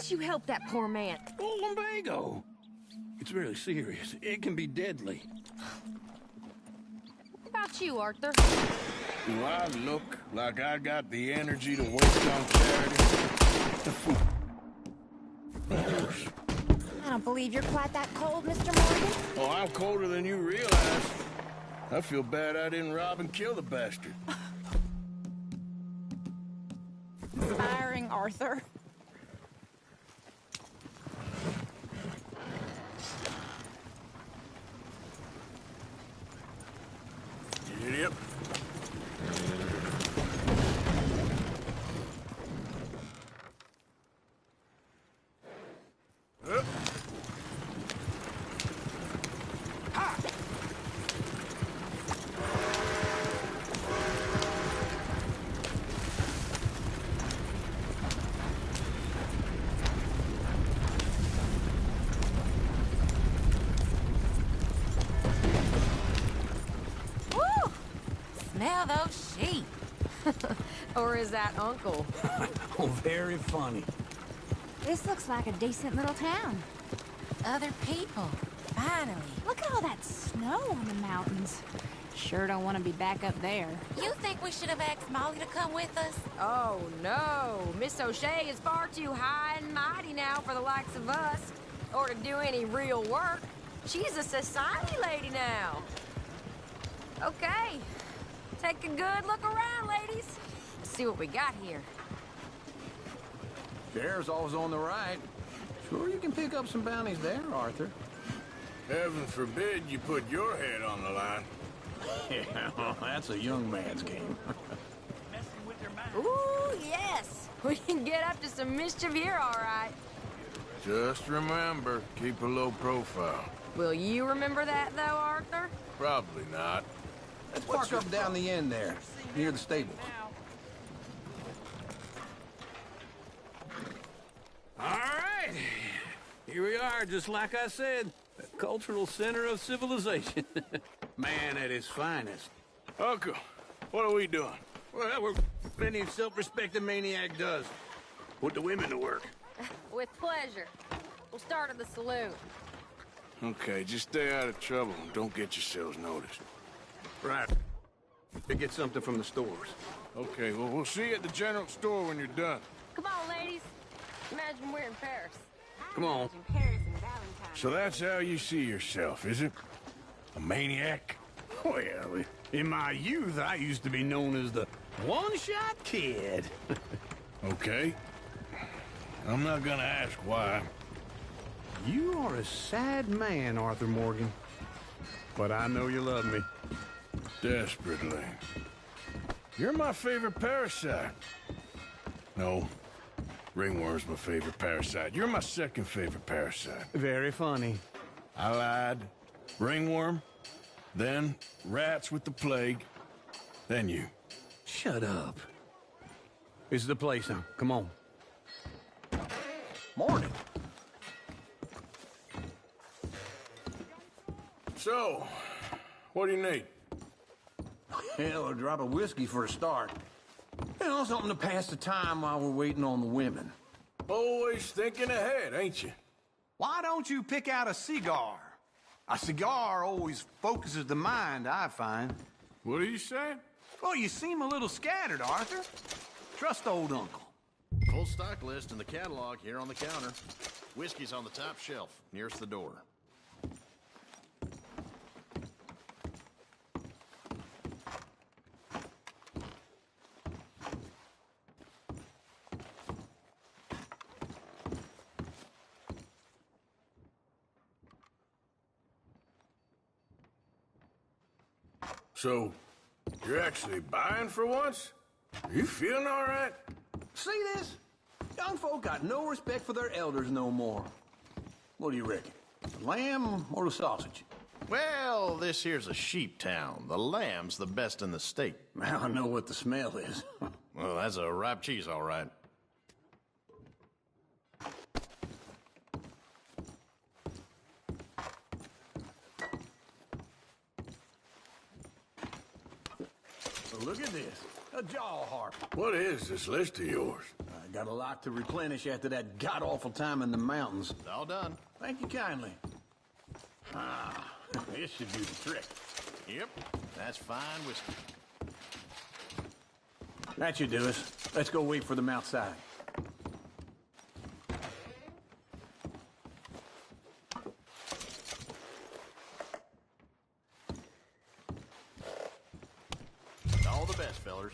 You help that poor man. Oh, lumbago. It's really serious. It can be deadly. What about you, Arthur? Do I look like I got the energy to waste on charity? I don't believe you're quite that cold, Mr. Morgan. Oh, I'm colder than you realize. I feel bad I didn't rob and kill the bastard. Inspiring, Arthur. Giddy up. Up. Ha! Woo! Smell those sheep. Or is that Uncle? Oh, very funny. This looks like a decent little town. Other people. Finally. Look at all that snow on the mountains. Sure don't want to be back up there. You think we should have asked Molly to come with us? Oh, no. Miss O'Shea is far too high and mighty now for the likes of us. Or to do any real work. She's a society lady now. Okay. Take a good look around, ladies. See what we got here. Bear's always on the right. Sure you can pick up some bounties there, Arthur. Heaven forbid you put your head on the line. Yeah, well, that's a young man's game. Ooh, yes. We can get up to some mischief here, all right. Just remember, keep a low profile. Will you remember that, though, Arthur? Probably not. Let's park up down the end there, near the stables. All right. Here we are, just like I said. The cultural center of civilization. Man at his finest. Uncle, what are we doing? Well, we're any self-respecting maniac does. Put the women to work. With pleasure. We'll start at the saloon. Okay, just stay out of trouble and don't get yourselves noticed. Right. To get something from the stores. Okay, well, we'll see you at the general store when you're done. Come on, ladies. Imagine we're in Paris. Come on. So that's how you see yourself, is it? A maniac? Well, in my youth, I used to be known as the one-shot kid. Okay. I'm not gonna ask why. You are a sad man, Arthur Morgan. But I know you love me. Desperately. You're my favorite parasite. No. Ringworm's my favorite parasite. You're my second favorite parasite. Very funny. I lied. Ringworm, then rats with the plague, then you. Shut up. This is the place now. Come on. Morning. So, what do you need? Hell, a drop of whiskey for a start. You know, something to pass the time while we're waiting on the women. Always thinking ahead, ain't you? Why don't you pick out a cigar? A cigar always focuses the mind, I find. What are you saying? Well, you seem a little scattered, Arthur. Trust old Uncle. Full stock list in the catalog here on the counter. Whiskey's on the top shelf, nearest the door. So, you're actually buying for once? Are you feeling all right? See this? Young folk got no respect for their elders no more. What do you reckon? The lamb or the sausage? Well, this here's a sheep town. The lamb's the best in the state. I know what the smell is. Well, that's a ripe cheese, all right. Look at this. A jaw harp. What is this list of yours? I got a lot to replenish after that god-awful time in the mountains. All done. Thank you kindly. Ah, this should do the trick. Yep, that's fine whiskey. That should do us. Let's go wait for them outside. All the best, fellers.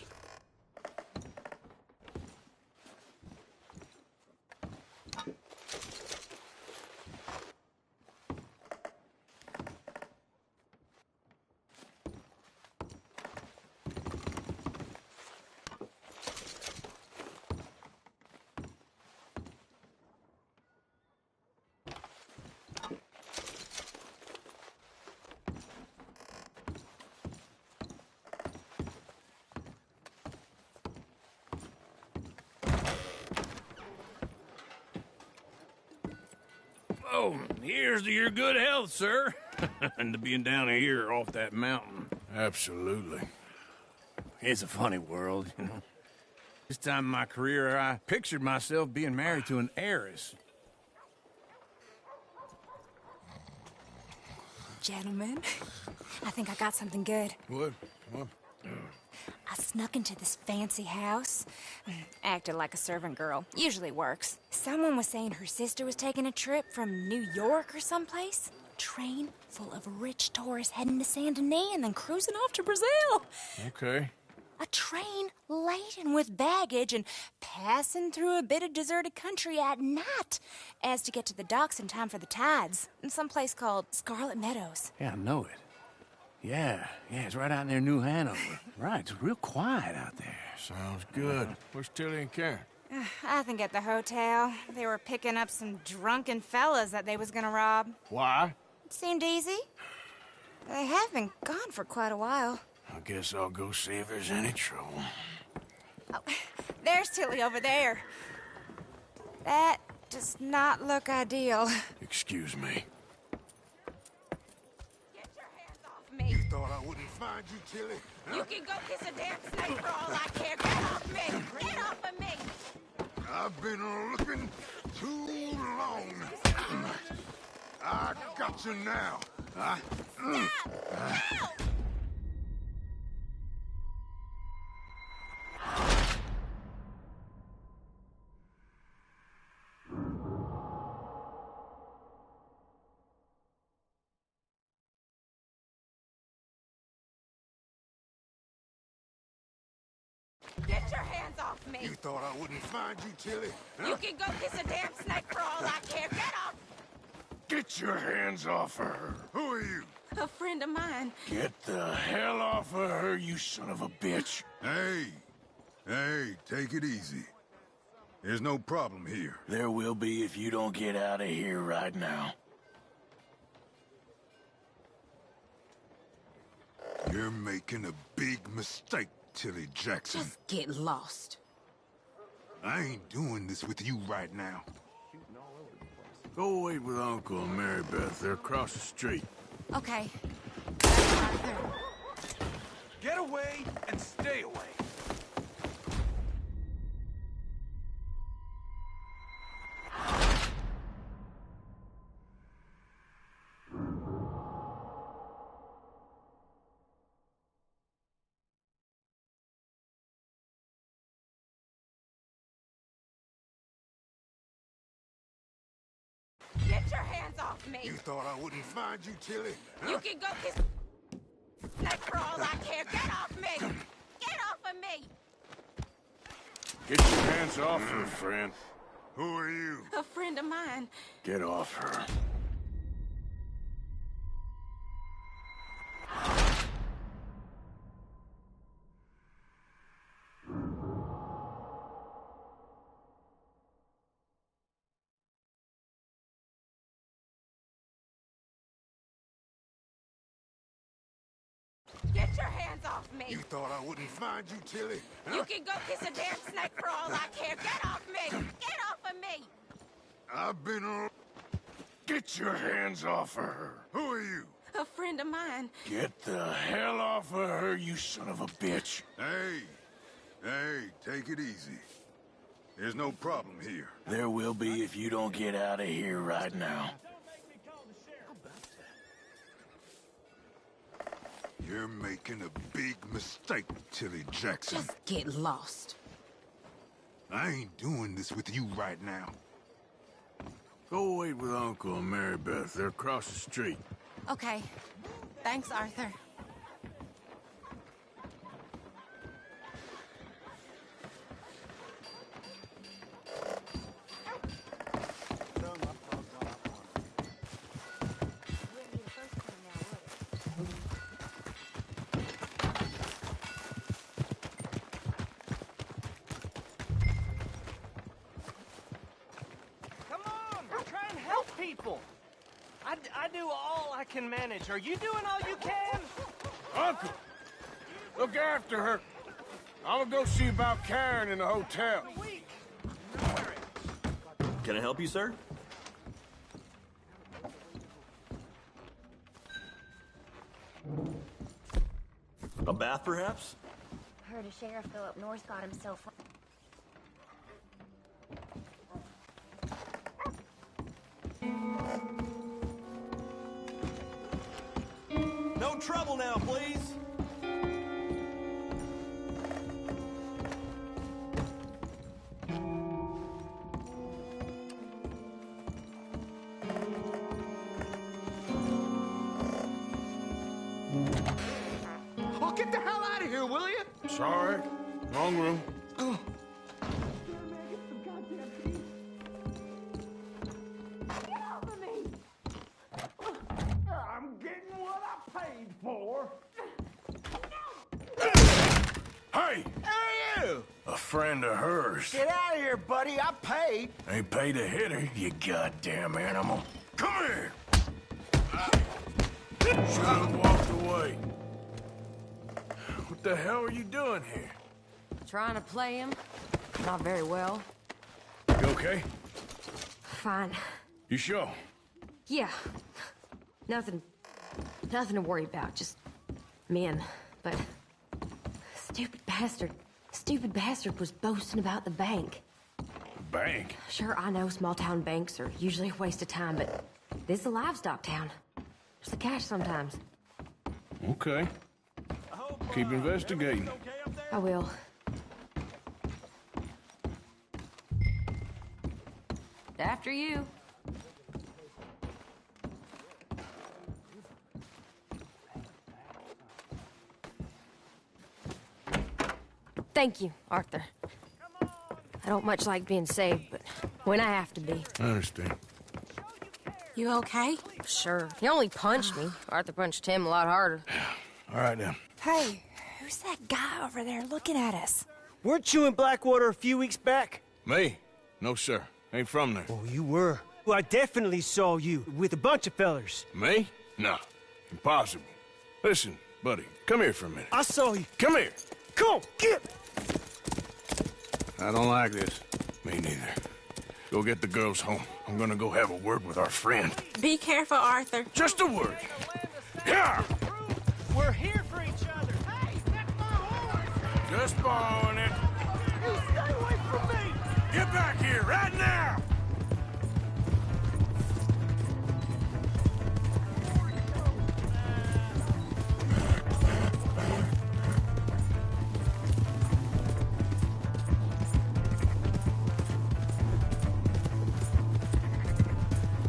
So, here's to your good health, sir. And to being down here off that mountain. Absolutely. It's a funny world, you know. This time in my career, I pictured myself being married to an heiress. Gentlemen, I think I got something good. What? I snuck into this fancy house. Acted like a servant girl. Usually works. Someone was saying her sister was taking a trip from New York or someplace. Train full of rich tourists heading to Saint Denis and then cruising off to Brazil. Okay. A train laden with baggage and passing through a bit of deserted country at night as to get to the docks in time for the tides in some place called Scarlet Meadows. Yeah, I know it. Yeah, it's right out near New Hanover. Right, it's real quiet out there. Sounds good. Where's Tilly and Karen? I think at the hotel. They were picking up some drunken fellas that they was gonna rob. Why? It seemed easy. They have been gone for quite a while. I guess I'll go see if there's any trouble. Oh, there's Tilly over there. That does not look ideal. Excuse me. Me. You thought I wouldn't find you, Tilly? You can go kiss a damn snake for all I care. Get off me! Get off of me! I've been looking too long. I got you now. Get your hands off me! You thought I wouldn't find you, Tilly? You can go kiss a damn snake for all I care. Get off! Get your hands off her. Who are you? A friend of mine. Get the hell off of her, you son of a bitch. Hey, take it easy. There's no problem here. There will be if you don't get out of here right now. You're making a big mistake, Tilly Jackson. Just get lost. I ain't doing this with you right now. Go wait with Uncle and Mary Beth. They're across the street. Okay. Get away and stay away. Get your hands off me! You thought I wouldn't find you, Tilly? You can go kiss snake for all I care. Get off me! Get off of me! Get your hands off her, friend. Who are you? A friend of mine. Get off her. Get your hands off me! You thought I wouldn't find you, Tilly? You can go kiss a damn snake for all I care. Get off me! Get off of me! I've been... Get your hands off of her. Who are you? A friend of mine. Get the hell off of her, you son of a bitch. Hey, take it easy. There's no problem here. There will be if you don't get out of here right now. You're making a big mistake, Tilly Jackson. Just get lost. I ain't doing this with you right now. Go wait with Uncle and Mary Beth. They're across the street. Okay. Thanks, Arthur. People. I do all I can manage. Are you doing all you can? Uncle, look after her. I'm gonna go see about Karen in the hotel. Can I help you, sir? bath, perhaps? Heard a sheriff go up north got himself. No trouble now, please. Oh, get the hell out of here, will you? Sorry. Wrong room. I'm getting what I paid for. Hey! Who are you? A friend of hers. Get out of here, buddy. I paid. Ain't paid to hit her, you goddamn animal. Come here! Should have walked away. What the hell are you doing here? Trying to play him. Not very well. You okay? Fine. You sure? Yeah. Nothing to worry about. Just men. But stupid bastard was boasting about the bank. Bank? Sure, I know small town banks are usually a waste of time, but this is a livestock town. There's the cash sometimes. Okay. Keep investigating. I will. After you. Thank you, Arthur. I don't much like being saved, but when I have to be. I understand. You okay? Sure. He only punched me. Arthur punched him a lot harder. All right, then. Hey, who's that guy over there looking at us? Weren't you in Blackwater a few weeks back? Me? No, sir. Ain't from there. Oh, you were. Well, I definitely saw you with a bunch of fellers. Me? No. Impossible. Listen, buddy, come here for a minute. I saw you. Come here. Come on, get! I don't like this. Me neither. Go get the girls home. I'm gonna go have a word with our friend. Be careful, Arthur. Just a word. Yeah! We're here for each other. Hey, that's my horse! Just borrowing it. You stay away from me! Get back here right now!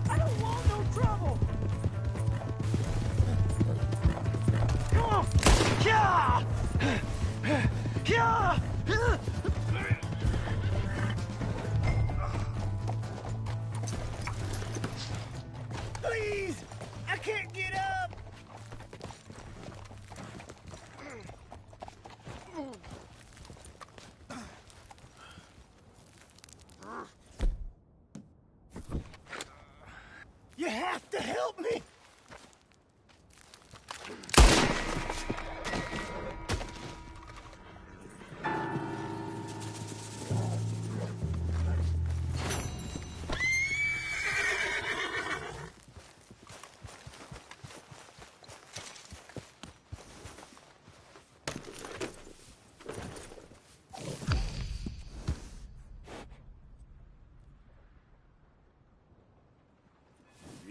I don't want no trouble! Come on! Yeah! Yeah! Please! I can't get up! You have to help me!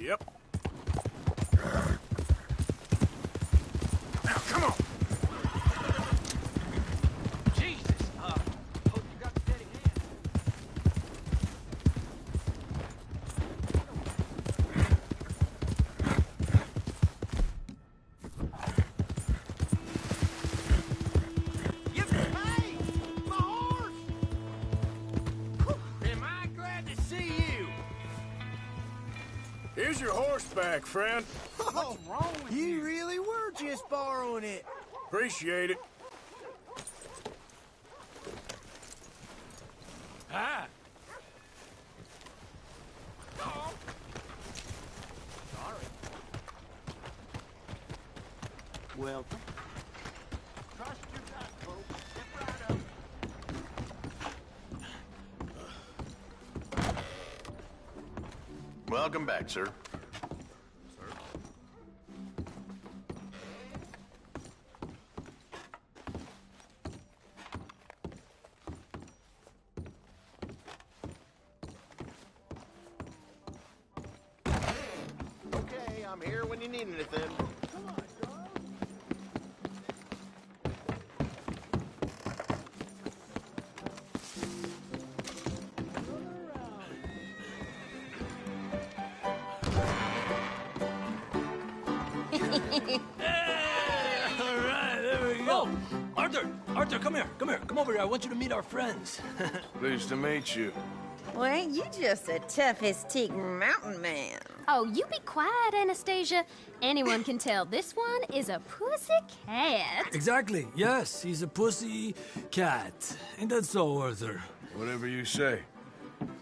Yep. Now, come on. Jesus, hope you got a steady hand. Hey! My horse! Am I glad to see you? Here's your horse back, friend. What's wrong with you? You really were just borrowing it. Appreciate it. Ah! Welcome. Trust your gut, folks. Step right up. Welcome back, sir. I'm here when you need anything. All right, there we go. Arthur, come here. Come over here. I want you to meet our friends. Pleased to meet you. Well, ain't you just a tough-as-teak mountain man? Oh, you be quiet, Anastasia. Anyone can tell this one is a pussy cat. Exactly. Yes, he's a pussy cat. Ain't that so, Arthur? Whatever you say.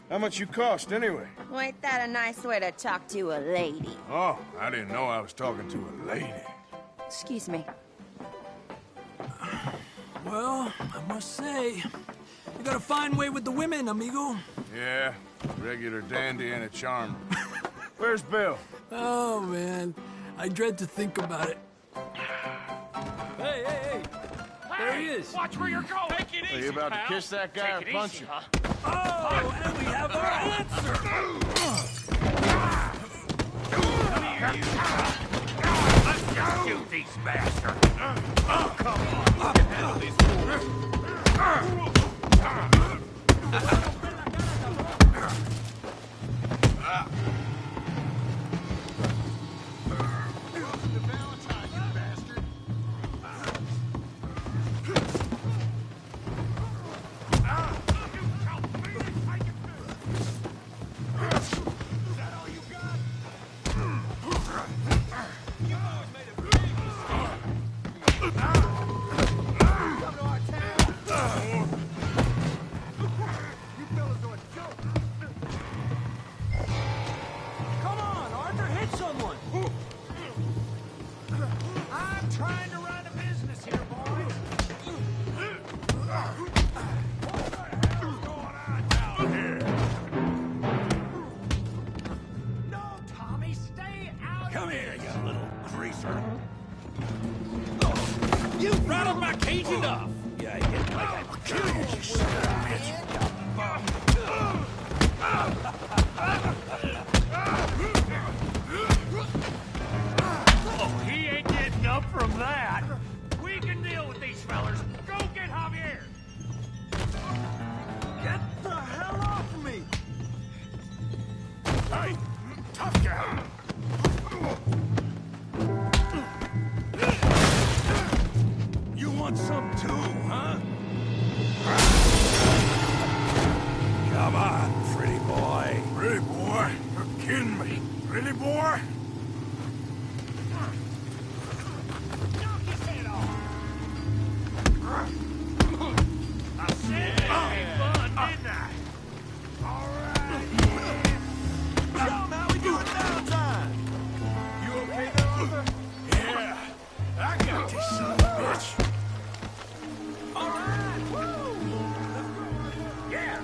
How much you cost, anyway? Well, ain't that a nice way to talk to a lady? Oh, I didn't know I was talking to a lady. Excuse me. Well, I must say, you got a fine way with the women, amigo. Yeah, regular dandy and a charmer. Where's Bill? Oh, man. I dread to think about it. Hey! There he is. Watch where you're going. Take it easy, Are you about pal. to kiss that guy Take or it punch easy, him? huh? Oh, and we have our answer. Let's just shoot these bastards. Oh, come on. Handle these fools. Come on, Arthur, hit someone. I'm trying to run a business here, boys. What the hell's going on down here? No, Tommy, stay out. Come here, you little greaser. You rattled my cage enough. Yeah, I get like I killed you, son of a bitch. Oh, he ain't getting up from that. We can deal with these fellers. Go get Javier. Get the hell off of me! Hey, tough guy. You want some too, huh? Come on, pretty boy. Pretty boy? You're kidding me. Pretty boy? Knock his head off. I said it ain't fun, didn't I? All right. Show 'em how we do it downtime. You okay there, Arthur? Yeah. I got this son of a bitch. All right. Woo. Yeah.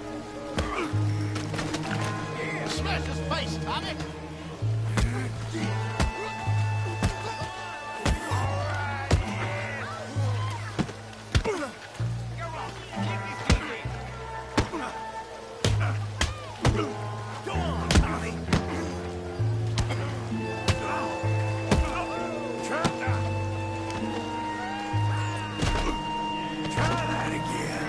Yeah, smash his face, Tommy. Go on, Tommy. Try that again.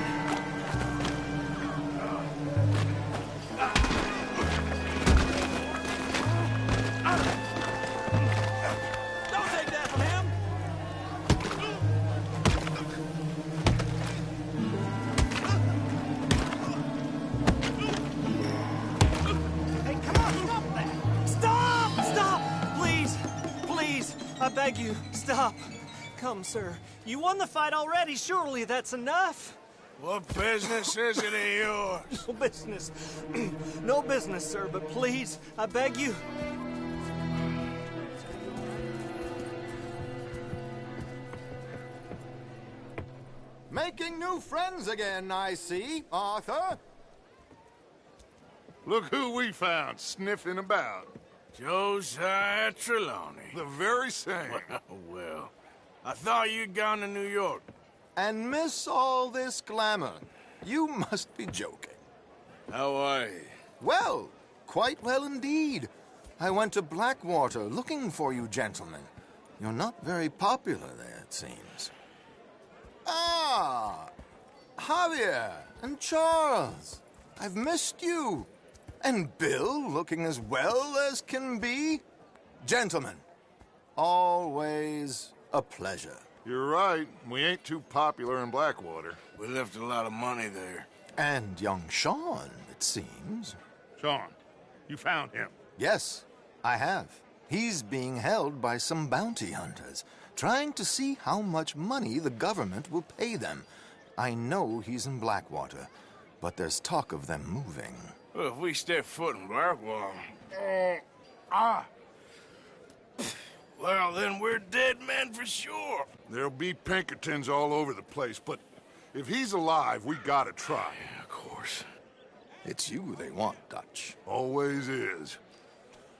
Don't take that from him. Hey, come on, stop that! Stop! Stop! Please! Please! I beg you, stop. Come, sir. You won the fight already. Surely that's enough. What business is it of yours? No business. No business, sir, but please, I beg you. Making new friends again, I see, Arthur. Look who we found sniffing about. Josiah Trelawney. The very same. Well, I thought you'd gone to New York. And miss all this glamour. You must be joking. How are you? Well, quite well indeed. I went to Blackwater looking for you gentlemen. You're not very popular there, it seems. Ah! Javier and Charles. I've missed you. And Bill looking as well as can be. Gentlemen, always a pleasure. You're right. We ain't too popular in Blackwater. We left a lot of money there. And young Sean, it seems. Sean, you found him? Yes, I have. He's being held by some bounty hunters, trying to see how much money the government will pay them. I know he's in Blackwater, but there's talk of them moving. Well, if we step foot in Blackwater... Well, then we're dead men for sure. There'll be Pinkertons all over the place, but if he's alive, we gotta try. Yeah, of course. It's you they want, Dutch. Always is.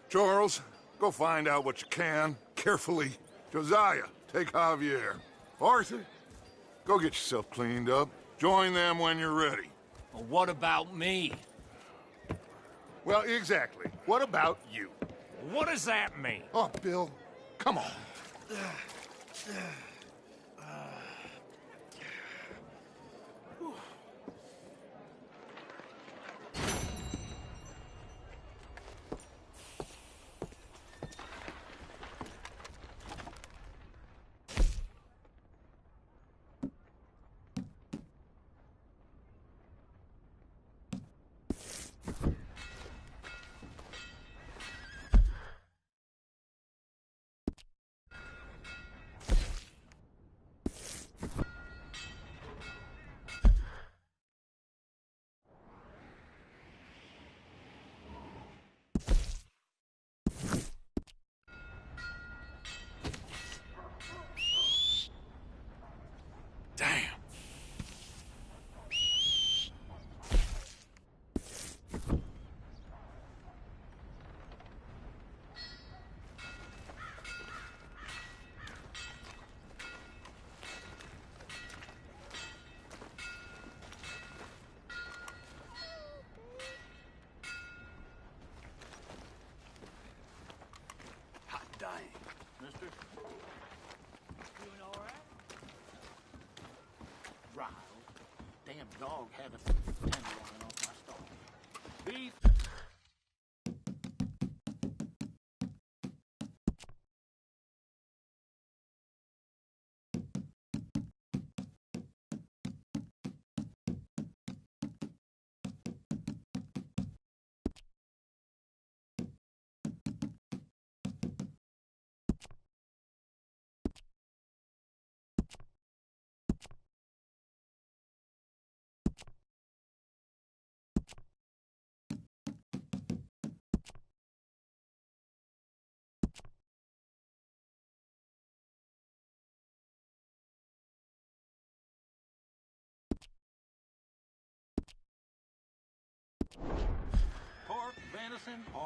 Charles, go find out what you can, carefully. Josiah, take Javier. Arthur, go get yourself cleaned up. Join them when you're ready. Well, what about me? Well, exactly. What about you? What does that mean? Oh, Bill, come on. Damn. Hot dang. Mister? Doing all right? Riled. Damn dog had a tenderloin off my stall. Beef. Pork, venison, or